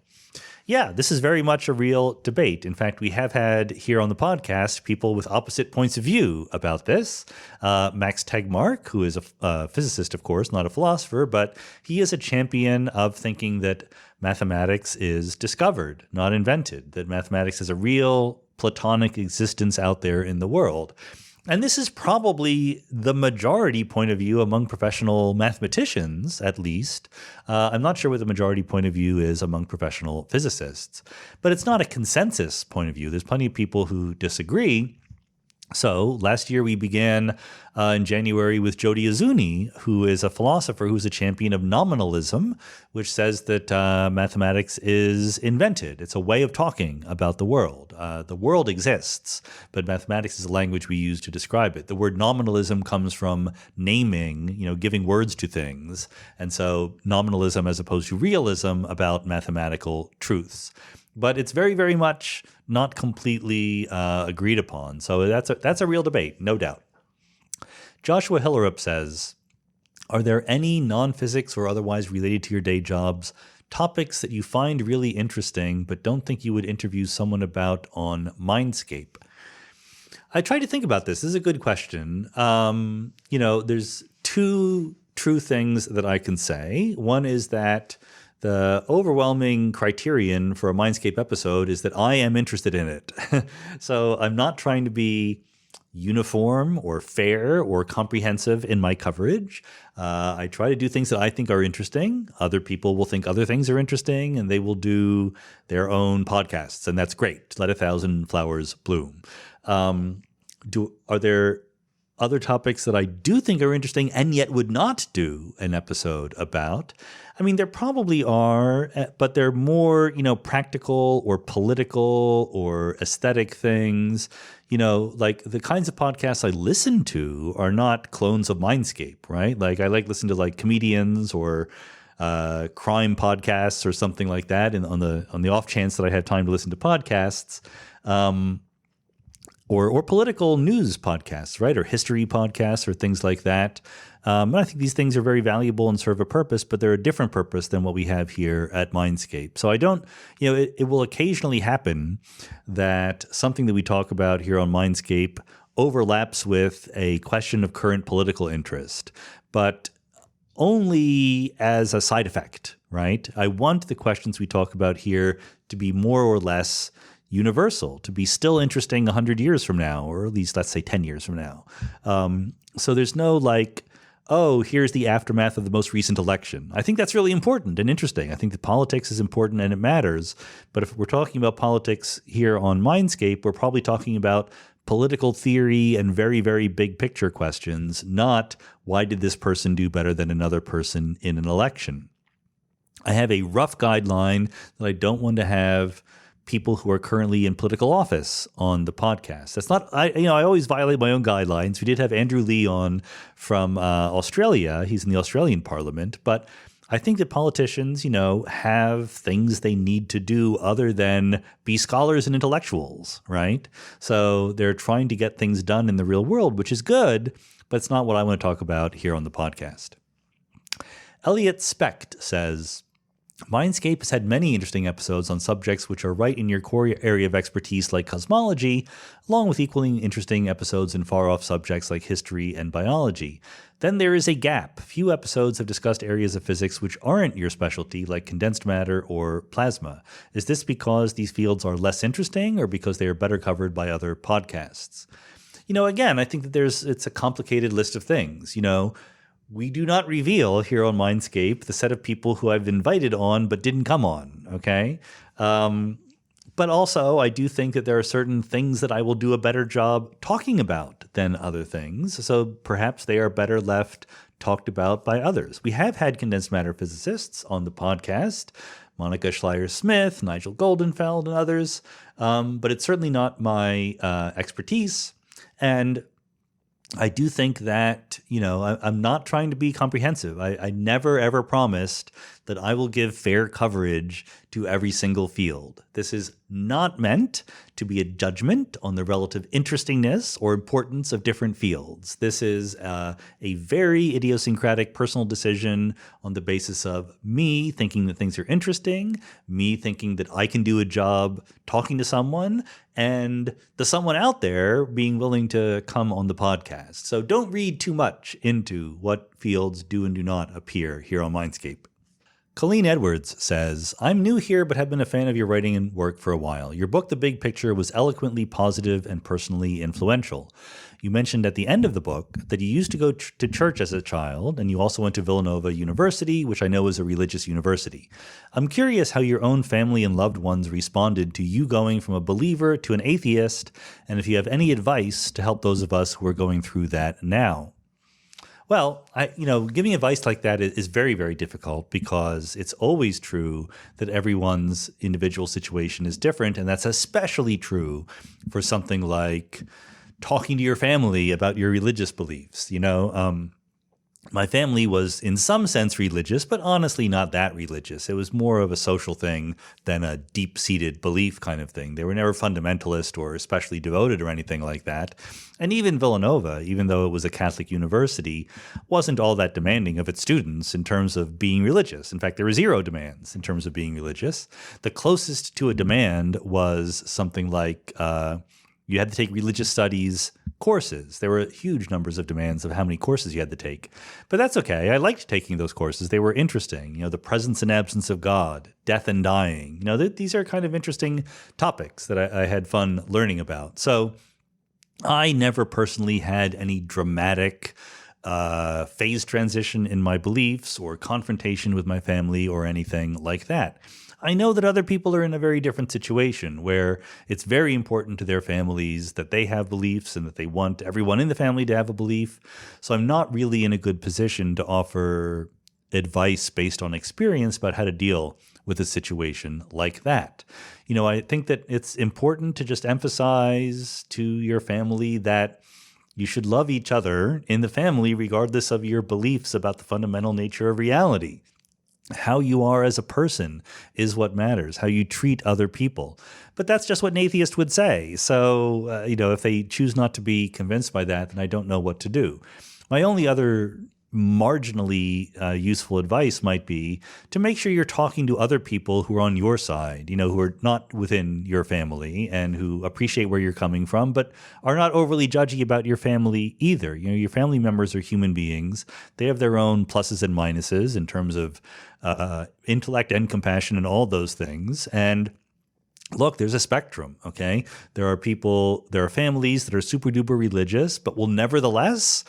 Speaker 1: Yeah, this is very much a real debate. In fact, we have had here on the podcast people with opposite points of view about this. Max Tegmark, who is a physicist, of course, not a philosopher, but he is a champion of thinking that mathematics is discovered, not invented, that mathematics has a real Platonic existence out there in the world. And this is probably the majority point of view among professional mathematicians, at least. I'm not sure what the majority point of view is among professional physicists, but it's not a consensus point of view. There's plenty of people who disagree. So last year we began in January with Jody Azuni, who is a philosopher who's a champion of nominalism, which says that mathematics is invented. It's a way of talking about the world. The world exists, but mathematics is a language we use to describe it. The word nominalism comes from naming, giving words to things. And so nominalism as opposed to realism about mathematical truths. But it's very, very much not completely agreed upon. So that's a real debate, no doubt. Joshua Hillerup says, are there any non-physics or otherwise related to your day jobs topics that you find really interesting but don't think you would interview someone about on Mindscape? I tried to think about this. This is a good question. There's two true things that I can say. One is that the overwhelming criterion for a Mindscape episode is that I am interested in it. So I'm not trying to be uniform or fair or comprehensive in my coverage. I try to do things that I think are interesting. Other people will think other things are interesting, and they will do their own podcasts, and that's great. Let 1,000 flowers bloom. Are there other topics that I do think are interesting and yet would not do an episode about? I mean, there probably are, but they're more, practical or political or aesthetic things. Like the kinds of podcasts I listen to are not clones of Mindscape, right? Like I like listen to like comedians or crime podcasts or something like that, and on the off chance that I have time to listen to podcasts. Or political news podcasts, right? Or history podcasts or things like that. And I think these things are very valuable and serve a purpose, but they're a different purpose than what we have here at Mindscape. So I don't, it will occasionally happen that something that we talk about here on Mindscape overlaps with a question of current political interest, but only as a side effect, right? I want the questions we talk about here to be more or less universal, to be still interesting 100 years from now, or at least let's say 10 years from now. So there's no here's the aftermath of the most recent election. I think that's really important and interesting. I think that politics is important and it matters. But if we're talking about politics here on Mindscape, we're probably talking about political theory and very, very big picture questions, not why did this person do better than another person in an election. I have a rough guideline that I don't want to have people who are currently in political office on the podcast. That's not, I always violate my own guidelines. We did have Andrew Lee on from Australia. He's in the Australian Parliament, but I think that politicians, have things they need to do other than be scholars and intellectuals, right? So they're trying to get things done in the real world, which is good, but it's not what I want to talk about here on the podcast. Elliot Specht says, Mindscape has had many interesting episodes on subjects which are right in your core area of expertise like cosmology, along with equally interesting episodes in far-off subjects like history and biology. Then there is a gap. Few episodes have discussed areas of physics which aren't your specialty, like condensed matter or plasma. Is this because these fields are less interesting or because they are better covered by other podcasts? Again, I think that it's a complicated list of things. We do not reveal here on Mindscape the set of people who I've invited on but didn't come on, okay? But also, I do think that there are certain things that I will do a better job talking about than other things, so perhaps they are better left talked about by others. We have had condensed matter physicists on the podcast, Monica Schleyer-Smith, Nigel Goldenfeld, and others, but it's certainly not my expertise, and I do think that, I'm not trying to be comprehensive. I never, ever promised that I will give fair coverage to every single field. This is not meant to be a judgment on the relative interestingness or importance of different fields. This is a very idiosyncratic personal decision on the basis of me thinking that things are interesting, me thinking that I can do a job talking to someone, and the someone out there being willing to come on the podcast. So don't read too much into what fields do and do not appear here on Mindscape. Colleen Edwards says, I'm new here but have been a fan of your writing and work for a while. Your book, The Big Picture, was eloquently positive and personally influential. You mentioned at the end of the book that you used to go to church as a child, and you also went to Villanova University, which I know is a religious university. I'm curious how your own family and loved ones responded to you going from a believer to an atheist, and if you have any advice to help those of us who are going through that now. Well, giving advice like that is very, very difficult because it's always true that everyone's individual situation is different. And that's especially true for something like talking to your family about your religious beliefs. My family was in some sense religious, but honestly not that religious. It was more of a social thing than a deep-seated belief kind of thing. They were never fundamentalist or especially devoted or anything like that. And even Villanova, even though it was a Catholic university, wasn't all that demanding of its students in terms of being religious. In fact, there were zero demands in terms of being religious. The closest to a demand was something like you had to take religious studies courses. There were huge numbers of demands of how many courses you had to take. But that's okay. I liked taking those courses. They were interesting. The presence and absence of God, death and dying. These are kind of interesting topics that I had fun learning about. So I never personally had any dramatic phase transition in my beliefs or confrontation with my family or anything like that. I know that other people are in a very different situation where it's very important to their families that they have beliefs and that they want everyone in the family to have a belief. So I'm not really in a good position to offer advice based on experience about how to deal with a situation like that. I think that it's important to just emphasize to your family that you should love each other in the family regardless of your beliefs about the fundamental nature of reality. How you are as a person is what matters, how you treat other people. But that's just what an atheist would say. So, if they choose not to be convinced by that, then I don't know what to do. My only other marginally useful advice might be to make sure you're talking to other people who are on your side, who are not within your family and who appreciate where you're coming from, but are not overly judgy about your family either. Your family members are human beings. They have their own pluses and minuses in terms of intellect and compassion and all those things. And look, there's a spectrum, okay? There are families that are super duper religious, but will nevertheless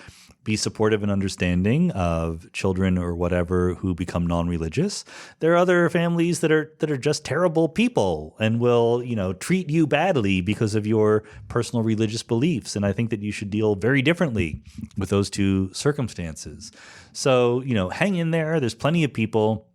Speaker 1: be supportive and understanding of children or whatever who become non-religious. There are other families that are just terrible people and will, treat you badly because of your personal religious beliefs. And I think that you should deal very differently with those two circumstances. So, hang in there. There's plenty of people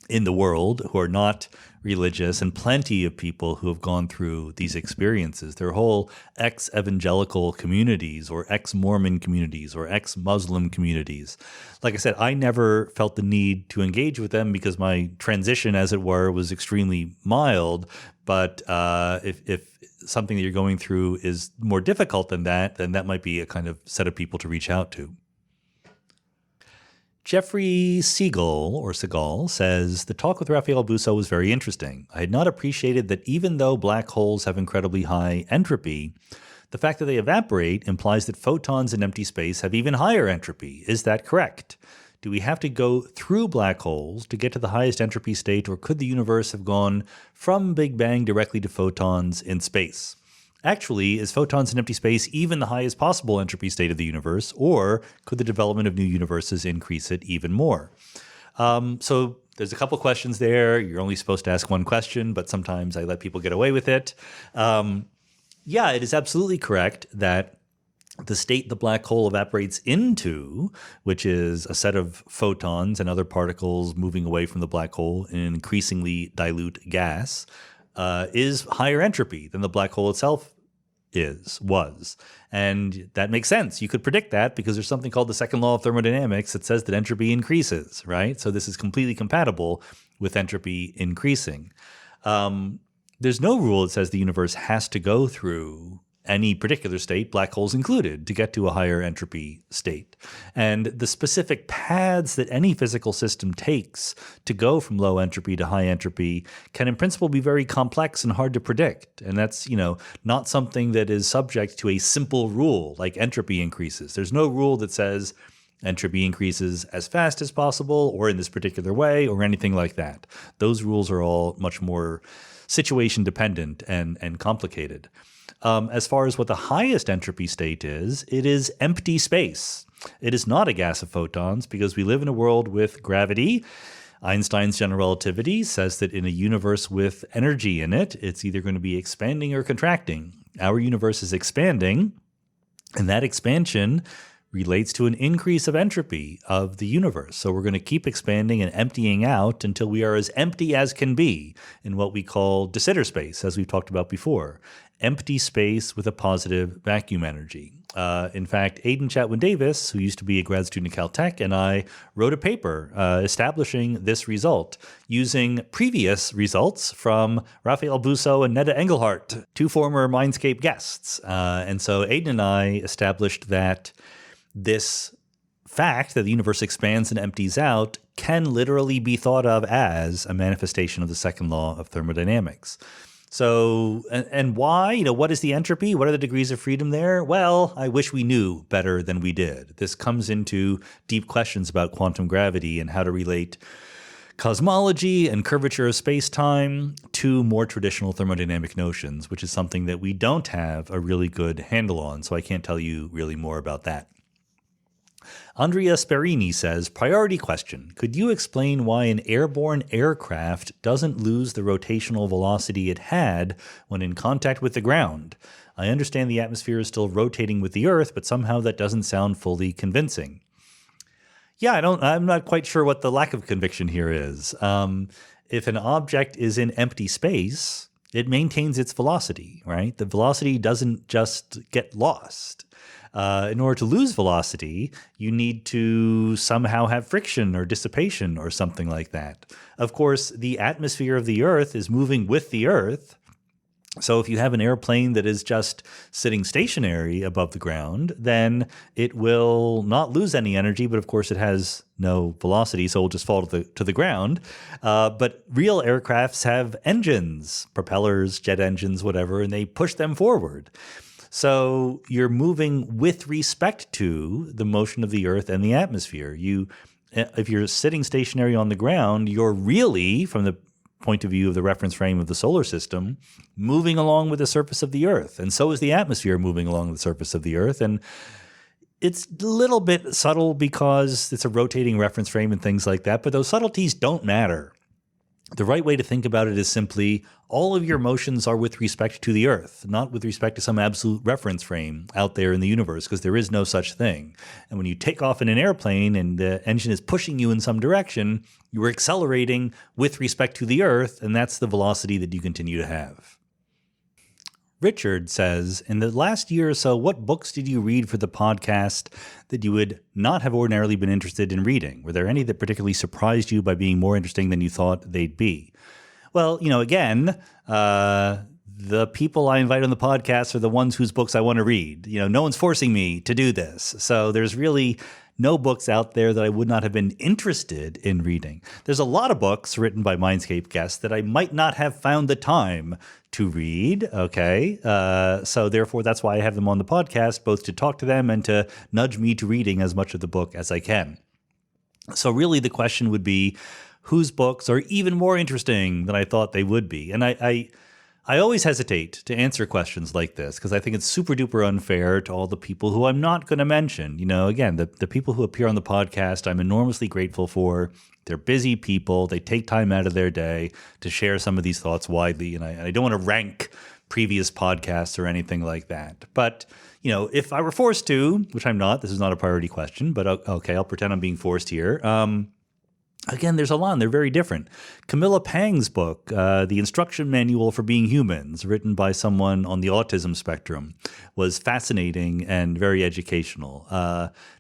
Speaker 1: in the world who are not religious and plenty of people who have gone through these experiences. There are whole ex-evangelical communities or ex-Mormon communities or ex-Muslim communities. Like I said, I never felt the need to engage with them because my transition, as it were, was extremely mild. But if something that you're going through is more difficult than that, then that might be a kind of set of people to reach out to. Jeffrey Segal says, the talk with Raphael Busso was very interesting. I had not appreciated that even though black holes have incredibly high entropy, the fact that they evaporate implies that photons in empty space have even higher entropy. Is that correct? Do we have to go through black holes to get to the highest entropy state, or could the universe have gone from Big Bang directly to photons in space? Actually, is photons in empty space even the highest possible entropy state of the universe, or could the development of new universes increase it even more? So there's a couple questions there. You're only supposed to ask one question, but sometimes I let people get away with it. Yeah, it is absolutely correct that the state the black hole evaporates into, which is a set of photons and other particles moving away from the black hole in an increasingly dilute gas, is higher entropy than the black hole itself was. And that makes sense. You could predict that because there's something called the second law of thermodynamics that says that entropy increases, right? So this is completely compatible with entropy increasing. There's no rule that says the universe has to go through any particular state, black holes included, to get to a higher entropy state. And the specific paths that any physical system takes to go from low entropy to high entropy can in principle be very complex and hard to predict. And that's, not something that is subject to a simple rule like entropy increases. There's no rule that says entropy increases as fast as possible or in this particular way or anything like that. Those rules are all much more situation dependent and complicated. As far as what the highest entropy state is, it is empty space. It is not a gas of photons because we live in a world with gravity. Einstein's general relativity says that in a universe with energy in it, it's either going to be expanding or contracting. Our universe is expanding, and that expansion relates to an increase of entropy of the universe. So we're going to keep expanding and emptying out until we are as empty as can be in what we call de Sitter space, as we've talked about before. Empty space with a positive vacuum energy. In fact, Aidan Chatwin Davis, who used to be a grad student at Caltech, and I wrote a paper establishing this result using previous results from Raphael Busso and Netta Engelhardt, two former Mindscape guests. And so Aidan and I established that this fact that the universe expands and empties out can literally be thought of as a manifestation of the second law of thermodynamics. So, and why? What is the entropy? What are the degrees of freedom there? Well, I wish we knew better than we did. This comes into deep questions about quantum gravity and how to relate cosmology and curvature of space-time to more traditional thermodynamic notions, which is something that we don't have a really good handle on. So I can't tell you really more about that. Andrea Sperini says, priority question. Could you explain why an airborne aircraft doesn't lose the rotational velocity it had when in contact with the ground? I understand the atmosphere is still rotating with the Earth, but somehow that doesn't sound fully convincing. Yeah, I'm not quite sure what the lack of conviction here is. If an object is in empty space, it maintains its velocity, right? The velocity doesn't just get lost. In order to lose velocity, you need to somehow have friction or dissipation or something like that. Of course, the atmosphere of the Earth is moving with the Earth. So if you have an airplane that is just sitting stationary above the ground, then it will not lose any energy, but of course it has no velocity, so it will just fall to the ground. But real aircrafts have engines, propellers, jet engines, whatever, and they push them forward. So you're moving with respect to the motion of the Earth and the atmosphere. If you're sitting stationary on the ground, you're really, from the point of view of the reference frame of the solar system, moving along with the surface of the Earth. And so is the atmosphere moving along the surface of the Earth. And it's a little bit subtle because it's a rotating reference frame and things like that, but those subtleties don't matter. The right way to think about it is simply all of your motions are with respect to the Earth, not with respect to some absolute reference frame out there in the universe, because there is no such thing. And when you take off in an airplane and the engine is pushing you in some direction, you are accelerating with respect to the Earth, and that's the velocity that you continue to have. Richard says, in the last year or so, what books did you read for the podcast that you would not have ordinarily been interested in reading? Were there any that particularly surprised you by being more interesting than you thought they'd be? Well, again, the people I invite on the podcast are the ones whose books I want to read. No one's forcing me to do this. So there's really no books out there that I would not have been interested in reading. There's a lot of books written by Mindscape guests that I might not have found the time to read, okay? So therefore, that's why I have them on the podcast, both to talk to them and to nudge me to reading as much of the book as I can. So really the question would be, whose books are even more interesting than I thought they would be? And I always hesitate to answer questions like this because I think it's super duper unfair to all the people who I'm not going to mention. Again, the people who appear on the podcast, I'm enormously grateful for. They're busy people. They take time out of their day to share some of these thoughts widely. And I don't want to rank previous podcasts or anything like that. But, if I were forced to, which I'm not, this is not a priority question, but okay, I'll pretend I'm being forced here. Again, there's a lot, and they're very different. Camilla Pang's book, The Instruction Manual for Being Humans, written by someone on the autism spectrum, was fascinating and very educational.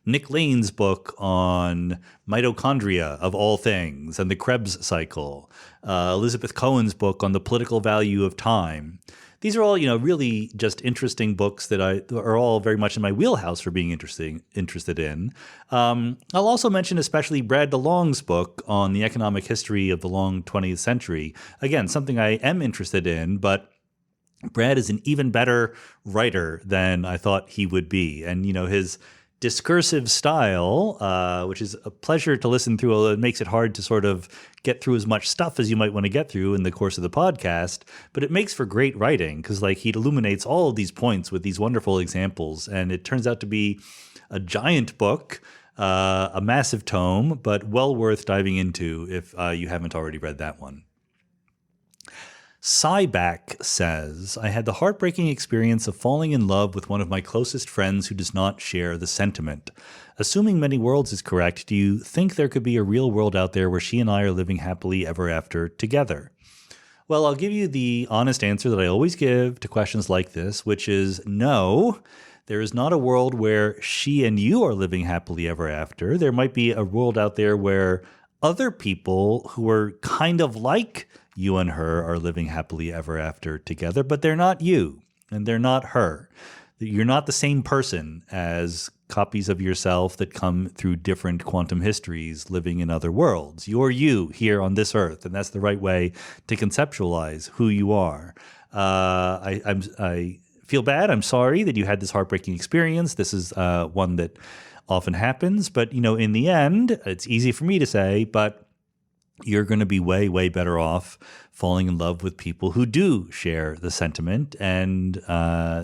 Speaker 1: Nick Lane's book on mitochondria, of all things, and the Krebs cycle. Elizabeth Cohen's book on the political value of time. These are all, really just interesting books that are all very much in my wheelhouse for being interested in. I'll also mention especially Brad DeLong's book on the economic history of the long 20th century. Again, something I am interested in, but Brad is an even better writer than I thought he would be. And, his discursive style, which is a pleasure to listen through, although it makes it hard to sort of get through as much stuff as you might want to get through in the course of the podcast, but it makes for great writing because he illuminates all of these points with these wonderful examples, and it turns out to be a giant book, a massive tome, but well worth diving into if you haven't already read that one. Cyback says, I had the heartbreaking experience of falling in love with one of my closest friends who does not share the sentiment. Assuming many worlds is correct, do you think there could be a real world out there where she and I are living happily ever after together? Well, I'll give you the honest answer that I always give to questions like this, which is no. There is not a world where she and you are living happily ever after. There might be a world out there where other people who are kind of like you and her are living happily ever after together, but they're not you and they're not her. You're not the same person as copies of yourself that come through different quantum histories living in other worlds. You're you here on this earth, and that's the right way to conceptualize who you are. I feel bad. I'm sorry that you had this heartbreaking experience. This is one that often happens, but in the end, it's easy for me to say, but you're going to be way, way better off falling in love with people who do share the sentiment. And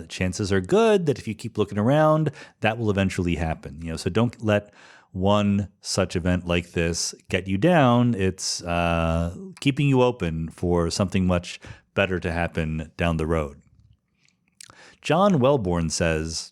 Speaker 1: chances are good that if you keep looking around, that will eventually happen. So don't let one such event like this get you down. It's keeping you open for something much better to happen down the road. John Wellborn says,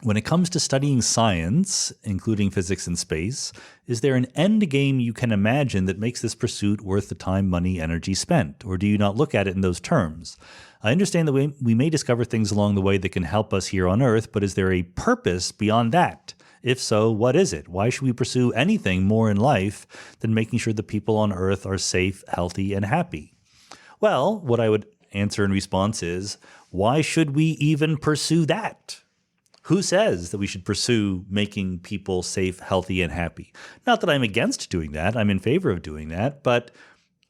Speaker 1: when it comes to studying science, including physics and space, is there an end game you can imagine that makes this pursuit worth the time, money, energy spent? Or do you not look at it in those terms? I understand that we may discover things along the way that can help us here on Earth, but is there a purpose beyond that? If so, what is it? Why should we pursue anything more in life than making sure the people on Earth are safe, healthy, and happy? Well, what I would answer in response is, why should we even pursue that? Who says that we should pursue making people safe, healthy, and happy? Not that I'm against doing that. I'm in favor of doing that. But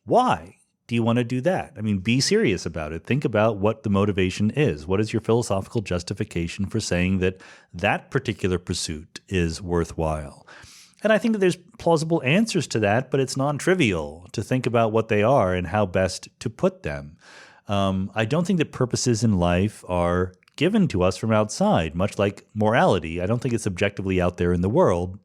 Speaker 1: why do you want to do that? I mean, be serious about it. Think about what the motivation is. What is your philosophical justification for saying that that particular pursuit is worthwhile? And I think that there's plausible answers to that, but it's non-trivial to think about what they are and how best to put them. I don't think that purposes in life are given to us from outside, much like morality. I don't think it's objectively out there in the world.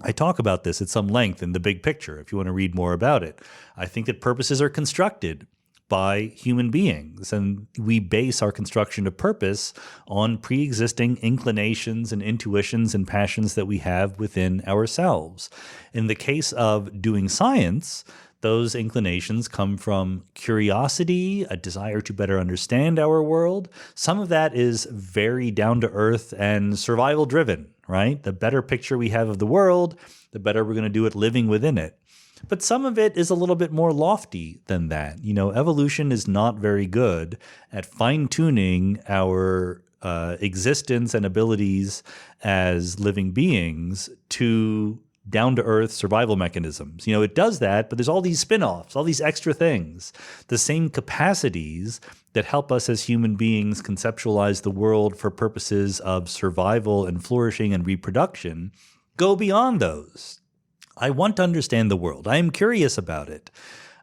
Speaker 1: I talk about this at some length in The Big Picture, if you want to read more about it. I think that purposes are constructed by human beings, and we base our construction of purpose on pre-existing inclinations and intuitions and passions that we have within ourselves. In the case of doing science, those inclinations come from curiosity, a desire to better understand our world. Some of that is very down to earth and survival driven, right? The better picture we have of the world, the better we're going to do at living within it. But some of it is a little bit more lofty than that. Evolution is not very good at fine-tuning our existence and abilities as living beings to down-to-earth survival mechanisms. It does that, but there's all these spin-offs, all these extra things. The same capacities that help us as human beings conceptualize the world for purposes of survival and flourishing and reproduction go beyond those. I want to understand the world. I am curious about it.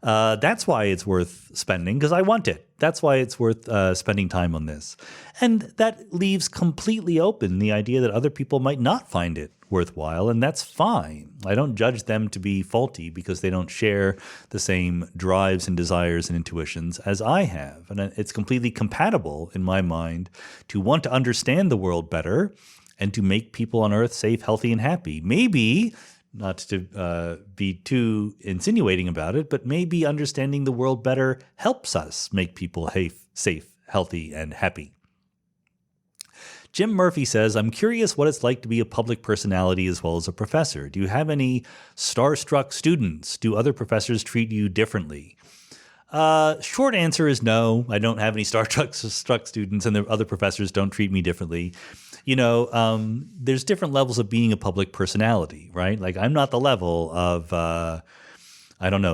Speaker 1: That's why it's worth spending, because I want it. That's why it's worth spending time on this. And that leaves completely open the idea that other people might not find it worthwhile, and that's fine. I don't judge them to be faulty because they don't share the same drives and desires and intuitions as I have. And it's completely compatible in my mind to want to understand the world better and to make people on Earth safe, healthy, and happy. Maybe not to be too insinuating about it, but maybe understanding the world better helps us make people safe, healthy, and happy. Jim Murphy says, I'm curious what it's like to be a public personality as well as a professor. Do you have any starstruck students? Do other professors treat you differently? Short answer is no. I don't have any starstruck students, and the other professors don't treat me differently. There's different levels of being a public personality, right? Like, I'm not the level of,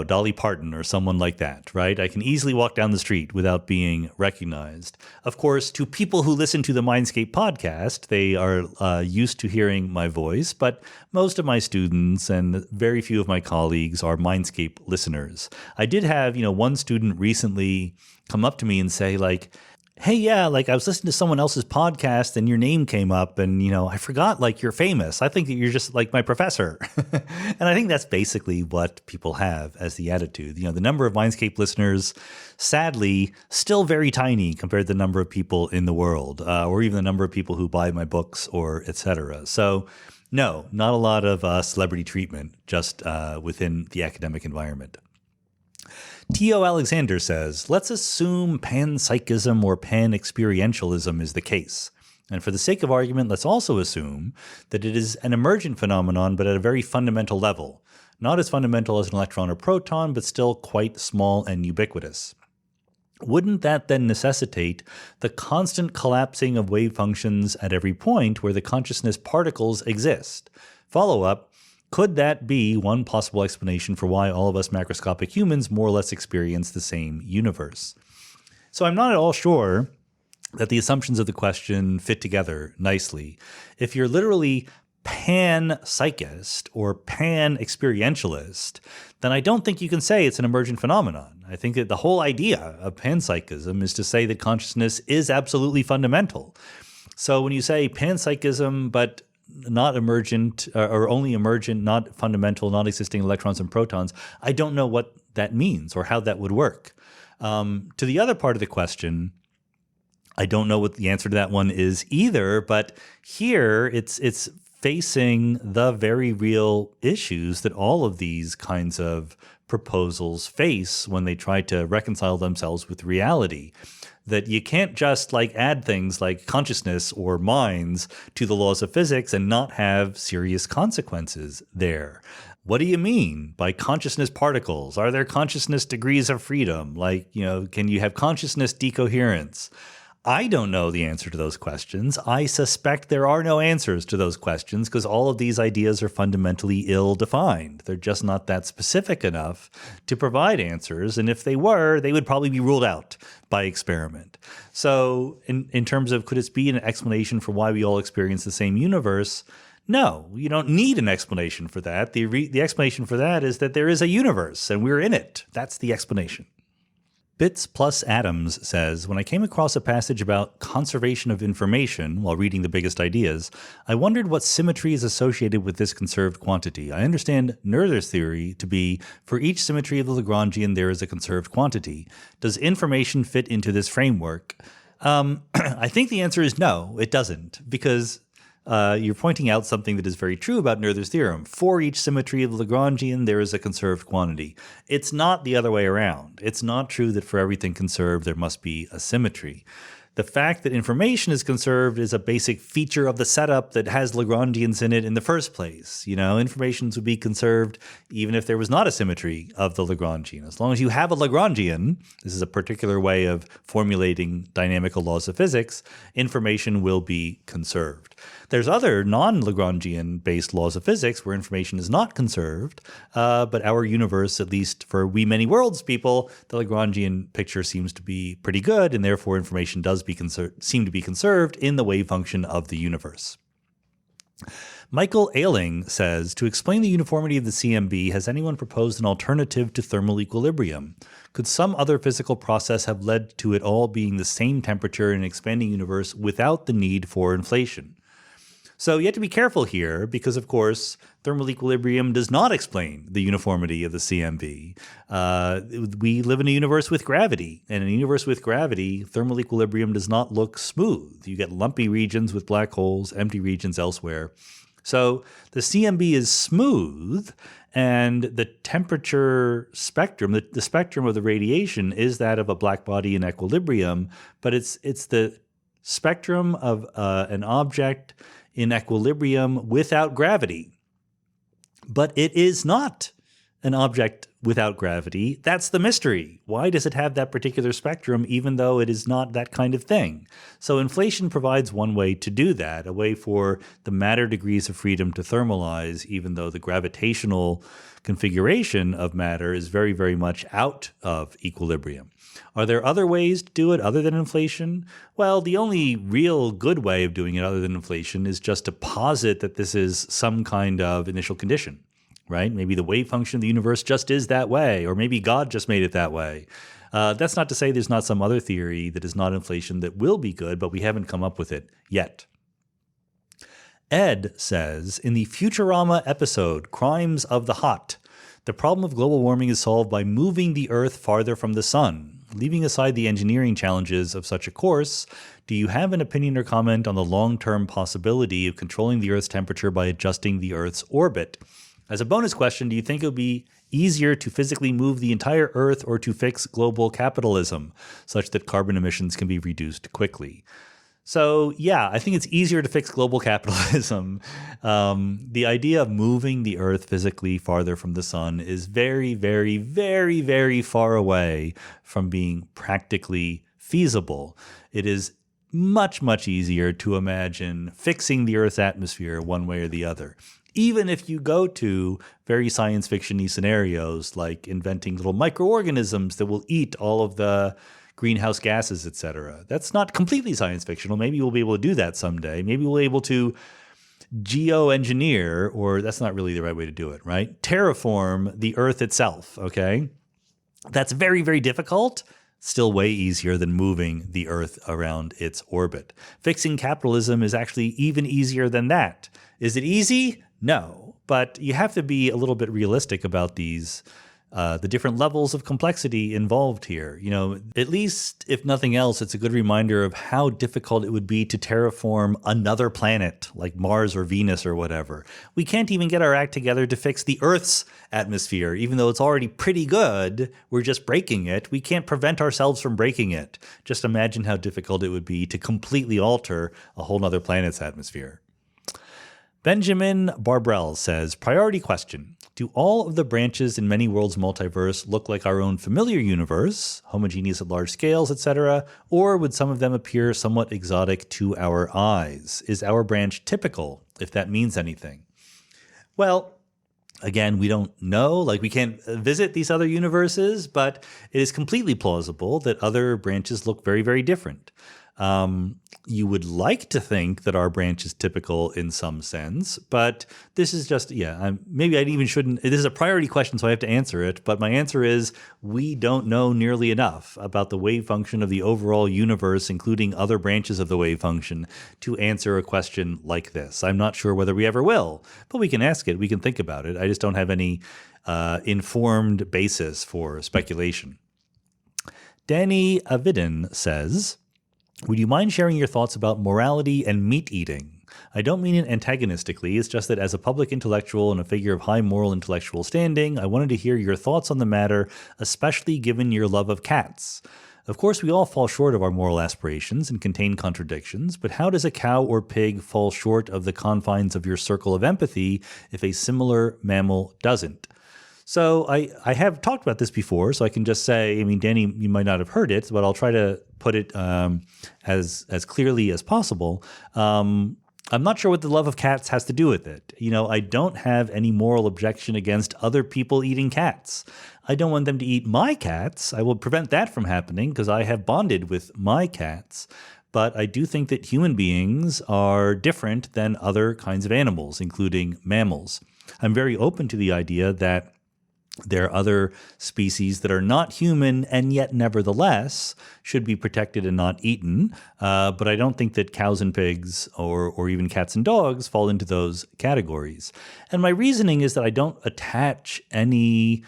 Speaker 1: Dolly Parton or someone like that, right? I can easily walk down the street without being recognized. Of course, to people who listen to the Mindscape podcast, they are used to hearing my voice, but most of my students and very few of my colleagues are Mindscape listeners. I did have, one student recently come up to me and say, like, hey, yeah, like I was listening to someone else's podcast and your name came up and, I forgot, like, you're famous. I think that you're just like my professor. And I think that's basically what people have as the attitude. The number of Mindscape listeners, sadly, still very tiny compared to the number of people in the world, or even the number of people who buy my books or et cetera. So no, not a lot of celebrity treatment just within the academic environment. T.O. Alexander says, let's assume panpsychism or pan-experientialism is the case. And for the sake of argument, let's also assume that it is an emergent phenomenon, but at a very fundamental level. Not as fundamental as an electron or proton, but still quite small and ubiquitous. Wouldn't that then necessitate the constant collapsing of wave functions at every point where the consciousness particles exist? Follow-up. Could that be one possible explanation for why all of us macroscopic humans more or less experience the same universe? So I'm not at all sure that the assumptions of the question fit together nicely. If you're literally pan-psychist or pan-experientialist, then I don't think you can say it's an emergent phenomenon. I think that the whole idea of panpsychism is to say that consciousness is absolutely fundamental. So when you say panpsychism, but not emergent or only emergent, not fundamental, not existing electrons and protons, I don't know what that means or how that would work. To the other part of the question, I don't know what the answer to that one is either, but here it's facing the very real issues that all of these kinds of proposals face when they try to reconcile themselves with reality. That you can't just add things like consciousness or minds to the laws of physics and not have serious consequences there. What do you mean by consciousness particles? Are there consciousness degrees of freedom? Can you have consciousness decoherence? I don't know the answer to those questions. I suspect there are no answers to those questions because all of these ideas are fundamentally ill-defined. They're just not that specific enough to provide answers. And if they were, they would probably be ruled out by experiment. So in terms of could it be an explanation for why we all experience the same universe? No, you don't need an explanation for that. The explanation for that is that there is a universe and we're in it. That's the explanation. Bits Plus Atoms says, when I came across a passage about conservation of information while reading The Biggest Ideas, I wondered what symmetry is associated with this conserved quantity. I understand Noether's theory to be, for each symmetry of the Lagrangian, there is a conserved quantity. Does information fit into this framework? I think the answer is no, it doesn't, because you're pointing out something that is very true about Noether's theorem. For each symmetry of the Lagrangian, there is a conserved quantity. It's not the other way around. It's not true that for everything conserved, there must be a symmetry. The fact that information is conserved is a basic feature of the setup that has Lagrangians in it in the first place. Information would be conserved even if there was not a symmetry of the Lagrangian. As long as you have a Lagrangian, this is a particular way of formulating dynamical laws of physics, information will be conserved. There's other non-Lagrangian-based laws of physics where information is not conserved, but our universe, at least for we many worlds people, the Lagrangian picture seems to be pretty good, and therefore information does seem to be conserved in the wave function of the universe. Michael Ailing says, to explain the uniformity of the CMB, has anyone proposed an alternative to thermal equilibrium? Could some other physical process have led to it all being the same temperature in an expanding universe without the need for inflation? So you have to be careful here because, of course, thermal equilibrium does not explain the uniformity of the CMB. We live in a universe with gravity, and in a universe with gravity, thermal equilibrium does not look smooth. You get lumpy regions with black holes, empty regions elsewhere. So the CMB is smooth, and the temperature spectrum, the spectrum of the radiation is that of a black body in equilibrium, but it's the spectrum of an object in equilibrium without gravity. But it is not an object without gravity. That's the mystery. Why does it have that particular spectrum, even though it is not that kind of thing? So inflation provides one way to do that, a way for the matter degrees of freedom to thermalize, even though the gravitational configuration of matter is very, very much out of equilibrium. Are there other ways to do it other than inflation? Well, the only real good way of doing it other than inflation is just to posit that this is some kind of initial condition. Right? Maybe the wave function of the universe just is that way, or maybe God just made it that way. That's not to say there's not some other theory that is not inflation that will be good, but we haven't come up with it yet. Ed says, in the Futurama episode, Crimes of the Hot, the problem of global warming is solved by moving the Earth farther from the sun. Leaving aside the engineering challenges of such a course, do you have an opinion or comment on the long-term possibility of controlling the Earth's temperature by adjusting the Earth's orbit? As a bonus question, do you think it would be easier to physically move the entire Earth or to fix global capitalism such that carbon emissions can be reduced quickly? So yeah, I think it's easier to fix global capitalism. The idea of moving the Earth physically farther from the sun is very, very, very, very far away from being practically feasible. It is much, much easier to imagine fixing the Earth's atmosphere one way or the other. Even if you go to very science fiction-y scenarios like inventing little microorganisms that will eat all of the greenhouse gases, etc. That's not completely science fictional. Maybe we'll be able to do that someday. Maybe we'll be able to geoengineer, or that's not really the right way to do it, right? Terraform the Earth itself, okay? That's very, very difficult. Still way easier than moving the Earth around its orbit. Fixing capitalism is actually even easier than that. Is it easy? No, but you have to be a little bit realistic about these, the different levels of complexity involved here. You know, at least if nothing else, it's a good reminder of how difficult it would be to terraform another planet like Mars or Venus or whatever. We can't even get our act together to fix the Earth's atmosphere, even though it's already pretty good. We're just breaking it. We can't prevent ourselves from breaking it. Just imagine how difficult it would be to completely alter a whole other planet's atmosphere. Benjamin Barbrell says, priority question. Do all of the branches in Many Worlds multiverse look like our own familiar universe, homogeneous at large scales, etc., or would some of them appear somewhat exotic to our eyes? Is our branch typical, if that means anything? Well, again, we don't know. Like, we can't visit these other universes, but it is completely plausible that other branches look very, very different. You would like to think that our branch is typical in some sense, but this is just, maybe I even shouldn't, this is a priority question, so I have to answer it, but my answer is we don't know nearly enough about the wave function of the overall universe, including other branches of the wave function, to answer a question like this. I'm not sure whether we ever will, but we can ask it, we can think about it. I just don't have any informed basis for speculation. Danny Avidin says, would you mind sharing your thoughts about morality and meat eating? I don't mean it antagonistically, it's just that as a public intellectual and a figure of high moral intellectual standing, I wanted to hear your thoughts on the matter, especially given your love of cats. Of course, we all fall short of our moral aspirations and contain contradictions, but how does a cow or pig fall short of the confines of your circle of empathy if a similar mammal doesn't? So I have talked about this before, so I can just say, I mean, Danny, you might not have heard it, but I'll try to put it as clearly as possible. I'm not sure what the love of cats has to do with it. You know, I don't have any moral objection against other people eating cats. I don't want them to eat my cats. I will prevent that from happening because I have bonded with my cats. But I do think that human beings are different than other kinds of animals, including mammals. I'm very open to the idea that there are other species that are not human and yet nevertheless should be protected and not eaten. But I don't think that cows and pigs or even cats and dogs fall into those categories. And my reasoning is that I don't attach any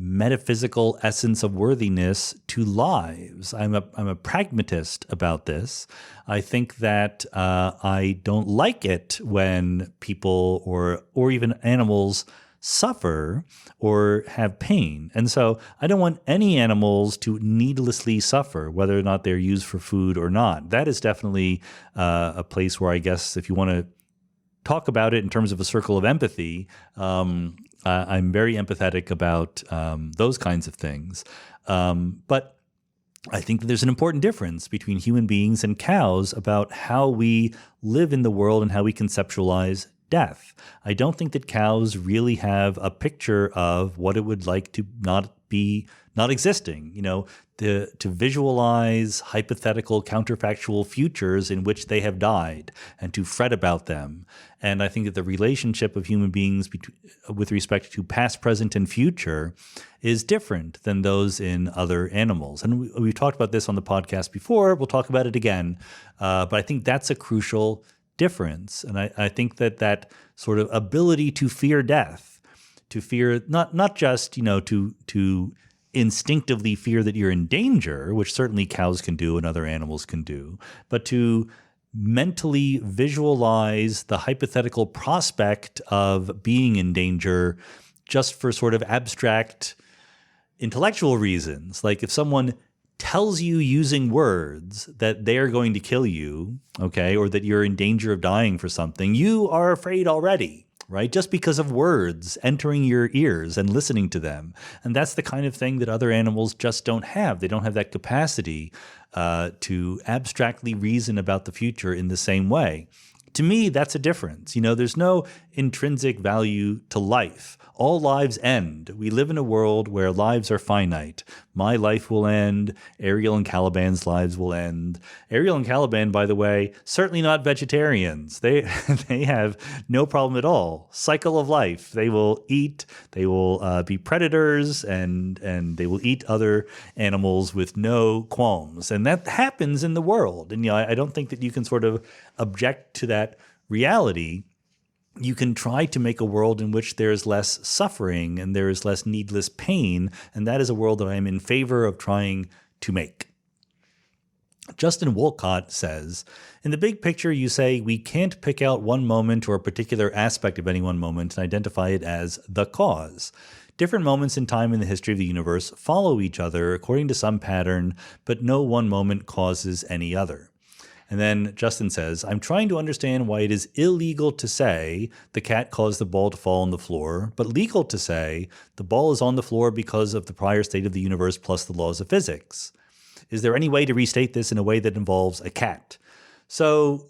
Speaker 1: metaphysical essence of worthiness to lives. I'm a pragmatist about this. I think that I don't like it when people or even animals suffer or have pain. And so I don't want any animals to needlessly suffer, whether or not they're used for food or not. That is definitely a place where I guess if you want to talk about it in terms of a circle of empathy, I'm very empathetic about those kinds of things. But I think that there's an important difference between human beings and cows about how we live in the world and how we conceptualize death. I don't think that cows really have a picture of what it would like to not existing, to visualize hypothetical counterfactual futures in which they have died and to fret about them. And I think that the relationship of human beings with respect to past, present, and future is different than those in other animals. And we've talked about this on the podcast before. We'll talk about it again. But I think that's a crucial difference. And I think that sort of ability to fear death, to fear not just, to instinctively fear that you're in danger, which certainly cows can do and other animals can do, but to mentally visualize the hypothetical prospect of being in danger just for sort of abstract intellectual reasons. Like if someone tells you using words that they're going to kill you, okay, or that you're in danger of dying for something, you are afraid already, right? Just because of words entering your ears and listening to them. And that's the kind of thing that other animals just don't have. They don't have that capacity to abstractly reason about the future in the same way. To me, that's a difference. There's no intrinsic value to life. All lives end. We live in a world where lives are finite. My life will end. Ariel and Caliban's lives will end. Ariel and Caliban, by the way, certainly not vegetarians. They have no problem at all. Cycle of life. They will eat. They will be predators, and they will eat other animals with no qualms. And that happens in the world. And I don't think that you can sort of object to that reality. You can try to make a world in which there is less suffering and there is less needless pain, and that is a world that I am in favor of trying to make. Justin Wolcott says, in the big picture, you say we can't pick out one moment or a particular aspect of any one moment and identify it as the cause. Different moments in time in the history of the universe follow each other according to some pattern, but no one moment causes any other. And then Justin says, I'm trying to understand why it is illegal to say the cat caused the ball to fall on the floor, but legal to say the ball is on the floor because of the prior state of the universe plus the laws of physics. Is there any way to restate this in a way that involves a cat? So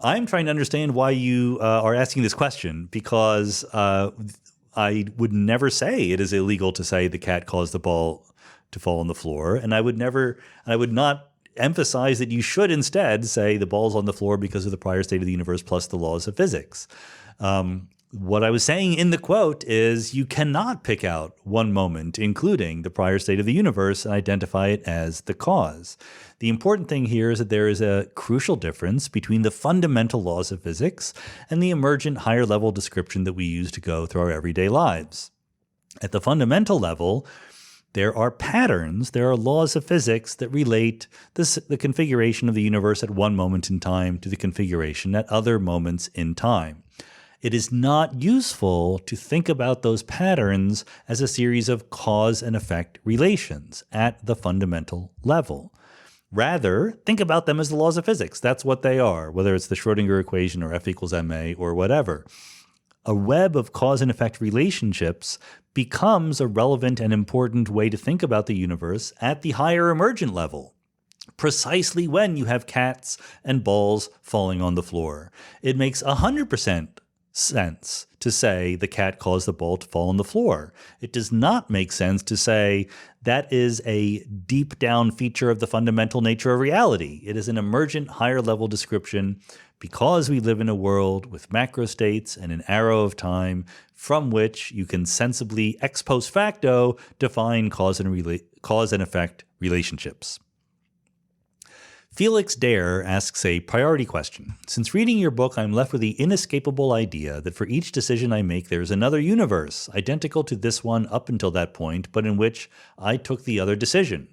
Speaker 1: I'm trying to understand why you are asking this question, because I would never say it is illegal to say the cat caused the ball to fall on the floor, and I would not emphasize that you should instead say the ball's on the floor because of the prior state of the universe plus the laws of physics. What I was saying in the quote is you cannot pick out one moment, including the prior state of the universe, and identify it as the cause. The important thing here is that there is a crucial difference between the fundamental laws of physics and the emergent higher level description that we use to go through our everyday lives. At the fundamental level, there are patterns, there are laws of physics that relate the configuration of the universe at one moment in time to the configuration at other moments in time. It is not useful to think about those patterns as a series of cause and effect relations at the fundamental level. Rather, think about them as the laws of physics. That's what they are, whether it's the Schrödinger equation or F equals ma or whatever. A web of cause and effect relationships becomes a relevant and important way to think about the universe at the higher emergent level, precisely when you have cats and balls falling on the floor. It makes 100% sense to say the cat caused the ball to fall on the floor. It does not make sense to say that is a deep down feature of the fundamental nature of reality. It is an emergent higher level description because we live in a world with macro states and an arrow of time from which you can sensibly ex post facto define cause and effect relationships. Felix Dare asks a priority question. Since reading your book, I'm left with the inescapable idea that for each decision I make, there is another universe, identical to this one up until that point, but in which I took the other decision.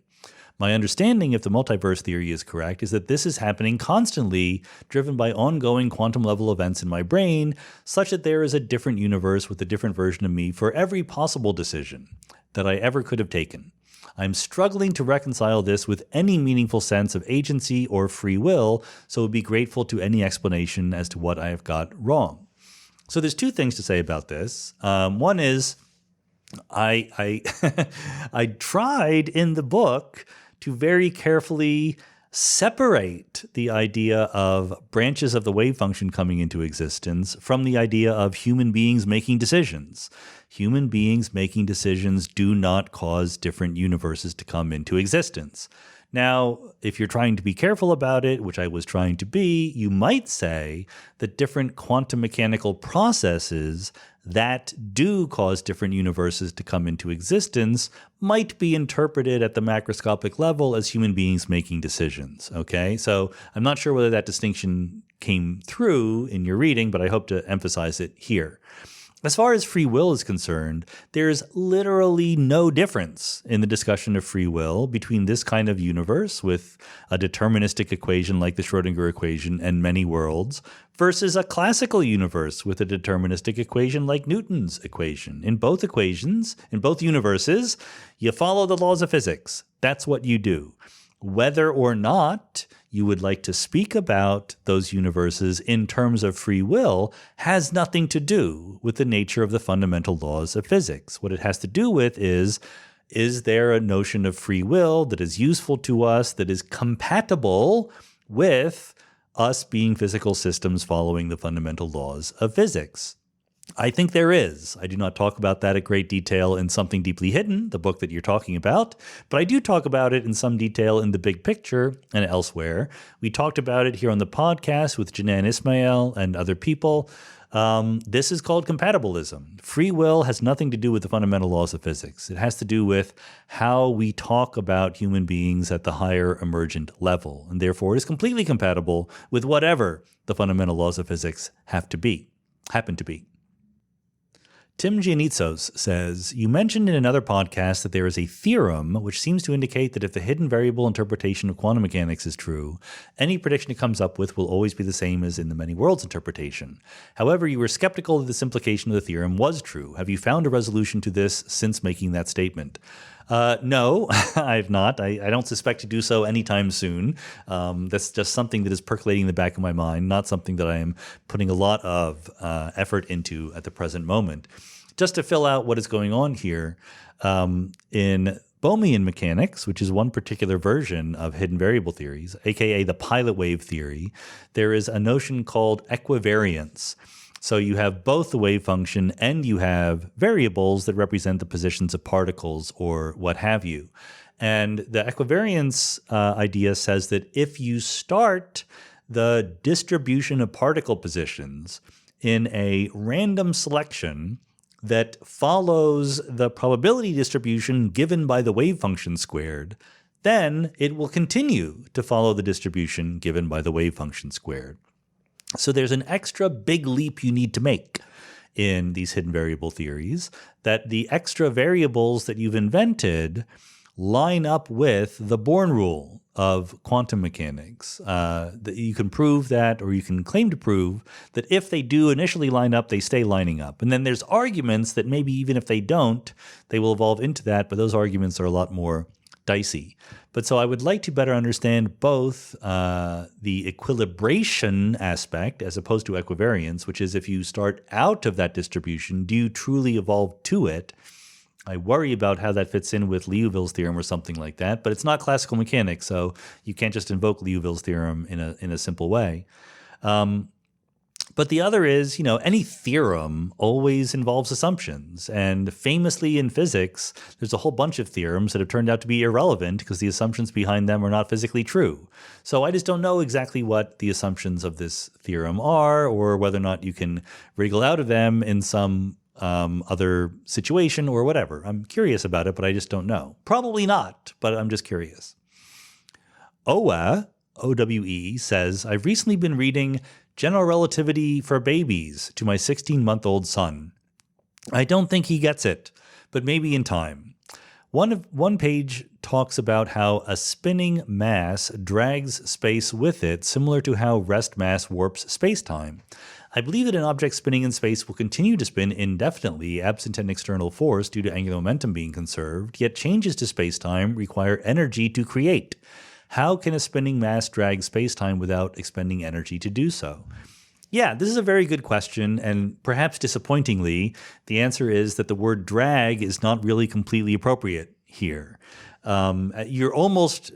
Speaker 1: My understanding, if the multiverse theory is correct, is that this is happening constantly, driven by ongoing quantum-level events in my brain, such that there is a different universe with a different version of me for every possible decision that I ever could have taken. I'm struggling to reconcile this with any meaningful sense of agency or free will, so would be grateful to any explanation as to what I have got wrong. So there's two things to say about this. One is I I tried in the book to very carefully separate the idea of branches of the wave function coming into existence from the idea of human beings making decisions. Human beings making decisions do not cause different universes to come into existence. Now, if you're trying to be careful about it, which I was trying to be, you might say that different quantum mechanical processes that do cause different universes to come into existence might be interpreted at the macroscopic level as human beings making decisions, okay? So I'm not sure whether that distinction came through in your reading, but I hope to emphasize it here. As far as free will is concerned, there's literally no difference in the discussion of free will between this kind of universe with a deterministic equation like the Schrödinger equation and many worlds versus a classical universe with a deterministic equation like Newton's equation. In both equations, in both universes, you follow the laws of physics. That's what you do. Whether or not you would like to speak about those universes in terms of free will has nothing to do with the nature of the fundamental laws of physics. What it has to do with is there a notion of free will that is useful to us, that is compatible with us being physical systems following the fundamental laws of physics? I think there is. I do not talk about that at great detail in Something Deeply Hidden, the book that you're talking about, but I do talk about it in some detail in The Big Picture and elsewhere. We talked about it here on the podcast with Janan Ismail and other people. This is called compatibilism. Free will has nothing to do with the fundamental laws of physics. It has to do with how we talk about human beings at the higher emergent level, and therefore is completely compatible with whatever the fundamental laws of physics happen to be. Tim Giannitzos says, you mentioned in another podcast that there is a theorem which seems to indicate that if the hidden variable interpretation of quantum mechanics is true, any prediction it comes up with will always be the same as in the many worlds interpretation. However, you were skeptical that this implication of the theorem was true. Have you found a resolution to this since making that statement? No, I've not. I don't suspect to do so anytime soon. That's just something that is percolating in the back of my mind, not something that I am putting a lot of effort into at the present moment. Just to fill out what is going on here, in Bohmian mechanics, which is one particular version of hidden variable theories, aka the pilot wave theory, there is a notion called equivariance. So you have both the wave function and you have variables that represent the positions of particles or what have you. And the equivariance idea says that if you start the distribution of particle positions in a random selection that follows the probability distribution given by the wave function squared, then it will continue to follow the distribution given by the wave function squared. So there's an extra big leap you need to make in these hidden variable theories, that the extra variables that you've invented line up with the Born rule of quantum mechanics. That you can prove that, or you can claim to prove that if they do initially line up, they stay lining up. And then there's arguments that maybe even if they don't, they will evolve into that, but those arguments are a lot more dicey. But so I would like to better understand both the equilibration aspect as opposed to equivariance, which is if you start out of that distribution, do you truly evolve to it? I worry about how that fits in with Liouville's theorem or something like that, but it's not classical mechanics, so you can't just invoke Liouville's theorem in a simple way. But the other is, any theorem always involves assumptions. And famously in physics, there's a whole bunch of theorems that have turned out to be irrelevant because the assumptions behind them are not physically true. So I just don't know exactly what the assumptions of this theorem are, or whether or not you can wriggle out of them in some other situation or whatever. I'm curious about it, but I just don't know. Probably not, but I'm just curious. Owa OWE says, I've recently been reading General Relativity for Babies to my 16-month-old son. I don't think he gets it, but maybe in time. One page talks about how a spinning mass drags space with it, similar to how rest mass warps space-time. I believe that an object spinning in space will continue to spin indefinitely, absent an external force due to angular momentum being conserved, yet changes to space-time require energy to create. How can a spinning mass drag space-time without expending energy to do so? Yeah, this is a very good question, and perhaps disappointingly, the answer is that the word drag is not really completely appropriate here. You've almost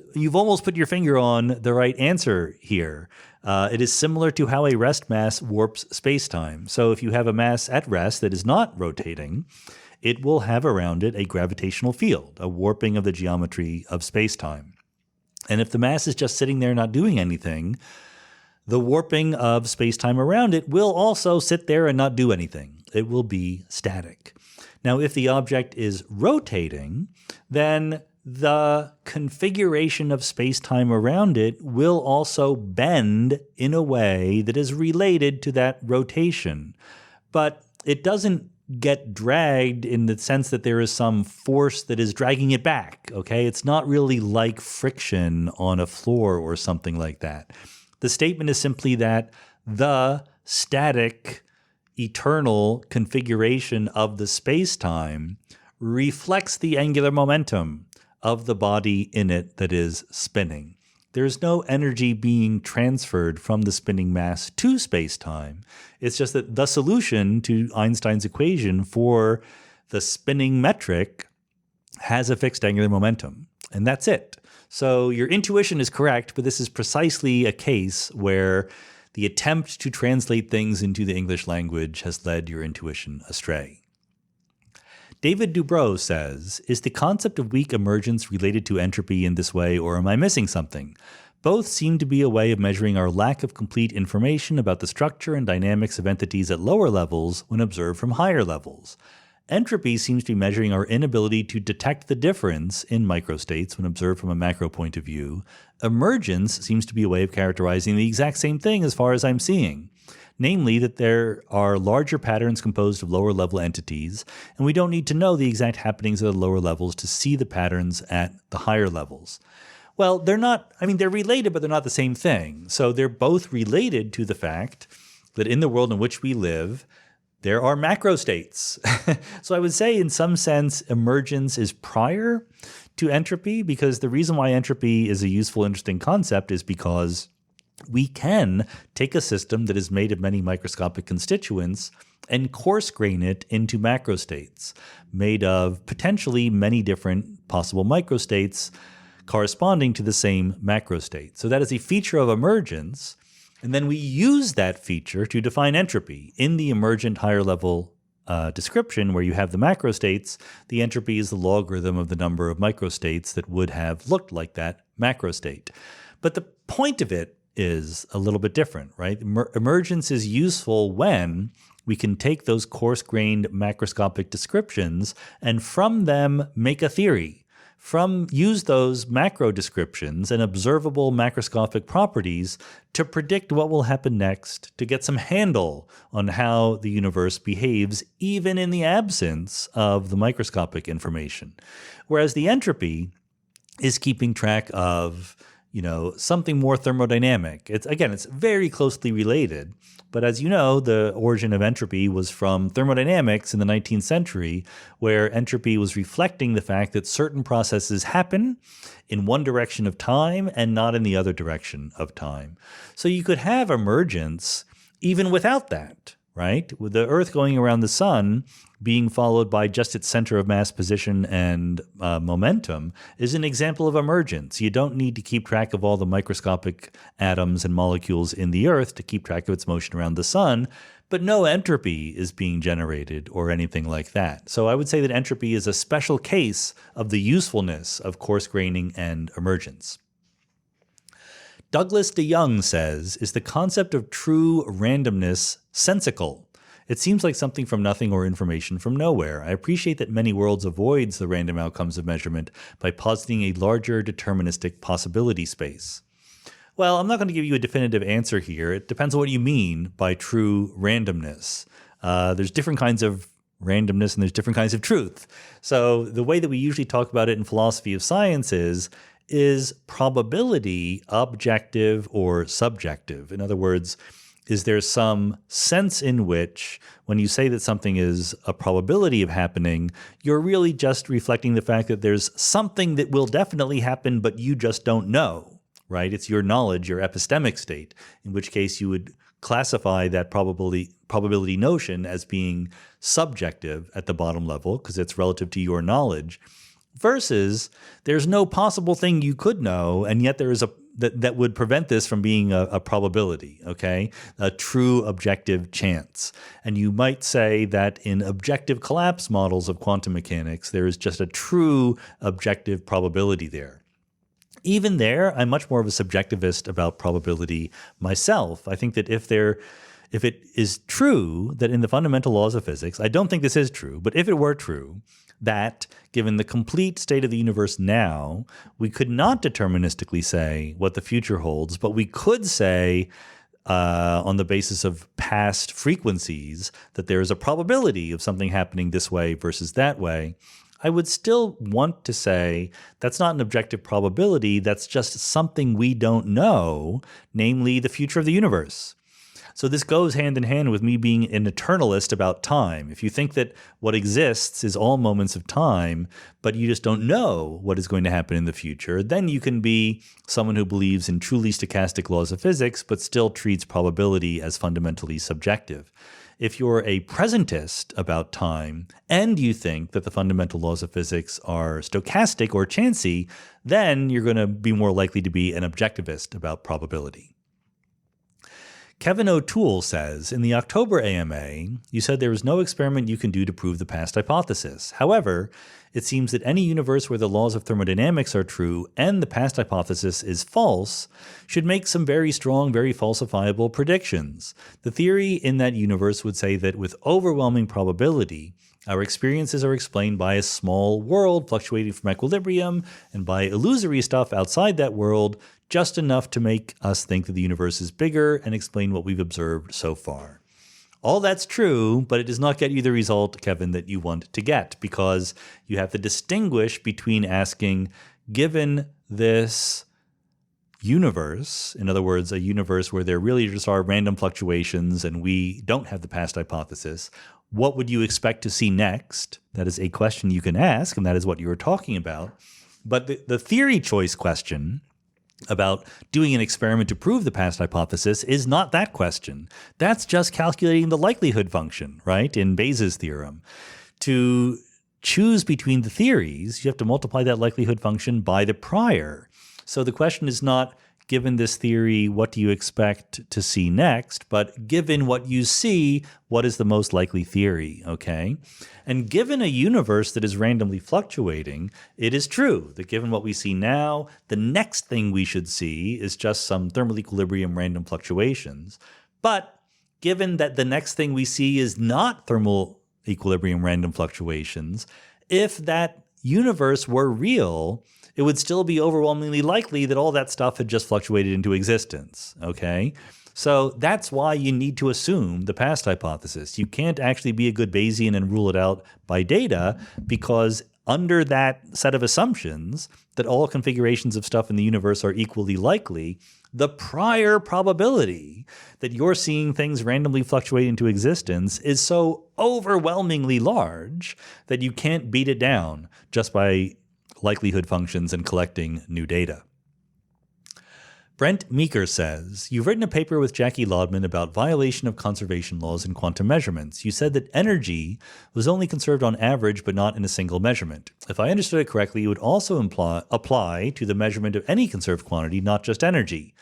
Speaker 1: put your finger on the right answer here. It is similar to how a rest mass warps space-time. So if you have a mass at rest that is not rotating, it will have around it a gravitational field, a warping of the geometry of space-time. And if the mass is just sitting there not doing anything, the warping of space-time around it will also sit there and not do anything. It will be static. Now, if the object is rotating, then the configuration of space-time around it will also bend in a way that is related to that rotation. But it doesn't get dragged in the sense that there is some force that is dragging it back, okay? It's not really like friction on a floor or something like that. The statement is simply that the static, eternal configuration of the space-time reflects the angular momentum of the body in it that is spinning. There's no energy being transferred from the spinning mass to space-time. It's just that the solution to Einstein's equation for the spinning metric has a fixed angular momentum, and that's it. So your intuition is correct, but this is precisely a case where the attempt to translate things into the English language has led your intuition astray. David Dubrow says, is the concept of weak emergence related to entropy in this way, or am I missing something? Both seem to be a way of measuring our lack of complete information about the structure and dynamics of entities at lower levels when observed from higher levels. Entropy seems to be measuring our inability to detect the difference in microstates when observed from a macro point of view. Emergence seems to be a way of characterizing the exact same thing as far as I'm seeing. Namely, that there are larger patterns composed of lower-level entities, and we don't need to know the exact happenings at the lower levels to see the patterns at the higher levels. Well, they're related, but they're not the same thing. So they're both related to the fact that in the world in which we live, there are macro states. So I would say in some sense, emergence is prior to entropy, because the reason why entropy is a useful, interesting concept is because we can take a system that is made of many microscopic constituents and coarse grain it into macrostates made of potentially many different possible microstates corresponding to the same macrostate. So that is a feature of emergence, and then we use that feature to define entropy. In the emergent higher level description where you have the macrostates, the entropy is the logarithm of the number of microstates that would have looked like that macrostate. But the point of it is a little bit different, right? Emergence is useful when we can take those coarse-grained macroscopic descriptions and from them make a theory. Use those macro descriptions and observable macroscopic properties to predict what will happen next, to get some handle on how the universe behaves, even in the absence of the microscopic information. Whereas the entropy is keeping track of something more thermodynamic. It's very closely related, but as you know, the origin of entropy was from thermodynamics in the 19th century, where entropy was reflecting the fact that certain processes happen in one direction of time and not in the other direction of time. So you could have emergence even without that, right? With the Earth going around the sun being followed by just its center of mass position and momentum is an example of emergence. You don't need to keep track of all the microscopic atoms and molecules in the Earth to keep track of its motion around the sun, but no entropy is being generated or anything like that. So I would say that entropy is a special case of the usefulness of coarse graining and emergence. Douglas DeYoung says, is the concept of true randomness sensical? It seems like something from nothing or information from nowhere. I appreciate that many worlds avoids the random outcomes of measurement by positing a larger deterministic possibility space. Well, I'm not going to give you a definitive answer here. It depends on what you mean by true randomness. There's different kinds of randomness and there's different kinds of truth. So the way that we usually talk about it in philosophy of science is probability objective or subjective? In other words, is there some sense in which when you say that something is a probability of happening, you're really just reflecting the fact that there's something that will definitely happen, but you just don't know, right? It's your knowledge, your epistemic state, in which case you would classify that probability notion as being subjective at the bottom level because it's relative to your knowledge, versus there's no possible thing you could know, and yet there is that would prevent this from being a probability, okay? A true objective chance. And you might say that in objective collapse models of quantum mechanics, there is just a true objective probability there. Even there, I'm much more of a subjectivist about probability myself. I think that if it is true that in the fundamental laws of physics, I don't think this is true, but if it were true, that given the complete state of the universe now, we could not deterministically say what the future holds, but we could say on the basis of past frequencies that there is a probability of something happening this way versus that way. I would still want to say that's not an objective probability, that's just something we don't know, namely the future of the universe. So this goes hand in hand with me being an eternalist about time. If you think that what exists is all moments of time, but you just don't know what is going to happen in the future, then you can be someone who believes in truly stochastic laws of physics, but still treats probability as fundamentally subjective. If you're a presentist about time and you think that the fundamental laws of physics are stochastic or chancy, then you're going to be more likely to be an objectivist about probability. Kevin O'Toole says, in the October AMA, you said there is no experiment you can do to prove the past hypothesis. However, it seems that any universe where the laws of thermodynamics are true and the past hypothesis is false should make some very strong, very falsifiable predictions. The theory in that universe would say that with overwhelming probability, our experiences are explained by a small world fluctuating from equilibrium and by illusory stuff outside that world, just enough to make us think that the universe is bigger and explain what we've observed so far. All that's true, but it does not get you the result, Kevin, that you want to get, because you have to distinguish between asking, given this universe, in other words, a universe where there really just are random fluctuations and we don't have the past hypothesis, what would you expect to see next? That is a question you can ask, and that is what you were talking about. But the theory choice question about doing an experiment to prove the past hypothesis is not that question. That's just calculating the likelihood function, right, in Bayes' theorem. To choose between the theories, you have to multiply that likelihood function by the prior. So the question is not, given this theory, what do you expect to see next? But given what you see, what is the most likely theory, okay? And given a universe that is randomly fluctuating, it is true that given what we see now, the next thing we should see is just some thermal equilibrium random fluctuations. But given that the next thing we see is not thermal equilibrium random fluctuations, if that universe were real, it would still be overwhelmingly likely that all that stuff had just fluctuated into existence, okay? So that's why you need to assume the past hypothesis. You can't actually be a good Bayesian and rule it out by data, because under that set of assumptions that all configurations of stuff in the universe are equally likely, the prior probability that you're seeing things randomly fluctuate into existence is so overwhelmingly large that you can't beat it down just by likelihood functions and collecting new data. Brent Meeker says, you've written a paper with Jackie Laudman about violation of conservation laws in quantum measurements. You said that energy was only conserved on average but not in a single measurement. If I understood it correctly, it would also apply to the measurement of any conserved quantity, not just energy.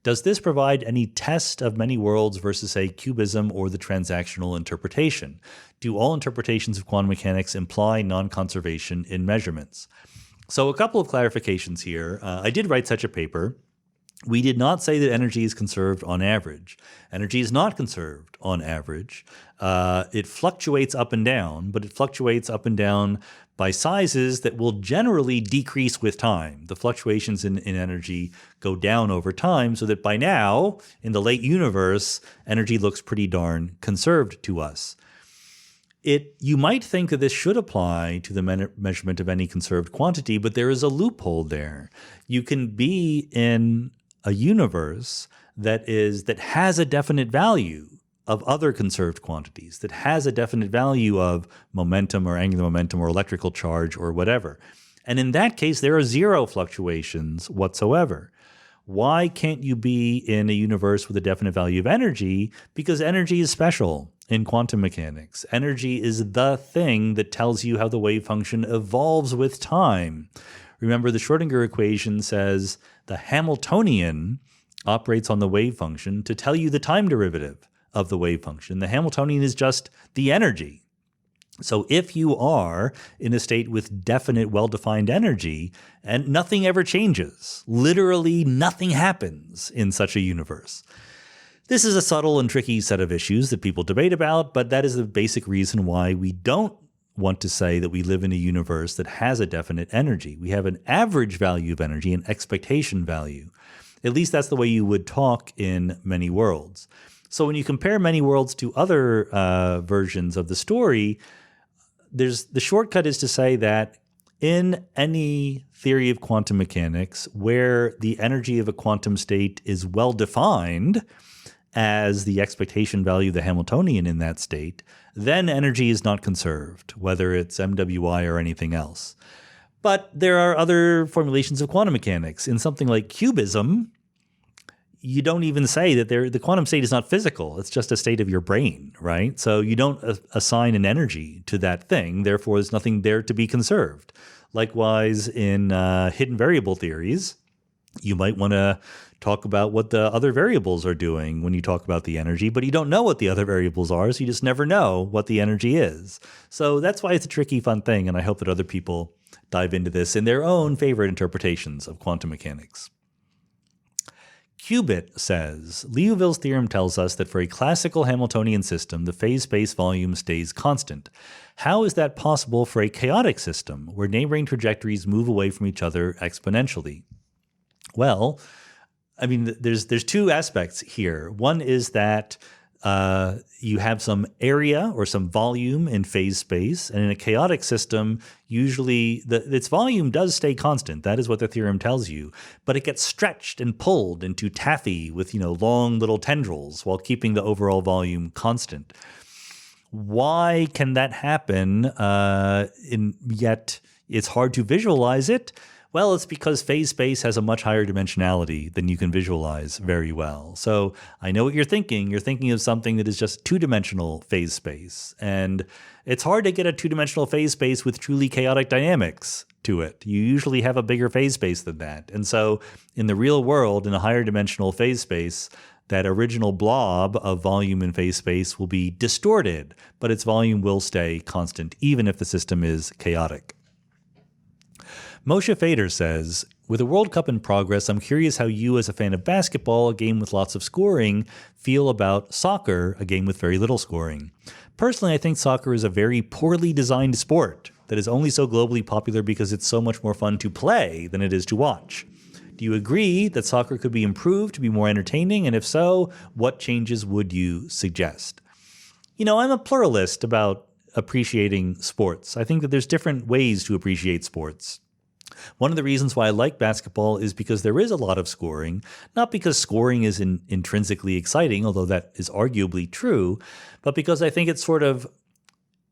Speaker 1: Does this provide any test of many worlds versus, say, cubism or the transactional interpretation? Do all interpretations of quantum mechanics imply non-conservation in measurements? So a couple of clarifications here. I did write such a paper. We did not say that energy is conserved on average. Energy is not conserved on average. It fluctuates up and down, but it fluctuates up and down by sizes that will generally decrease with time. The fluctuations in energy go down over time, so that by now, in the late universe, energy looks pretty darn conserved to us. You might think that this should apply to the measurement of any conserved quantity, but there is a loophole there. You can be in a universe that has a definite value of other conserved quantities, that has a definite value of momentum or angular momentum or electrical charge or whatever. And in that case, there are zero fluctuations whatsoever. Why can't you be in a universe with a definite value of energy? Because energy is special in quantum mechanics. Energy is the thing that tells you how the wave function evolves with time. Remember, the Schrödinger equation says the Hamiltonian operates on the wave function to tell you the time derivative of the wave function. The Hamiltonian is just the energy. So if you are in a state with definite, well-defined energy, and nothing ever changes, literally nothing happens in such a universe. This is a subtle and tricky set of issues that people debate about, but that is the basic reason why we don't want to say that we live in a universe that has a definite energy. We have an average value of energy, an expectation value. At least that's the way you would talk in many worlds. So when you compare many worlds to other versions of the story, the shortcut is to say that in any theory of quantum mechanics where the energy of a quantum state is well defined as the expectation value, the Hamiltonian in that state, then energy is not conserved, whether it's MWI or anything else. But there are other formulations of quantum mechanics. In something like cubism, you don't even say that the quantum state is not physical. It's just a state of your brain, right? So you don't assign an energy to that thing. Therefore, there's nothing there to be conserved. Likewise, in hidden variable theories, you might want to talk about what the other variables are doing when you talk about the energy, but you don't know what the other variables are, so you just never know what the energy is. So that's why it's a tricky, fun thing, and I hope that other people dive into this in their own favorite interpretations of quantum mechanics. Qubit says, Liouville's theorem tells us that for a classical Hamiltonian system, the phase-space volume stays constant. How is that possible for a chaotic system where neighboring trajectories move away from each other exponentially? Well, I mean, there's two aspects here. One is that you have some area or some volume in phase space, and in a chaotic system, usually its volume does stay constant. That is what the theorem tells you, but it gets stretched and pulled into taffy with long little tendrils while keeping the overall volume constant. Why can that happen? Yet it's hard to visualize it. Well, it's because phase space has a much higher dimensionality than you can visualize very well. So I know what you're thinking. You're thinking of something that is just two-dimensional phase space. And it's hard to get a two-dimensional phase space with truly chaotic dynamics to it. You usually have a bigger phase space than that. And so in the real world, in a higher dimensional phase space, that original blob of volume in phase space will be distorted, but its volume will stay constant, even if the system is chaotic. Moshe Fader says, with a World Cup in progress, I'm curious how you, as a fan of basketball, a game with lots of scoring, feel about soccer, a game with very little scoring. Personally, I think soccer is a very poorly designed sport that is only so globally popular because it's so much more fun to play than it is to watch. Do you agree that soccer could be improved to be more entertaining? And if so, what changes would you suggest? I'm a pluralist about appreciating sports. I think that there's different ways to appreciate sports. One of the reasons why I like basketball is because there is a lot of scoring, not because scoring is intrinsically exciting, although that is arguably true, but because I think it sort of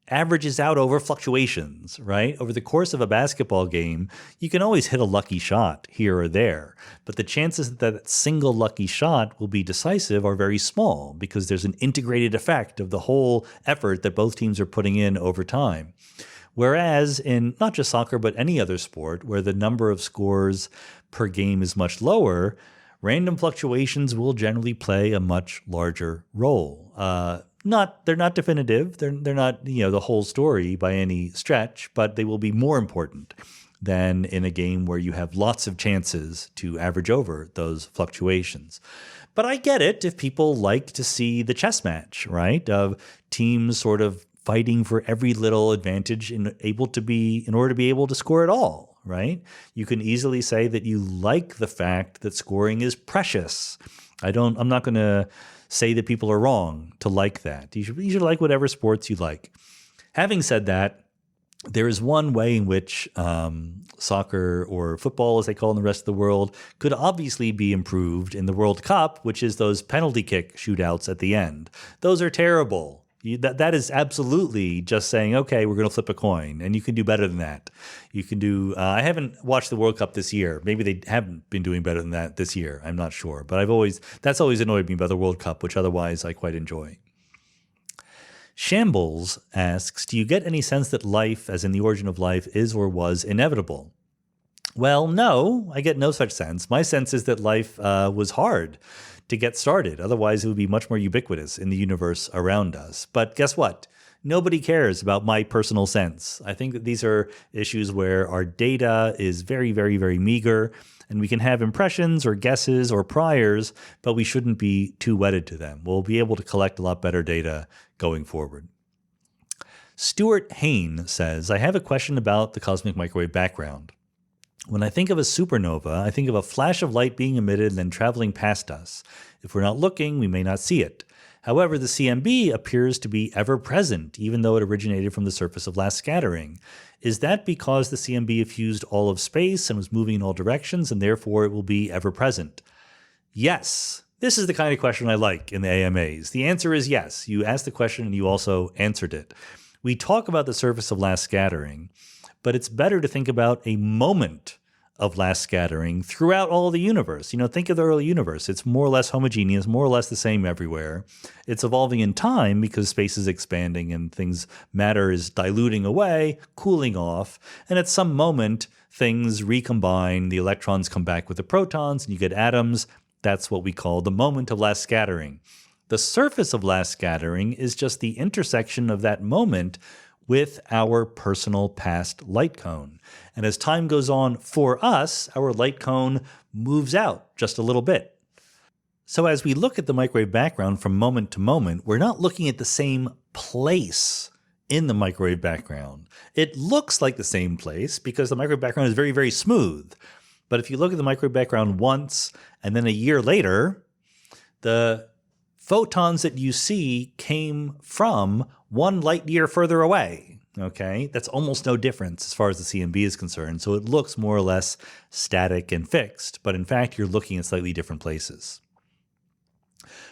Speaker 1: averages out over fluctuations, right? Over the course of a basketball game, you can always hit a lucky shot here or there, but the chances that that single lucky shot will be decisive are very small because there's an integrated effect of the whole effort that both teams are putting in over time. Whereas in not just soccer, but any other sport where the number of scores per game is much lower, random fluctuations will generally play a much larger role. They're not definitive. They're not, the whole story by any stretch, but they will be more important than in a game where you have lots of chances to average over those fluctuations. But I get it if people like to see the chess match, right? Of teams sort of fighting for every little advantage in order to be able to score it all, right? You can easily say that you like the fact that scoring is precious. I'm not going to say that people are wrong to like that. You should like whatever sports you like. Having said that, there is one way in which soccer, or football as they call it in the rest of the world, could obviously be improved in the World Cup, which is those penalty kick shootouts at the end. Those are terrible. That is absolutely just saying, okay, we're going to flip a coin, and you can do better than that. You can do. I haven't watched the World Cup this year. Maybe they haven't been doing better than that this year. I'm not sure, but that's always annoyed me about the World Cup, which otherwise I quite enjoy. Shambles asks, do you get any sense that life, as in the origin of life, is or was inevitable? Well, no, I get no such sense. My sense is that life was hard to get started. Otherwise, it would be much more ubiquitous in the universe around us. But guess what? Nobody cares about my personal sense. I think that these are issues where our data is very, very, very meager, and we can have impressions or guesses or priors, but we shouldn't be too wedded to them. We'll be able to collect a lot better data going forward. Stuart Hain says, I have a question about the cosmic microwave background. When I think of a supernova, I think of a flash of light being emitted and then traveling past us. If we're not looking, we may not see it. However, the CMB appears to be ever present, even though it originated from the surface of last scattering. Is that because the CMB effused all of space and was moving in all directions, and therefore it will be ever present? Yes. This is the kind of question I like in the AMAs. The answer is yes. You asked the question and you also answered it. We talk about the surface of last scattering, but it's better to think about a moment of last scattering throughout all the universe. Think of the early universe. It's more or less homogeneous, more or less the same everywhere. It's evolving in time because space is expanding and matter is diluting away, cooling off. And at some moment, things recombine, the electrons come back with the protons, and you get atoms. That's what we call the moment of last scattering. The surface of last scattering is just the intersection of that moment with our personal past light cone. And as time goes on for us, our light cone moves out just a little bit. So as we look at the microwave background from moment to moment, we're not looking at the same place in the microwave background. It looks like the same place because the microwave background is very, very smooth. But if you look at the microwave background once and then a year later, the photons that you see came from 1 light year further away. Okay, that's almost no difference as far as the CMB is concerned. So it looks more or less static and fixed, but in fact, you're looking at slightly different places.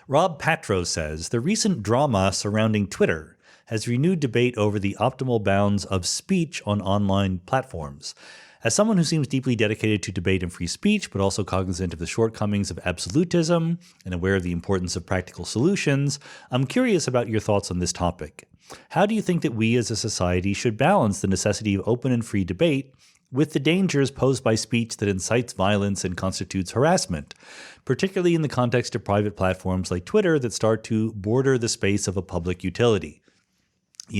Speaker 1: Rob Patro says, the recent drama surrounding Twitter has renewed debate over the optimal bounds of speech on online platforms. As someone who seems deeply dedicated to debate and free speech, but also cognizant of the shortcomings of absolutism and aware of the importance of practical solutions, I'm curious about your thoughts on this topic. How do you think that we as a society should balance the necessity of open and free debate with the dangers posed by speech that incites violence and constitutes harassment, particularly in the context of private platforms like Twitter that start to border the space of a public utility? I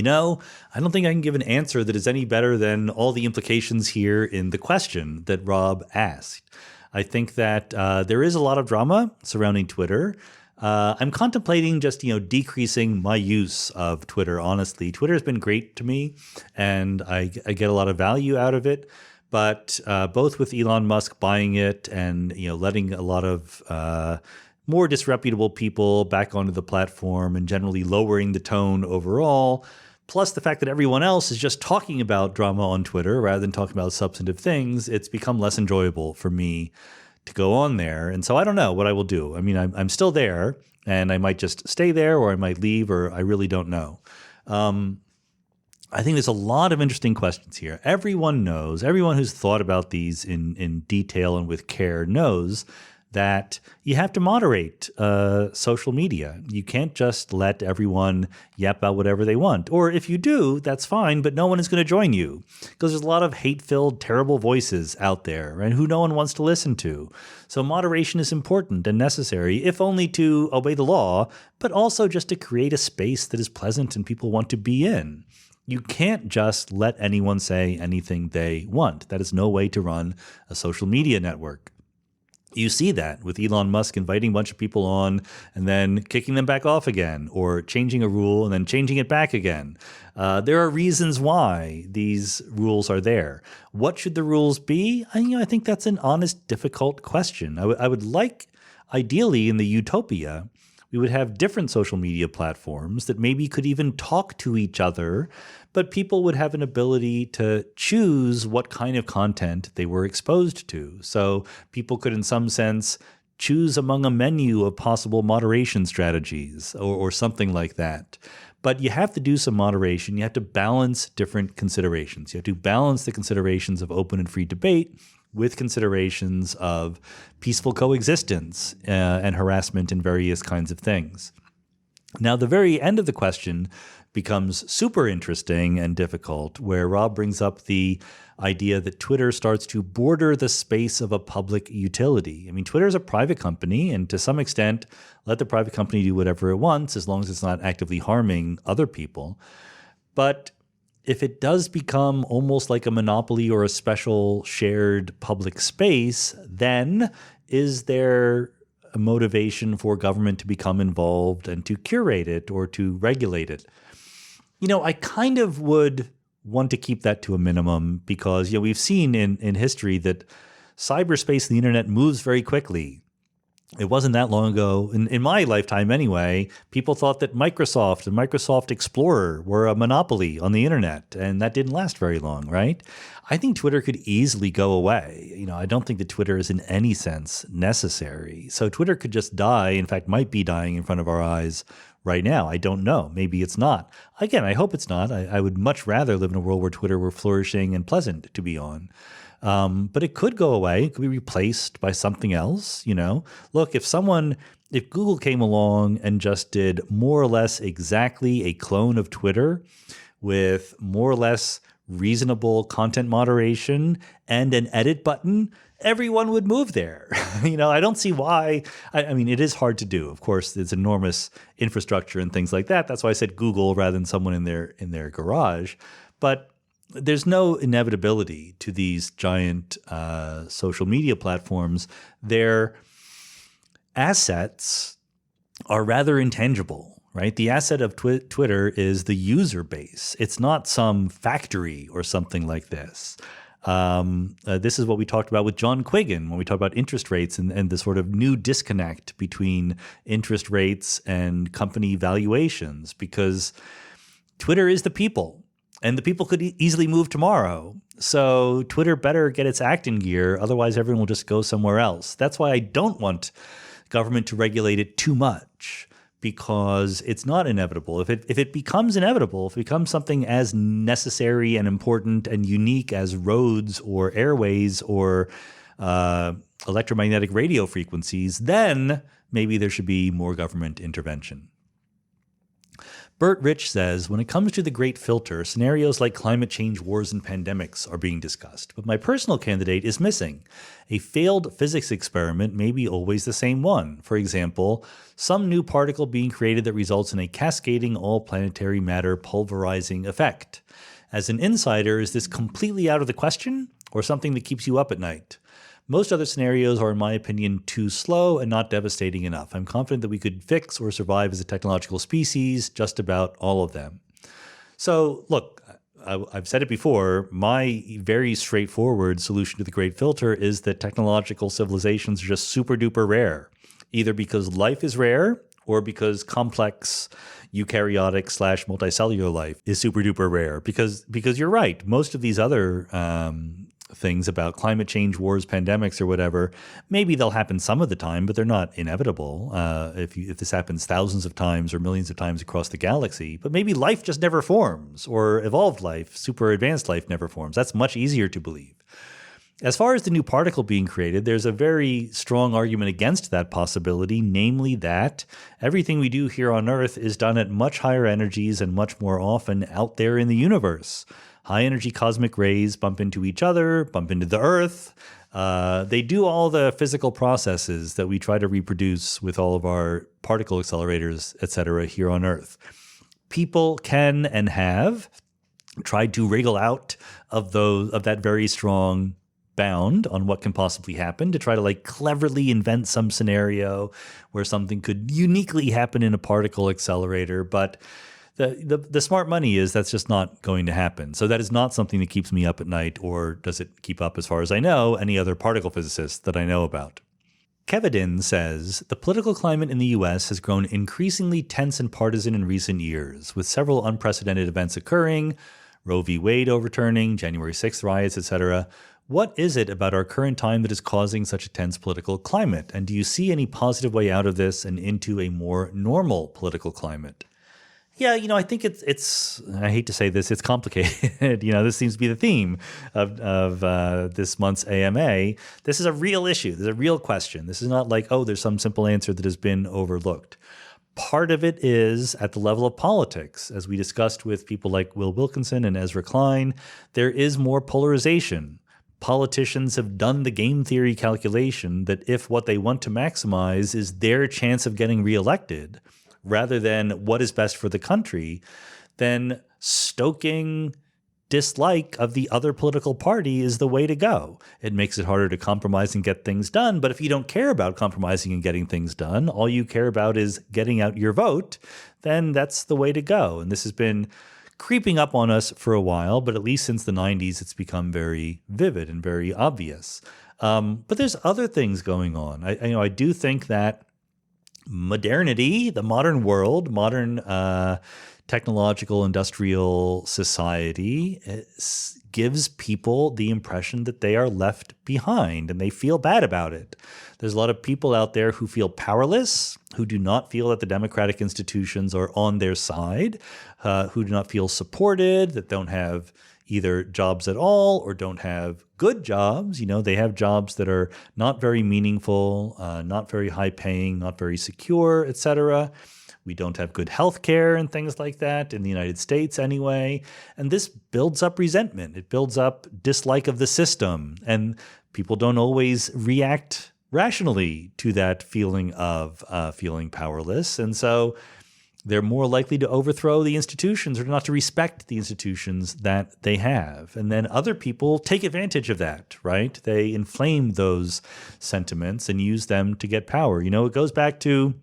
Speaker 1: don't think I can give an answer that is any better than all the implications here in the question that Rob asked. I think that there is a lot of drama surrounding Twitter. I'm contemplating just, decreasing my use of Twitter, honestly. Twitter has been great to me, and I get a lot of value out of it. But both with Elon Musk buying it and, letting a lot of more disreputable people back onto the platform and generally lowering the tone overall, plus the fact that everyone else is just talking about drama on Twitter rather than talking about substantive things, it's become less enjoyable for me to go on there. And so I don't know what I will do. I mean, I'm still there, and I might just stay there, or I might leave, or I really don't know. I think there's a lot of interesting questions here. Everyone who's thought about these in detail and with care knows that you have to moderate social media. You can't just let everyone yap out whatever they want. Or if you do, that's fine, but no one is going to join you because there's a lot of hate-filled, terrible voices out there, right, who no one wants to listen to. So moderation is important and necessary, if only to obey the law, but also just to create a space that is pleasant and people want to be in. You can't just let anyone say anything they want. That is no way to run a social media network. You see that with Elon Musk inviting a bunch of people on and then kicking them back off again, or changing a rule and then changing it back again. There are reasons why these rules are there. What should the rules be? I think that's an honest, difficult question. I would like, ideally in the utopia, we would have different social media platforms that maybe could even talk to each other, but people would have an ability to choose what kind of content they were exposed to. So people could, in some sense, choose among a menu of possible moderation strategies or something like that. But you have to do some moderation. You have to balance different considerations. You have to balance the considerations of open and free debate with considerations of peaceful coexistence and harassment and various kinds of things. Now, the very end of the question becomes super interesting and difficult, where Rob brings up the idea that Twitter starts to border the space of a public utility. I mean, Twitter is a private company, and to some extent, let the private company do whatever it wants as long as it's not actively harming other people. But if it does become almost like a monopoly or a special shared public space, then is there a motivation for government to become involved and to curate it or to regulate it? I kind of would want to keep that to a minimum because, we've seen in history that cyberspace and the internet moves very quickly. It wasn't that long ago, in my lifetime anyway, people thought that Microsoft and Microsoft Explorer were a monopoly on the internet, and that didn't last very long, right? I think Twitter could easily go away. I don't think that Twitter is in any sense necessary. So Twitter could just die, in fact, might be dying in front of our eyes right now. I don't know. Maybe it's not. Again, I hope it's not. I would much rather live in a world where Twitter were flourishing and pleasant to be on. But it could go away. It could be replaced by something else. Look, if Google came along and just did more or less exactly a clone of Twitter with more or less reasonable content moderation and an edit button, everyone would move there. I don't see why. I mean, it is hard to do. Of course, there's enormous infrastructure and things like that. That's why I said Google rather than someone in their garage. But there's no inevitability to these giant social media platforms. Their assets are rather intangible, right? The asset of Twitter is the user base. It's not some factory or something like this. This is what we talked about with John Quiggin when we talked about interest rates and the sort of new disconnect between interest rates and company valuations, because Twitter is the people. And the people could easily move tomorrow. So Twitter better get its act in gear. Otherwise, everyone will just go somewhere else. That's why I don't want government to regulate it too much, because it's not inevitable. If it becomes inevitable, if it becomes something as necessary and important and unique as roads or airways or electromagnetic radio frequencies, then maybe there should be more government intervention. Bert Rich says, when it comes to the great filter, scenarios like climate change, wars, and pandemics are being discussed. But my personal candidate is missing. A failed physics experiment may be always the same one. For example, some new particle being created that results in a cascading all-planetary matter pulverizing effect. As an insider, is this completely out of the question or something that keeps you up at night? Most other scenarios are, in my opinion, too slow and not devastating enough. I'm confident that we could fix or survive as a technological species, just about all of them. So, look, I've said it before, my very straightforward solution to the Great Filter is that technological civilizations are just super duper rare, either because life is rare or because complex eukaryotic / multicellular life is super duper rare. Because you're right, most of these other things about climate change, wars, pandemics, or whatever, maybe they'll happen some of the time, but they're not inevitable if this happens thousands of times or millions of times across the galaxy. But maybe life just never forms, or evolved life, super advanced life never forms. That's much easier to believe. As far as the new particle being created, there's a very strong argument against that possibility, namely that everything we do here on Earth is done at much higher energies and much more often out there in the universe. High-energy cosmic rays bump into each other, bump into the Earth. They do all the physical processes that we try to reproduce with all of our particle accelerators, et cetera, here on Earth. People can and have tried to wriggle out of that very strong bound on what can possibly happen to try to like cleverly invent some scenario where something could uniquely happen in a particle accelerator. But the smart money is that's just not going to happen. So that is not something that keeps me up at night, or does it keep up, as far as I know, any other particle physicists that I know about. Kevidin says, the political climate in the U.S. has grown increasingly tense and partisan in recent years, with several unprecedented events occurring, Roe v. Wade overturning, January 6th riots, etc. What is it about our current time that is causing such a tense political climate? And do you see any positive way out of this and into a more normal political climate? Yeah, I think it's I hate to say this, it's complicated. This seems to be the theme of this month's AMA. This is a real issue. There's a real question. This is not like, oh, there's some simple answer that has been overlooked. Part of it is at the level of politics. As we discussed with people like Will Wilkinson and Ezra Klein, there is more polarization. Politicians have done the game theory calculation that if what they want to maximize is their chance of getting reelected, rather than what is best for the country, then stoking dislike of the other political party is the way to go. It makes it harder to compromise and get things done. But if you don't care about compromising and getting things done, all you care about is getting out your vote, then that's the way to go. And this has been creeping up on us for a while, but at least since the 90s, it's become very vivid and very obvious. But there's other things going on. I do think that modernity, the modern world, modern technological industrial society gives people the impression that they are left behind and they feel bad about it. There's a lot of people out there who feel powerless, who do not feel that the democratic institutions are on their side, who do not feel supported, that don't have either jobs at all or don't have good jobs. They have jobs that are not very meaningful, not very high paying, not very secure, etc. We don't have good health care and things like that in the United States anyway. And this builds up resentment. It builds up dislike of the system. And people don't always react rationally to that feeling of feeling powerless. And so they're more likely to overthrow the institutions or not to respect the institutions that they have. And then other people take advantage of that, right? They inflame those sentiments and use them to get power. It goes back to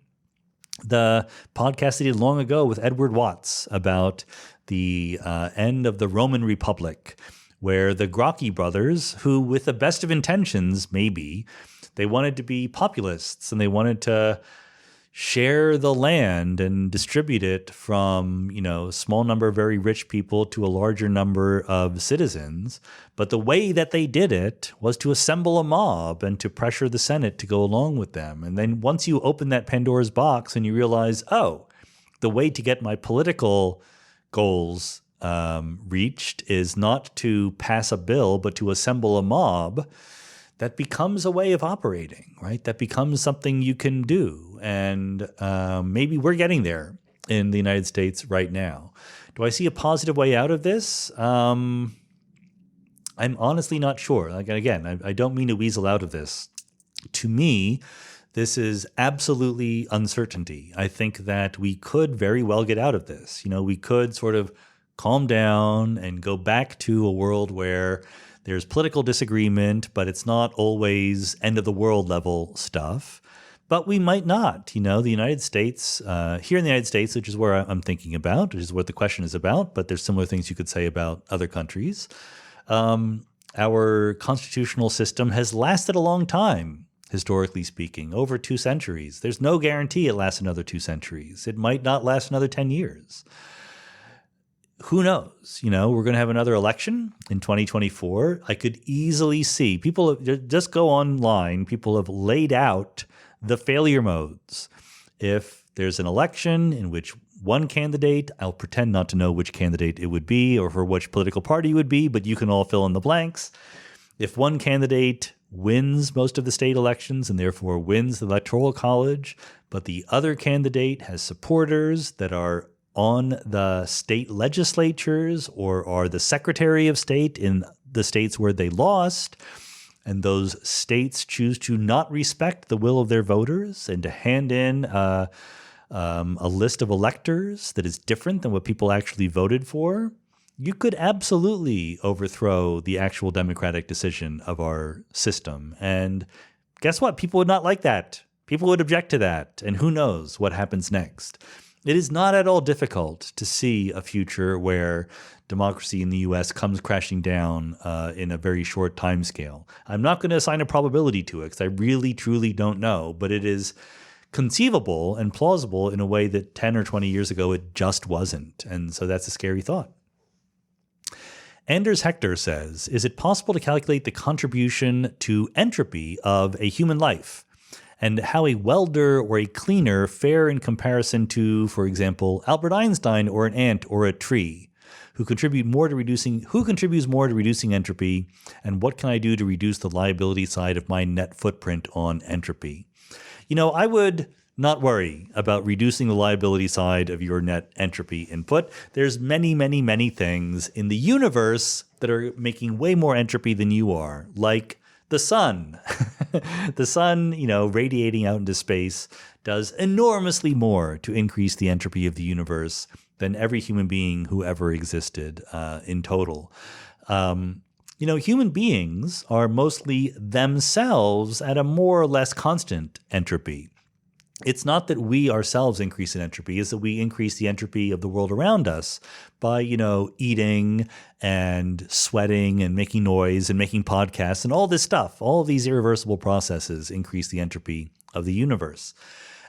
Speaker 1: the podcast I did long ago with Edward Watts about the end of the Roman Republic, where the Gracchi brothers, who with the best of intentions, maybe, they wanted to be populists and they wanted to share the land and distribute it from, a small number of very rich people to a larger number of citizens. But the way that they did it was to assemble a mob and to pressure the Senate to go along with them. And then once you open that Pandora's box and you realize, oh, the way to get my political goals reached is not to pass a bill, but to assemble a mob, that becomes a way of operating, right? That becomes something you can do. And maybe we're getting there in the United States right now. Do I see a positive way out of this? I'm honestly not sure. Like, again, I don't mean to weasel out of this. To me, this is absolutely uncertainty. I think that we could very well get out of this. We could sort of calm down and go back to a world where there's political disagreement, but it's not always end of the world level stuff. But we might not. The United States, here in the United States, which is where I'm thinking about, which is what the question is about, but there's similar things you could say about other countries. Our constitutional system has lasted a long time, historically speaking, over 2 centuries. There's no guarantee it lasts another 2 centuries. It might not last another 10 years. Who knows? We're going to have another election in 2024. I could easily see people just go online. People have laid out the failure modes. If there's an election in which one candidate, I'll pretend not to know which candidate it would be or for which political party it would be, but you can all fill in the blanks. If one candidate wins most of the state elections and therefore wins the Electoral College, but the other candidate has supporters that are on the state legislatures or are the Secretary of State in the states where they lost, and those states choose to not respect the will of their voters and to hand in a list of electors that is different than what people actually voted for, you could absolutely overthrow the actual democratic decision of our system. And guess what? People would not like that. People would object to that. And who knows what happens next? It is not at all difficult to see a future where democracy in the U.S. comes crashing down in a very short time scale. I'm not going to assign a probability to it because I really, truly don't know. But it is conceivable and plausible in a way that 10 or 20 years ago it just wasn't. And so that's a scary thought. Anders Hector says, is it possible to calculate the contribution to entropy of a human life and how a welder or a cleaner fare in comparison to, for example, Albert Einstein or an ant or a tree? Who contributes more to reducing entropy, and what can I do to reduce the liability side of my net footprint on entropy? I would not worry about reducing the liability side of your net entropy input. There's many, many, many things in the universe that are making way more entropy than you are, like the sun. The sun, radiating out into space does enormously more to increase the entropy of the universe than every human being who ever existed in total. Human beings are mostly themselves at a more or less constant entropy. It's not that we ourselves increase in entropy, it's that we increase the entropy of the world around us by, eating and sweating and making noise and making podcasts and all this stuff. All of these irreversible processes increase the entropy of the universe.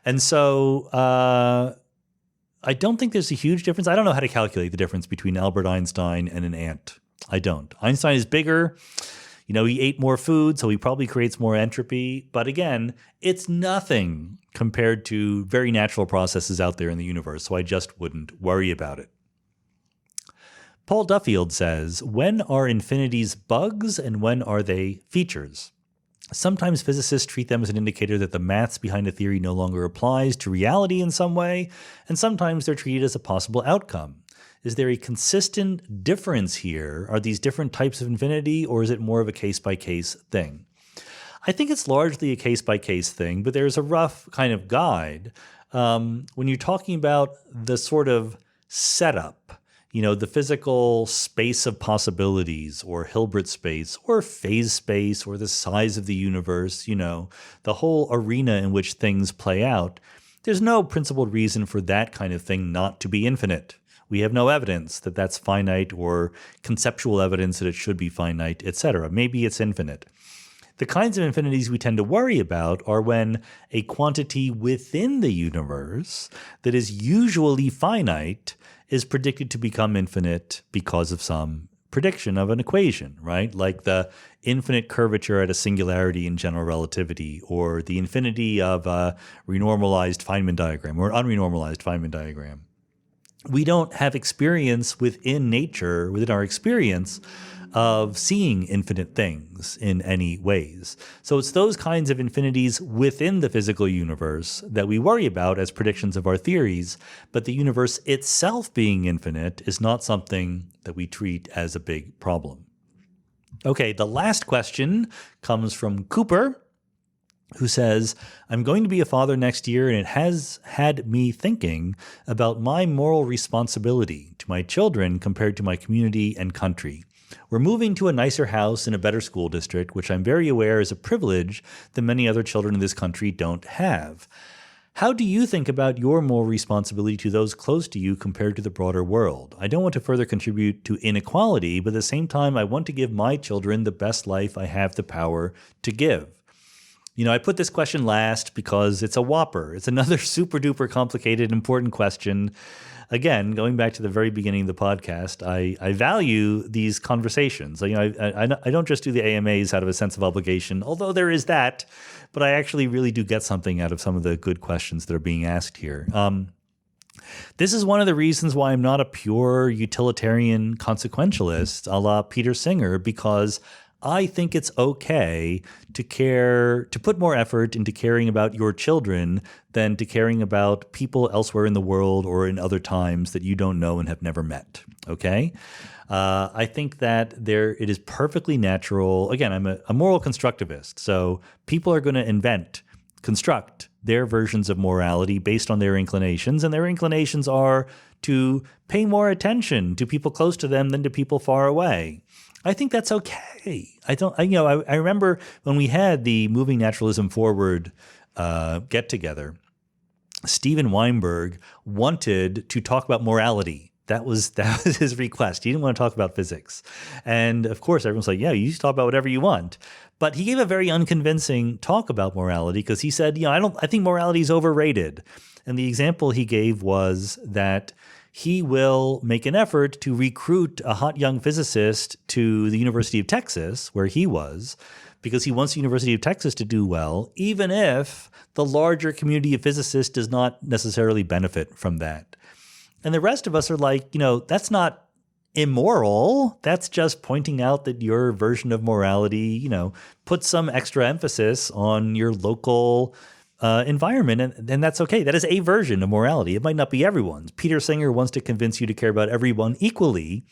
Speaker 1: And so I don't think there's a huge difference. I don't know how to calculate the difference between Albert Einstein and an ant. I don't. Einstein is bigger. He ate more food, so he probably creates more entropy. But again, it's nothing compared to very natural processes out there in the universe, so I just wouldn't worry about it. Paul Duffield says, when are infinities bugs and when are they features? Sometimes physicists treat them as an indicator that the maths behind a theory no longer applies to reality in some way, and sometimes they're treated as a possible outcome. Is there a consistent difference here? Are these different types of infinity, or is it more of a case-by-case thing? I think it's largely a case-by-case thing, but there's a rough kind of guide. When you're talking about the sort of setup, the physical space of possibilities or Hilbert space or phase space or the size of the universe, the whole arena in which things play out, there's no principled reason for that kind of thing not to be infinite. We have no evidence that that's finite or conceptual evidence that it should be finite, etc. Maybe it's infinite. The kinds of infinities we tend to worry about are when a quantity within the universe that is usually finite is predicted to become infinite because of some prediction of an equation, right? Like the infinite curvature at a singularity in general relativity, or the infinity of a renormalized Feynman diagram or an unrenormalized Feynman diagram. We don't have experience within nature, within our experience of seeing infinite things in any ways. So it's those kinds of infinities within the physical universe that we worry about as predictions of our theories, but the universe itself being infinite is not something that we treat as a big problem. Okay, the last question comes from Cooper, who says, I'm going to be a father next year, and it has had me thinking about my moral responsibility to my children compared to my community and country. We're moving to a nicer house in a better school district, which I'm very aware is a privilege that many other children in this country don't have. How do you think about your moral responsibility to those close to you compared to the broader world? I don't want to further contribute to inequality, but at the same time, I want to give my children the best life I have the power to give. I put this question last because it's a whopper. It's another super duper complicated, important question. Again, going back to the very beginning of the podcast, I value these conversations. I don't just do the AMAs out of a sense of obligation, although there is that, but I actually really do get something out of some of the good questions that are being asked here. This is one of the reasons why I'm not a pure utilitarian consequentialist a la Peter Singer, because I think it's okay to put more effort into caring about your children than to caring about people elsewhere in the world or in other times that you don't know and have never met. Okay? I think that it is perfectly natural. Again, I'm a moral constructivist. So people are going to construct their versions of morality based on their inclinations, and their inclinations are to pay more attention to people close to them than to people far away. I think that's okay. I remember when we had the Moving Naturalism Forward get together, Steven Weinberg wanted to talk about morality. That was his request. He didn't want to talk about physics. And of course, everyone's like, yeah, you talk about whatever you want. But he gave a very unconvincing talk about morality because he said, I think morality is overrated. And the example he gave was that he will make an effort to recruit a hot young physicist to the University of Texas, where he was, because he wants the University of Texas to do well, even if the larger community of physicists does not necessarily benefit from that. And the rest of us are like, that's not immoral. That's just pointing out that your version of morality, puts some extra emphasis on your local environment, and that's okay. That is a version of morality. It might not be everyone's. Peter Singer wants to convince you to care about everyone equally.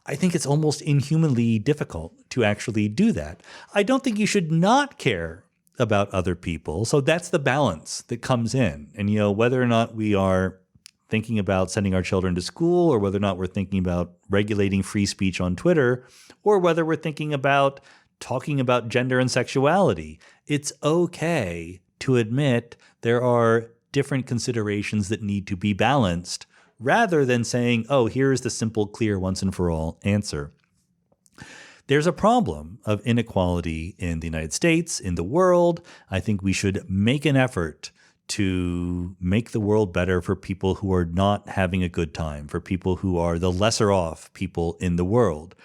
Speaker 1: I think it's almost inhumanly difficult to actually do that. I don't think you should not care about other people. So that's the balance that comes in. And, whether or not we are thinking about sending our children to school, or whether or not we're thinking about regulating free speech on Twitter, or whether we're thinking about talking about gender and sexuality, it's okay to admit there are different considerations that need to be balanced, rather than saying, oh, here's the simple, clear, once and for all answer. There's a problem of inequality in the United States, in the world. I think we should make an effort to make the world better for people who are not having a good time, for people who are the lesser off people in the world.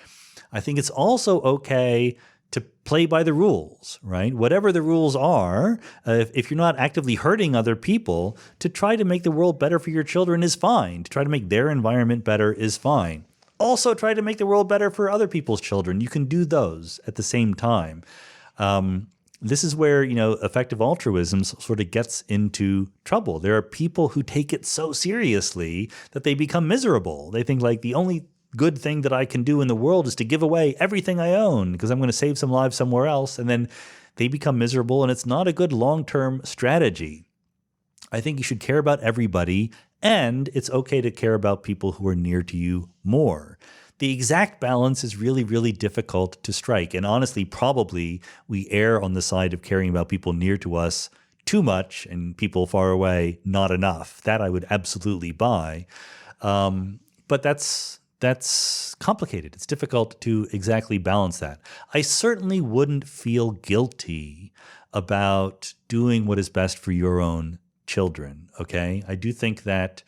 Speaker 1: I think it's also okay to play by the rules, right? Whatever the rules are, if you're not actively hurting other people, to try to make the world better for your children is fine. To try to make their environment better is fine. Also try to make the world better for other people's children. You can do those at the same time. This is where, effective altruism sort of gets into trouble. There are people who take it so seriously that they become miserable. They think like the only good thing that I can do in the world is to give away everything I own because I'm going to save some lives somewhere else. And then they become miserable, and it's not a good long-term strategy. I think you should care about everybody, and it's okay to care about people who are near to you more. The exact balance is really, really difficult to strike. And honestly, probably we err on the side of caring about people near to us too much and people far away not enough. That I would absolutely buy. But that's complicated. It's difficult to exactly balance that. I certainly wouldn't feel guilty about doing what is best for your own children, okay? I do think that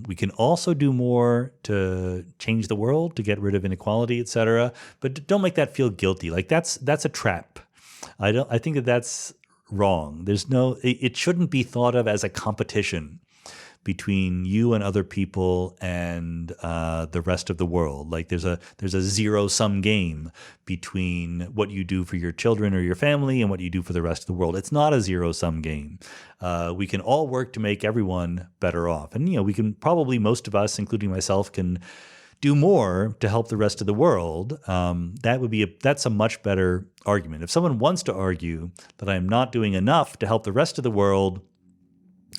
Speaker 1: we can also do more to change the world, to get rid of inequality, et cetera, but don't make that feel guilty. Like that's a trap. I think that's wrong. It shouldn't be thought of as a competition between you and other people and the rest of the world. Like there's a zero-sum game between what you do for your children or your family and what you do for the rest of the world. It's not a zero-sum game. We can all work to make everyone better off. And, we can probably, most of us, including myself, can do more to help the rest of the world. That's a much better argument. If someone wants to argue that I'm not doing enough to help the rest of the world,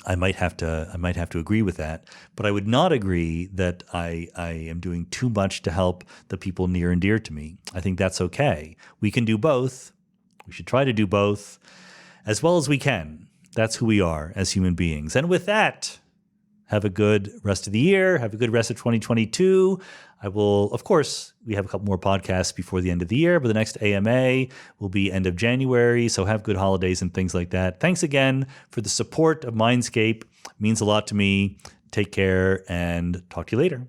Speaker 1: I might have to agree with that, but I would not agree that I am doing too much to help the people near and dear to me. I think that's okay. We can do both. We should try to do both as well as we can. That's who we are as human beings. And with that, have a good rest of the year. Have a good rest of 2022. I will, of course, we have a couple more podcasts before the end of the year, but the next AMA will be end of January. So have good holidays and things like that. Thanks again for the support of Mindscape. It means a lot to me. Take care and talk to you later.